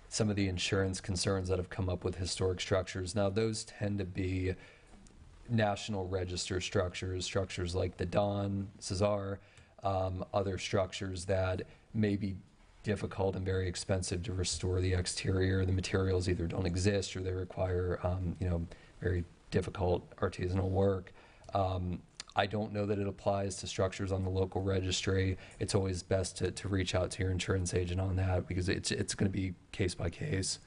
Speaker 2: some of the insurance concerns that have come up with historic structures. Now, those tend to be National Register structures like the Don, Cesar, other structures that may be difficult and very expensive to restore the exterior. The materials either don't exist or they require, very difficult artisanal work. I don't know that it applies to structures on the local registry. It's always best to reach out to your insurance agent on that because it's going to be case by case.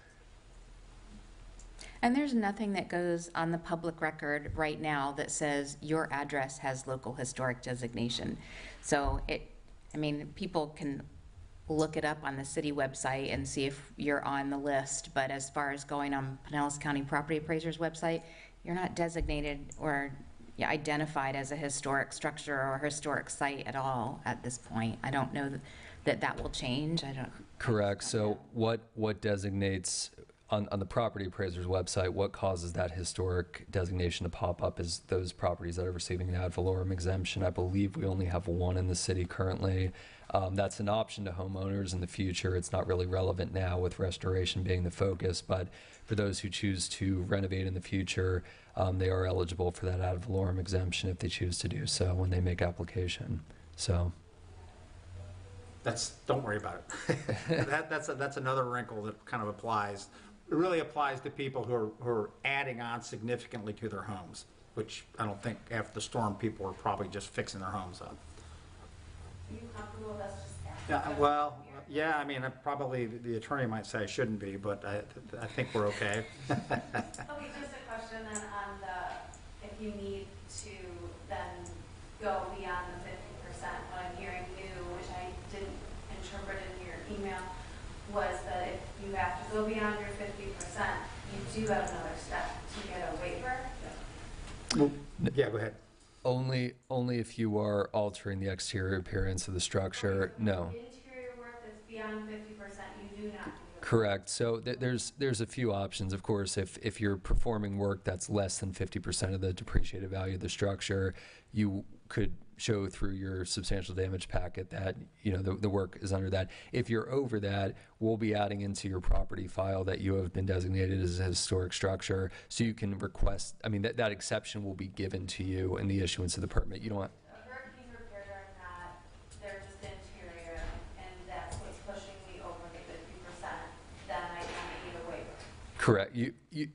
Speaker 4: And there's nothing that goes on the public record right now that says your address has local historic designation. So people can look it up on the city website and see if you're on the list. But as far as going on Pinellas County Property Appraiser's website, you're not designated or identified as a historic structure or historic site at all at this point. I don't know that will change.
Speaker 2: Correct. So what designates on the property appraiser's website, what causes that historic designation to pop up is those properties that are receiving the ad valorem exemption. I believe we only have one in the city currently. That's an option to homeowners in the future. It's not really relevant now with restoration being the focus, but for those who choose to renovate in the future, they are eligible for that ad valorem exemption if they choose to do so when they make application. So.
Speaker 1: Don't worry about it. That's another wrinkle that kind of applies. It really applies to people who are adding on significantly to their homes, which I don't think after the storm people are probably just fixing their homes up.
Speaker 10: Are you comfortable with us just asking?
Speaker 1: Yeah, probably the attorney might say I shouldn't be, but I think we're okay.
Speaker 10: Okay, just a question then on if you need to then go beyond the 50%. What I'm hearing you, which I didn't interpret in your email, was that if you have to go beyond your 50%, you do have another step to get a waiver.
Speaker 1: Yeah, go ahead.
Speaker 2: Only if you are altering the exterior appearance of the structure. No.
Speaker 10: Interior work that's beyond 50%, you do not.
Speaker 2: Correct. So there's a few options. Of course, if you're performing work that's less than 50% of the depreciated value of the structure, you could show through your substantial damage packet that the work is under that. If you're over that, we'll be adding into your property file that you have been designated as a historic structure, so you can request. That exception will be given to you in the issuance of the permit. You don't want.
Speaker 10: Hurricane repairs are not, they're just interior, and that's what's pushing me over the 50%, then I don't need a waiver.
Speaker 2: Correct.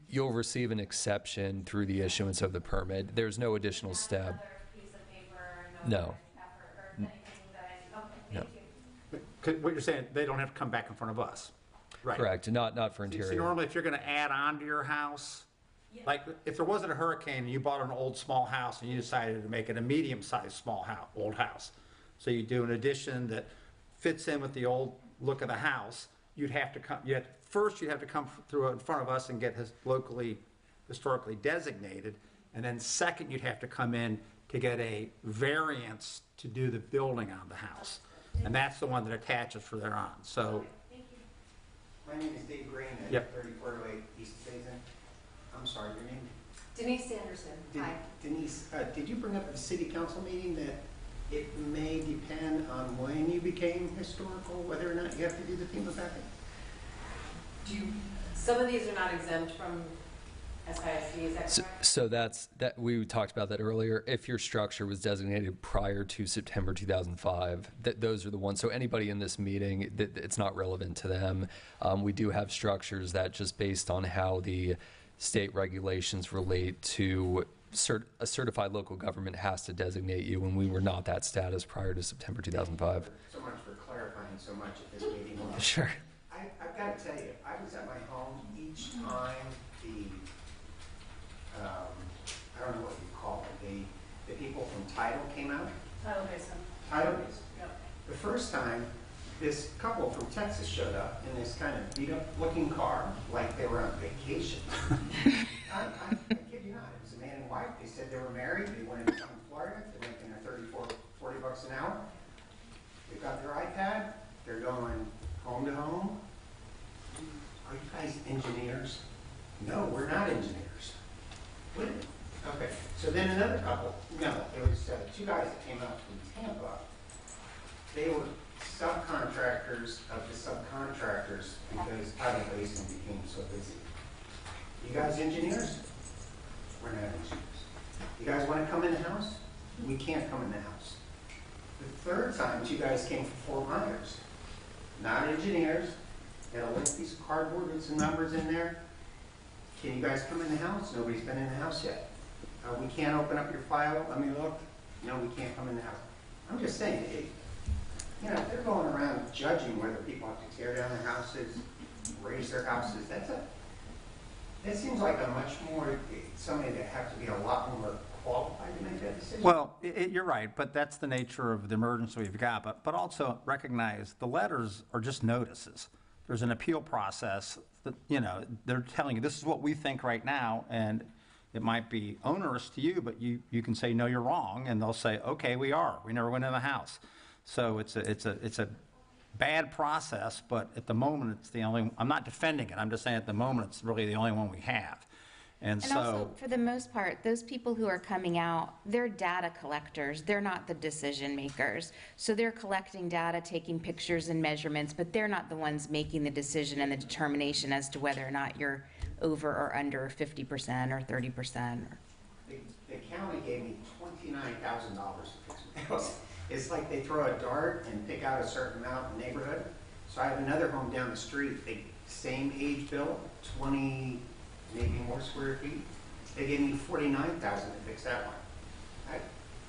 Speaker 2: You'll receive an exception through the issuance of the permit. There's no additional step. No. No.
Speaker 1: What you're saying, they don't have to come back in front of us. Right.
Speaker 2: Correct. Not for interior.
Speaker 1: See, normally if you're going to add on to your house, like if there wasn't a hurricane and you bought an old small house and you decided to make it a medium-sized old house, so you do an addition that fits in with the old look of the house, you'd have to come. First, you'd have to come through in front of us and get historically designated, and then second, you'd have to come in to get a variance to do the building on the house. And that's the one that attaches for their on. So.
Speaker 16: My name is Dave Green at 3408 East Basin. I'm sorry, your name?
Speaker 10: Denise Anderson. Hi.
Speaker 16: Denise, did you bring up at the city council meeting that it may depend on when you became historical, whether or not you have to do the FEMA packet?
Speaker 6: Some of these are not exempt from SISD, is that correct?
Speaker 2: So that we talked about that earlier. If your structure was designated prior to September 2005, those are the ones. So anybody in this meeting, it's not relevant to them. We do have structures that just based on how the state regulations relate to a certified local government has to designate you, and we were not that status prior to September 2005.
Speaker 16: So much for clarifying so much at this meeting.
Speaker 2: Sure.
Speaker 16: I've got to tell you, I was at my home each time I don't know what you call it, the people from Title came out.
Speaker 11: Title Basin.
Speaker 16: Title Basin.
Speaker 11: Yep.
Speaker 16: The first time, this couple from Texas showed up in this kind of beat-up-looking car, like they were on vacation. I kid you not, it was a man and wife. They said they were married. They wanted to come to Florida. They're making their $40 an hour. They've got their iPad. They're going home to home. Are you guys engineers? No, we're not engineers. What? Okay, so then another couple. No, there was two guys that came out from Tampa. They were subcontractors of the subcontractors because Tidal Basin became so busy. You guys engineers? We're not engineers. You guys want to come in the house? We can't come in the house. The third time, two guys came from Fort Myers. Not engineers. Had a little piece of cardboard with some numbers in there. Can you guys come in the house? Nobody's been in the house yet. We can't open up your file. I mean, look. No, we can't come in the house. I'm just saying, you know, if they're going around judging whether people have to tear down their houses, raise their houses, that seems like a much more, somebody that has to be a lot more qualified to make that decision.
Speaker 1: Well, you're right, but that's the nature of the emergency we've got. But also recognize the letters are just notices. There's an appeal process that, you know, they're telling you this is what we think right now, and it might be onerous to you, but you can say, no, you're wrong, and they'll say, okay, we never went in the house. So it's a bad process, but at the moment, it's the only, I'm not defending it, I'm just saying at the moment, it's really the only one we have. And so,
Speaker 4: also, for the most part, those people who are coming out, they're data collectors. They're not the decision makers. So they're collecting data, taking pictures and measurements, but they're not the ones making the decision and the determination as to whether or not you're over or under 50% or 30%.
Speaker 16: The county gave me $29,000 to fix my house. It's like they throw a dart and pick out a certain amount in the neighborhood. So I have another home down the street, same age build, 20, maybe more square feet. They gave me $49,000 to fix that one.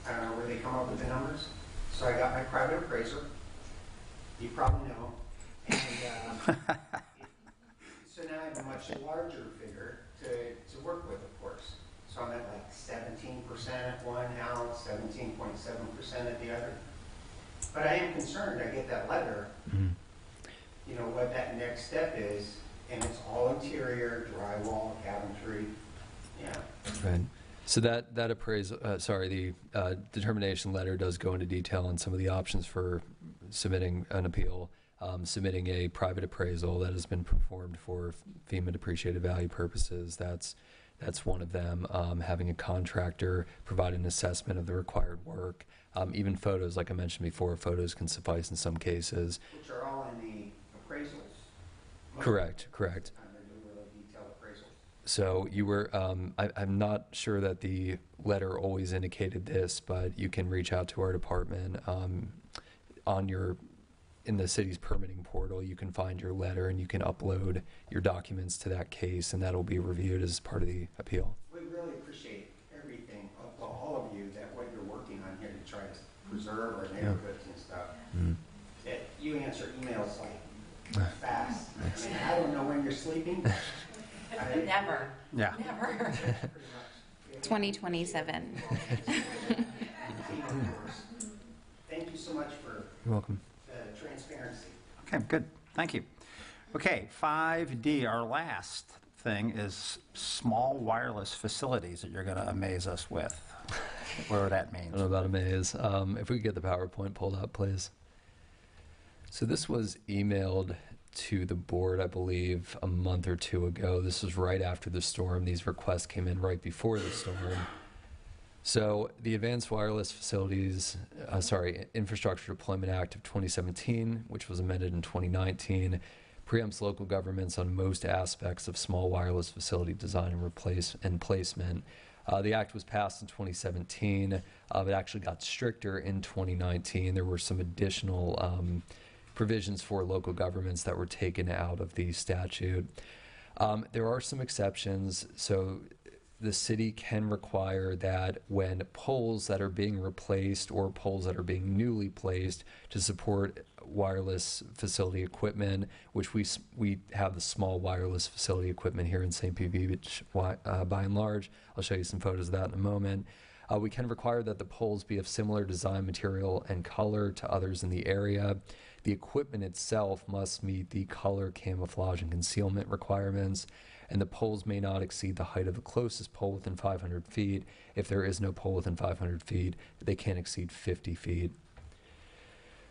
Speaker 16: I don't know where they come up with the numbers. So I got my private appraiser. You probably know. And so now I have a much larger figure to work with, of course. So I'm at like 17% at one house, 17.7% at the other. But I am concerned, I get that letter, you know, what that next step is, and it's all interior, drywall, cabinetry, yeah.
Speaker 2: Right. So that appraisal, the determination letter does go into detail on some of the options for submitting an appeal, submitting a private appraisal that has been performed for FEMA depreciated value purposes. That's one of them. Having a contractor provide an assessment of the required work. Even photos, like I mentioned before, photos can suffice in some cases.
Speaker 16: Which are all in the appraisals.
Speaker 2: Correct.
Speaker 16: Really detailed appraisals.
Speaker 2: So you were, I'm not sure that the letter always indicated this, but you can reach out to our department in the city's permitting portal. You can find your letter and you can upload your documents to that case, and that'll be reviewed as part of the appeal.
Speaker 16: We really appreciate everything, all of you, that what you're working on here to try to preserve our neighborhoods and stuff. That you answer emails like fast. I mean, I don't know when you're sleeping.
Speaker 6: Never.
Speaker 1: Yeah.
Speaker 6: Never.
Speaker 4: 2027.
Speaker 16: Thank you so much for
Speaker 2: You're welcome.
Speaker 16: transparency.
Speaker 1: okay, good, thank you. Okay, 5D, our last thing is small wireless facilities that you're going to amaze us with. Whatever that means.
Speaker 2: I don't know about amaze. If we could get the PowerPoint pulled up, please. So this was emailed to the board, I believe, a month or two ago. This was right after the storm. These requests came in right before the storm. So the Advanced Wireless Facilities, Infrastructure Deployment Act of 2017, which was amended in 2019, preempts local governments on most aspects of small wireless facility design and placement. The act was passed in 2017. It actually got stricter in 2019. There were some additional provisions for local governments that were taken out of the statute. There are some exceptions. So the city can require that when poles that are being replaced or poles that are being newly placed to support wireless facility equipment, which we have the small wireless facility equipment here in St. Pete Beach by and large. I'll show you some photos of that in a moment. We can require that the poles be of similar design, material, and color to others in the area. The equipment itself must meet the color, camouflage, and concealment requirements, and the poles may not exceed the height of the closest pole within 500 feet. If there is no pole within 500 feet, they can't exceed 50 feet.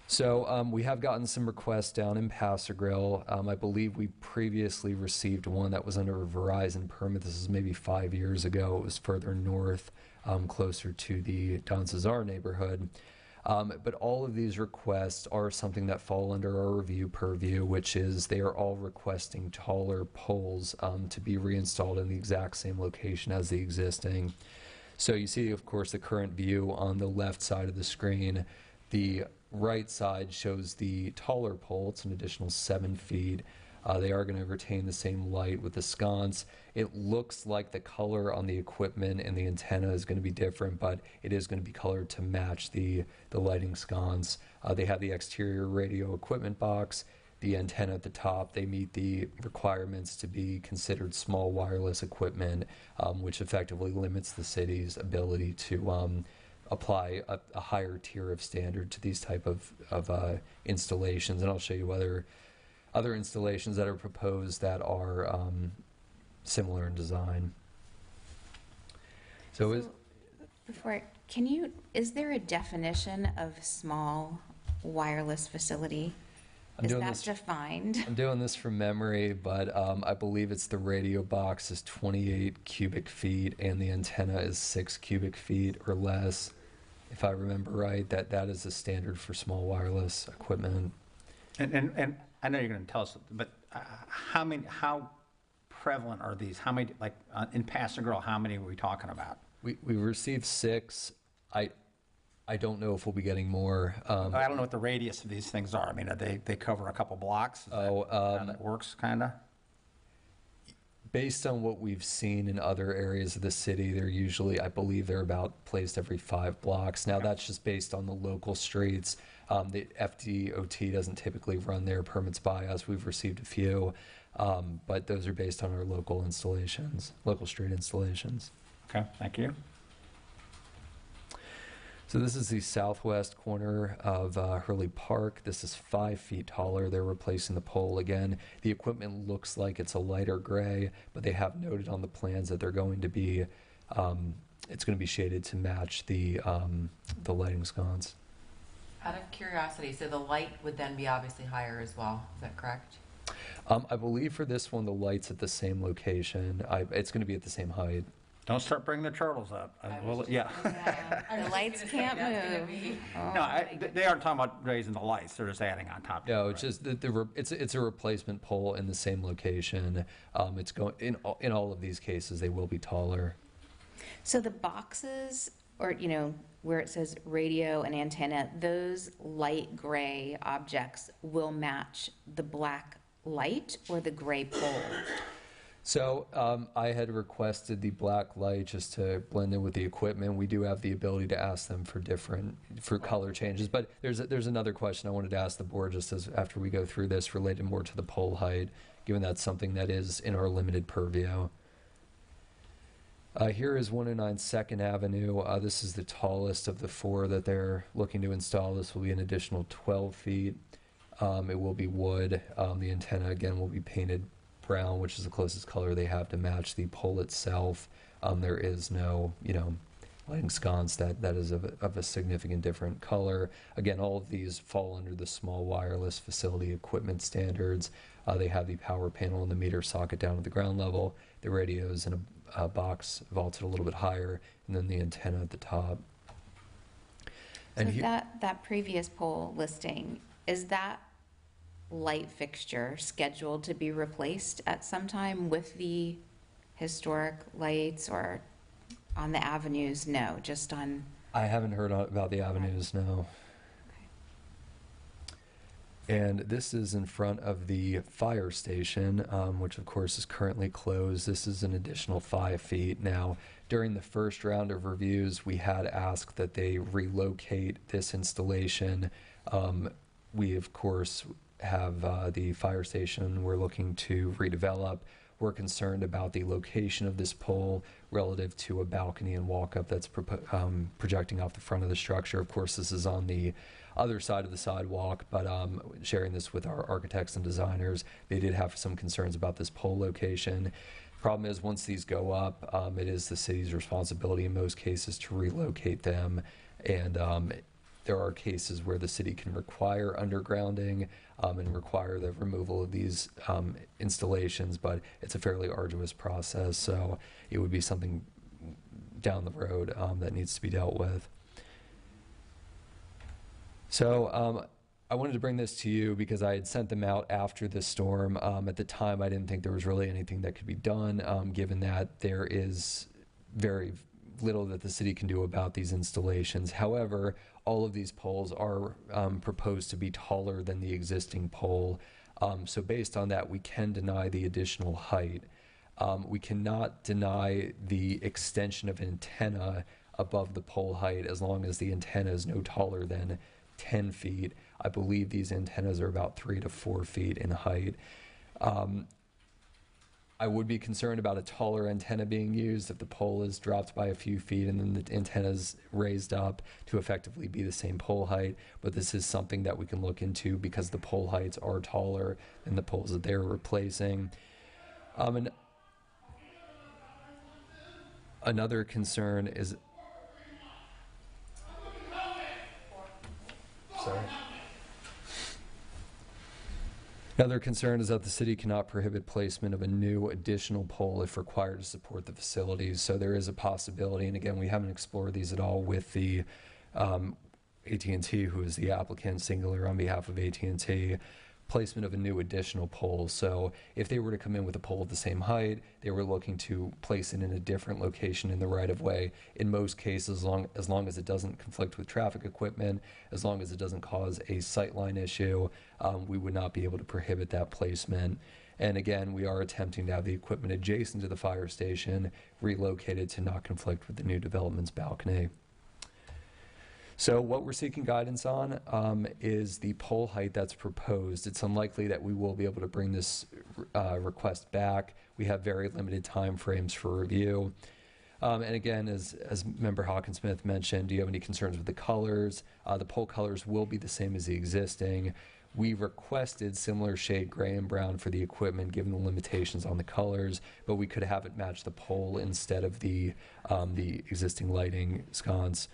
Speaker 2: So we have gotten some requests down in Paso Grill. I believe we previously received one that was under a Verizon permit. This is maybe 5 years ago. It was further north, closer to the Don Cesar neighborhood. But all of these requests are something that fall under our review purview, which is they are all requesting taller poles to be reinstalled in the exact same location as the existing. So you see, of course, the current view on the left side of the screen. The right side shows the taller pole. It's an additional 7 feet. They are going to retain the same light with the sconce. It looks like the color on the equipment and the antenna is going to be different, but it is going to be colored to match the lighting sconce. They have the exterior radio equipment box, the antenna at the top. They meet the requirements to be considered small wireless equipment, which effectively limits the city's ability to apply a higher tier of standard to these type of installations. And I'll show you other installations that are proposed that are similar in design. So
Speaker 4: is there a definition of small wireless facility?
Speaker 2: I'm
Speaker 4: Is
Speaker 2: doing
Speaker 4: that
Speaker 2: this-
Speaker 4: defined?
Speaker 2: I'm doing this from memory, but I believe it's the radio box is 28 cubic feet and the antenna is 6 cubic feet or less. If I remember right, that is the standard for small wireless equipment.
Speaker 1: And I know you're going to tell us, but how prevalent are these? How many, like in Paso Grill, how many are we talking about?
Speaker 2: We received 6. I don't know if we'll be getting more.
Speaker 1: I don't know what the radius of these things are. I mean, they cover a couple blocks? Is that how that works, kind of?
Speaker 2: Based on what we've seen in other areas of the city, they're usually, I believe they're about placed every 5 blocks. Now, that's just based on the local streets. The FDOT doesn't typically run their permits by us. We've received a few, but those are based on our local installations, local street installations.
Speaker 1: Okay, thank you.
Speaker 2: So this is the southwest corner of Hurley Park. This is 5 feet taller. They're replacing the pole again. The equipment looks like it's a lighter gray, but they have noted on the plans that they're going to be, it's going to be shaded to match the lighting sconce.
Speaker 6: Out of curiosity, so the light would then be obviously higher as well, is that correct?
Speaker 2: I believe for this one, the light's at the same location. It's going to be at the same height.
Speaker 1: Don't start bringing the turtles up. Yeah.
Speaker 4: The lights can't move.
Speaker 1: No, they aren't talking about raising the lights. They're just adding on top.
Speaker 2: No, it's just it's a replacement pole in the same location. It's going in all of these cases. They will be taller.
Speaker 4: So the boxes, or where it says radio and antenna, those light gray objects will match the black light or the gray pole?
Speaker 2: So I had requested the black light just to blend in with the equipment. We do have the ability to ask them for color changes, but there's another question I wanted to ask the board just as after we go through this related more to the pole height, given that's something that is in our limited purview. Here is 109 2nd Avenue. This is the tallest of the 4 that they're looking to install. This will be an additional 12 feet. It will be wood. The antenna, again, will be painted brown, which is the closest color they have to match the pole itself. There is no, lighting sconce that is of a significant different color. Again, all of these fall under the small wireless facility equipment standards. They have the power panel and the meter socket down at the ground level. The radios in a box vaulted a little bit higher, and then the antenna at the top.
Speaker 4: So that previous pole listing, is that light fixture scheduled to be replaced at some time with the historic lights, or on the avenues? No, just on...
Speaker 2: I haven't heard about the avenues, no. And this is in front of the fire station, which of course is currently closed. This is an additional 5 feet. Now, during the first round of reviews, we had asked that they relocate this installation. We, of course, have the fire station we're looking to redevelop. we're concerned about the location of this pole relative to a balcony and walk-up that's projecting off the front of the structure. Of course, this is on the other side of the sidewalk, but sharing this with our architects and designers, they did have some concerns about this pole location. Problem is, once these go up, it is the city's responsibility in most cases to relocate them, and there are cases where the city can require undergrounding and require the removal of these installations, but it's a fairly arduous process, so it would be something down the road that needs to be dealt with. So I wanted to bring this to you because I had sent them out after the storm. At the time, I didn't think there was really anything that could be done, given that there is very little that the city can do about these installations. However, all of these poles are proposed to be taller than the existing pole. So based on that, we can deny the additional height. We cannot deny the extension of antenna above the pole height as long as the antenna is no taller than 10 feet. I believe these antennas are about 3 to 4 feet in height. I would be concerned about a taller antenna being used if the pole is dropped by a few feet and then the antenna is raised up to effectively be the same pole height. But this is something that we can look into because the pole heights are taller than the poles that they're replacing. And another concern is... Sorry. Another concern is that the city cannot prohibit placement of a new additional pole if required to support the facilities. So there is a possibility, and again, we haven't explored these at all with the AT&T, who is the applicant, Singular on behalf of AT&T, placement of a new additional pole. So if they were to come in with a pole of the same height, they were looking to place it in a different location in the right-of-way. In most cases, as long as it doesn't conflict with traffic equipment, as long as it doesn't cause a sightline issue, we would not be able to prohibit that placement. And again, we are attempting to have the equipment adjacent to the fire station relocated to not conflict with the new development's balcony. So what we're seeking guidance on is the pole height that's proposed. It's unlikely that we will be able to bring this request back. We have very limited time frames for review. And again, as Member Hawkinsmith mentioned, do you have any concerns with the colors? The pole colors will be the same as the existing. We requested similar shade gray and brown for the equipment given the limitations on the colors, but we could have it match the pole instead of the existing lighting sconce.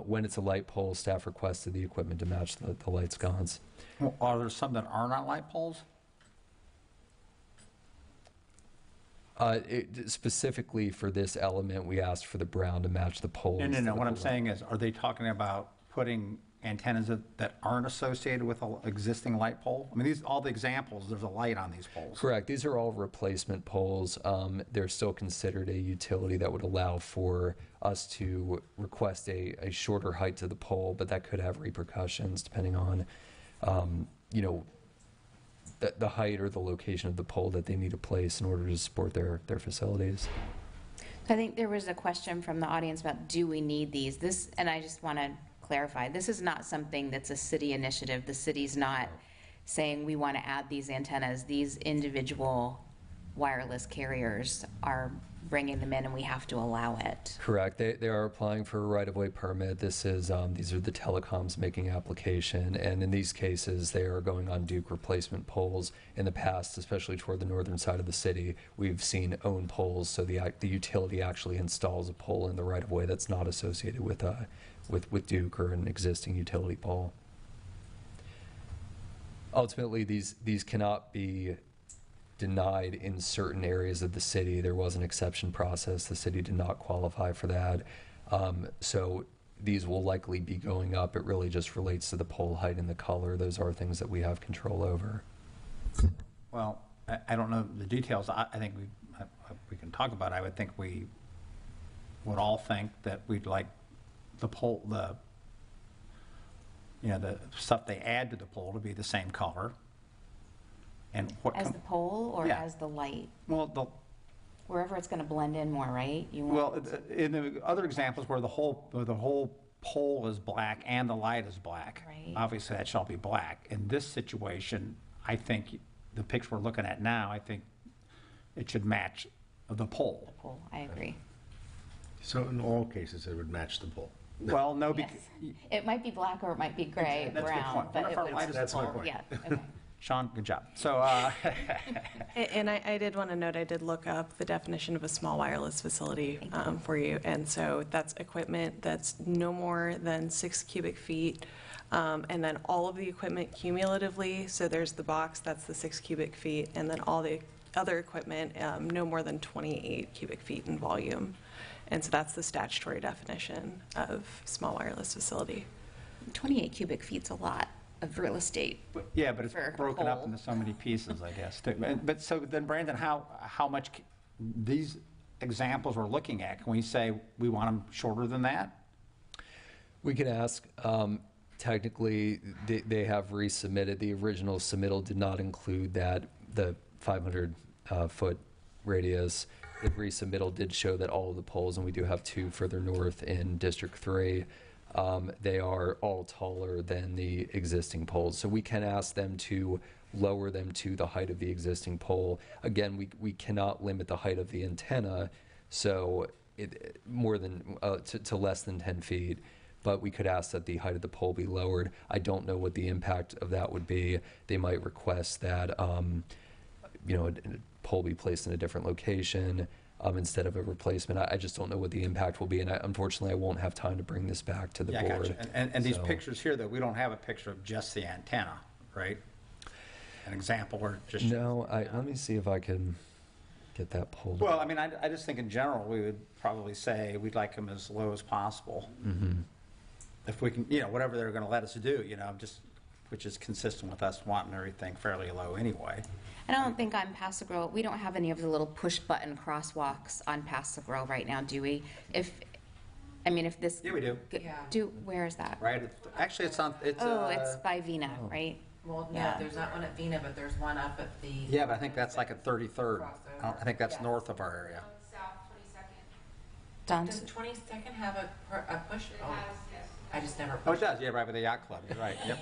Speaker 2: When it's a light pole, staff requested the equipment to match the light sconce.
Speaker 1: Well, are there some that are not light poles?
Speaker 2: Specifically for this element, we asked for the brown to match the pole.
Speaker 1: No. What I'm saying is, are they talking about putting antennas that aren't associated with an existing light pole? I mean, all the examples, there's a light on these poles.
Speaker 2: Correct. These are all replacement poles. They're still considered a utility that would allow for us to request a shorter height to the pole, but that could have repercussions depending on, the height or the location of the pole that they need to place in order to support their facilities.
Speaker 4: I think there was a question from the audience about, do we need these? And I just want to clarify, this is not something that's a city initiative. The city's not saying we want to add these antennas. These individual wireless carriers are bringing them in and we have to allow it.
Speaker 2: Correct. They are applying for a right-of-way permit. These are the telecoms making application, and in these cases, they are going on Duke replacement poles. In the past, especially toward the northern side of the city, we've seen own poles, so the utility actually installs a pole in the right-of-way that's not associated with Duke or an existing utility pole. Ultimately, these cannot be denied in certain areas of the city. There was an exception process. The city did not qualify for that. So these will likely be going up. It really just relates to the pole height and the color. Those are things that we have control over.
Speaker 1: Well, I don't know the details. I think we can talk about it. I would think we would all think that we'd like the pole, the stuff they add to the pole to be the same color. And
Speaker 4: as the pole or as the light?
Speaker 1: Well,
Speaker 4: wherever it's going to blend in more, right?
Speaker 1: In the other examples where the whole pole is black and the light is black,
Speaker 4: right,
Speaker 1: obviously that shall be black. In this situation, I think the picture we're looking at now, I think it should match the pole.
Speaker 4: Pole, I agree.
Speaker 5: So in all cases, it would match the pole.
Speaker 1: Well, no,
Speaker 4: Yes. It might be black or it might be gray,
Speaker 1: That's a good
Speaker 4: brown,
Speaker 1: point.
Speaker 4: but
Speaker 1: One
Speaker 4: it
Speaker 1: of our
Speaker 4: would.
Speaker 1: lightest
Speaker 5: That's my
Speaker 1: pole.
Speaker 5: point.
Speaker 4: Yeah, okay.
Speaker 1: Sean, good job. So,
Speaker 18: And I did want to note, I did look up the definition of a small wireless facility for you. And so that's equipment that's no more than 6 cubic feet. And then all of the equipment cumulatively, so there's the box, that's the 6 cubic feet. And then all the other equipment, no more than 28 cubic feet in volume. And so that's the statutory definition of small wireless facility.
Speaker 4: 28 cubic feet's a lot of real estate.
Speaker 1: yeah, but it's
Speaker 4: For a
Speaker 1: broken up
Speaker 4: pole.
Speaker 1: into so many pieces, I guess. too. But so then, Brandon, how much, these examples we're looking at, can we say we want them shorter than that?
Speaker 2: We could ask, technically, they have resubmitted. The original submittal did not include that, the 500-foot radius. The resubmittal did show that all of the poles, and we do have 2 further north in District 3, they are all taller than the existing poles. So we can ask them to lower them to the height of the existing pole. Again, we cannot limit the height of the antenna, so more than to less than 10 feet. But we could ask that the height of the pole be lowered. I don't know what the impact of that would be. They might request that a pole be placed in a different location instead of a replacement. I just don't know what the impact will be, and unfortunately, I won't have time to bring this back to the
Speaker 1: Yeah, I
Speaker 2: board.
Speaker 1: gotcha. And these
Speaker 2: So-
Speaker 1: pictures here, though, we don't have a picture of just the antenna, right? An example where it just.
Speaker 2: No, let me see if I can get that pulled.
Speaker 1: Well, I mean, I just think in general, we would probably say we'd like them as low as possible.
Speaker 2: Mhm.
Speaker 1: If we can, whatever they're going to let us do, just, which is consistent with us wanting everything fairly low anyway.
Speaker 4: I don't think on Paso Grill, we don't have any of the little push-button crosswalks on Paso Grill right now, do we? If this.
Speaker 1: Yeah, we do.
Speaker 4: Where is that?
Speaker 1: Right? Actually, it's on, it's.
Speaker 4: Oh, it's by Vina, right?
Speaker 6: Well, no,
Speaker 4: Yeah.
Speaker 6: there's not one at Vina, but there's one up at the.
Speaker 1: Yeah, but I think that's like at 33rd. I think that's north of our area.
Speaker 6: Does 22nd have a push? Oh, I just never.
Speaker 1: Oh, it does, yeah, right with the yacht club, you're right, yep.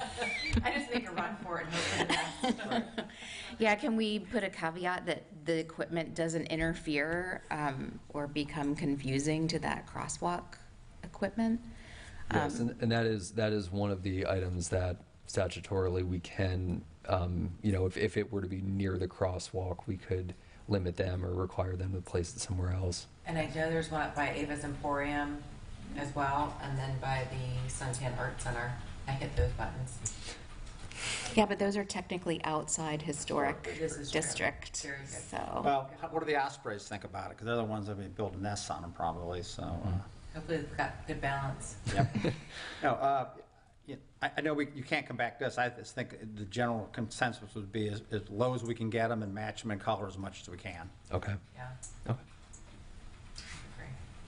Speaker 6: I just make a run for it and hope for the best.
Speaker 4: Yeah, can we put a caveat that the equipment doesn't interfere or become confusing to that crosswalk equipment?
Speaker 2: Yes, and that is one of the items that statutorily we can, if it were to be near the crosswalk, we could limit them or require them to place it somewhere else.
Speaker 6: And I know there's one up by Ava's Emporium as well, and then by the Suntan Art Center. I hit those buttons.
Speaker 4: Yeah, but those are technically outside historic
Speaker 6: This is true.
Speaker 4: district,
Speaker 6: Very good.
Speaker 4: so.
Speaker 1: Well, what do the Ospreys think about it? Because they're the ones that would build nests on them probably, so.
Speaker 6: Hopefully they've got good balance.
Speaker 1: Yep. No, I know you can't come back to this. I just think the general consensus would be as low as we can get them and match them in color as much as we can.
Speaker 2: Okay.
Speaker 6: Yeah.
Speaker 2: Okay.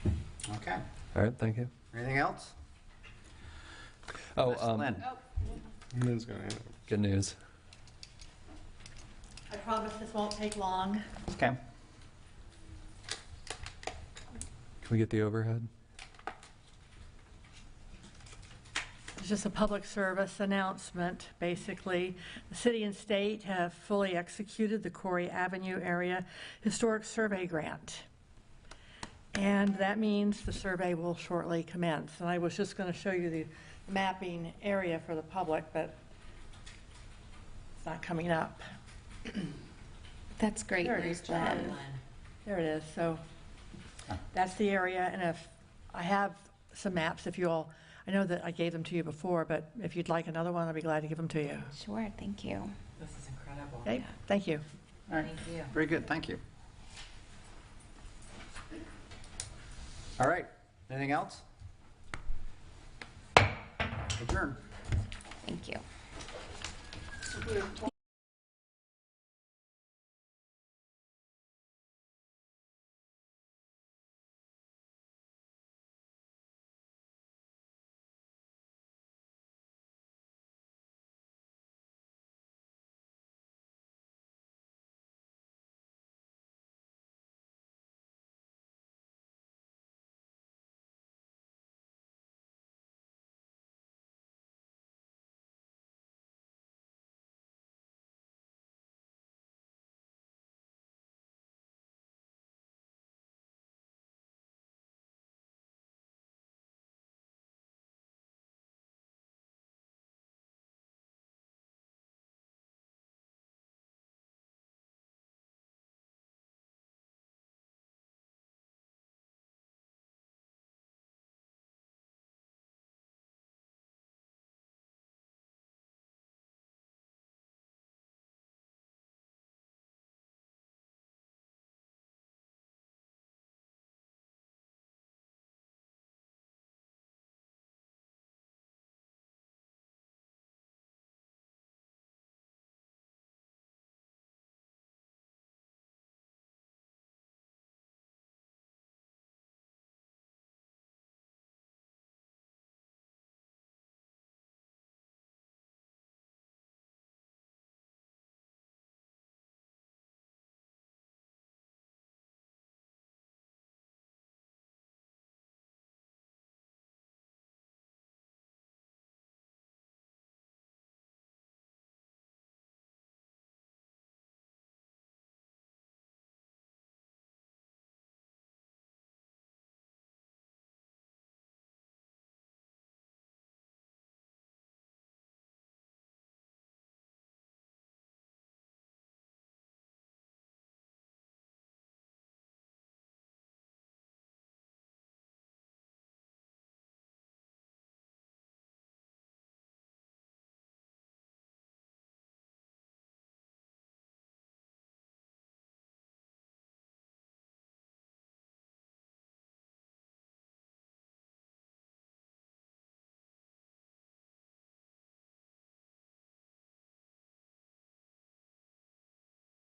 Speaker 6: Great.
Speaker 1: Okay.
Speaker 2: All right, thank you.
Speaker 1: Anything else?
Speaker 2: Oh,
Speaker 1: Miss Lynn.
Speaker 5: Lynn's gonna handle
Speaker 2: good news.
Speaker 9: I promise this won't take long.
Speaker 1: Okay.
Speaker 2: Can we get the overhead?
Speaker 9: It's just a public service announcement, basically. The city and state have fully executed the Corey Avenue Area Historic Survey Grant. And that means the survey will shortly commence. And I was just going to show you the mapping area for the public, but it's not coming up.
Speaker 4: That's great
Speaker 9: There it
Speaker 4: news,
Speaker 9: is,
Speaker 4: Jen.
Speaker 9: There it is. So that's the area, and if I have some maps, if you all, I know that I gave them to you before, but if you'd like another one, I'd be glad to give them to you.
Speaker 4: Sure, thank you.
Speaker 6: This is incredible.
Speaker 9: Okay, thank you.
Speaker 1: All right.
Speaker 6: Thank you.
Speaker 1: Very good, thank you. All right, anything else? Adjourn.
Speaker 4: Thank you.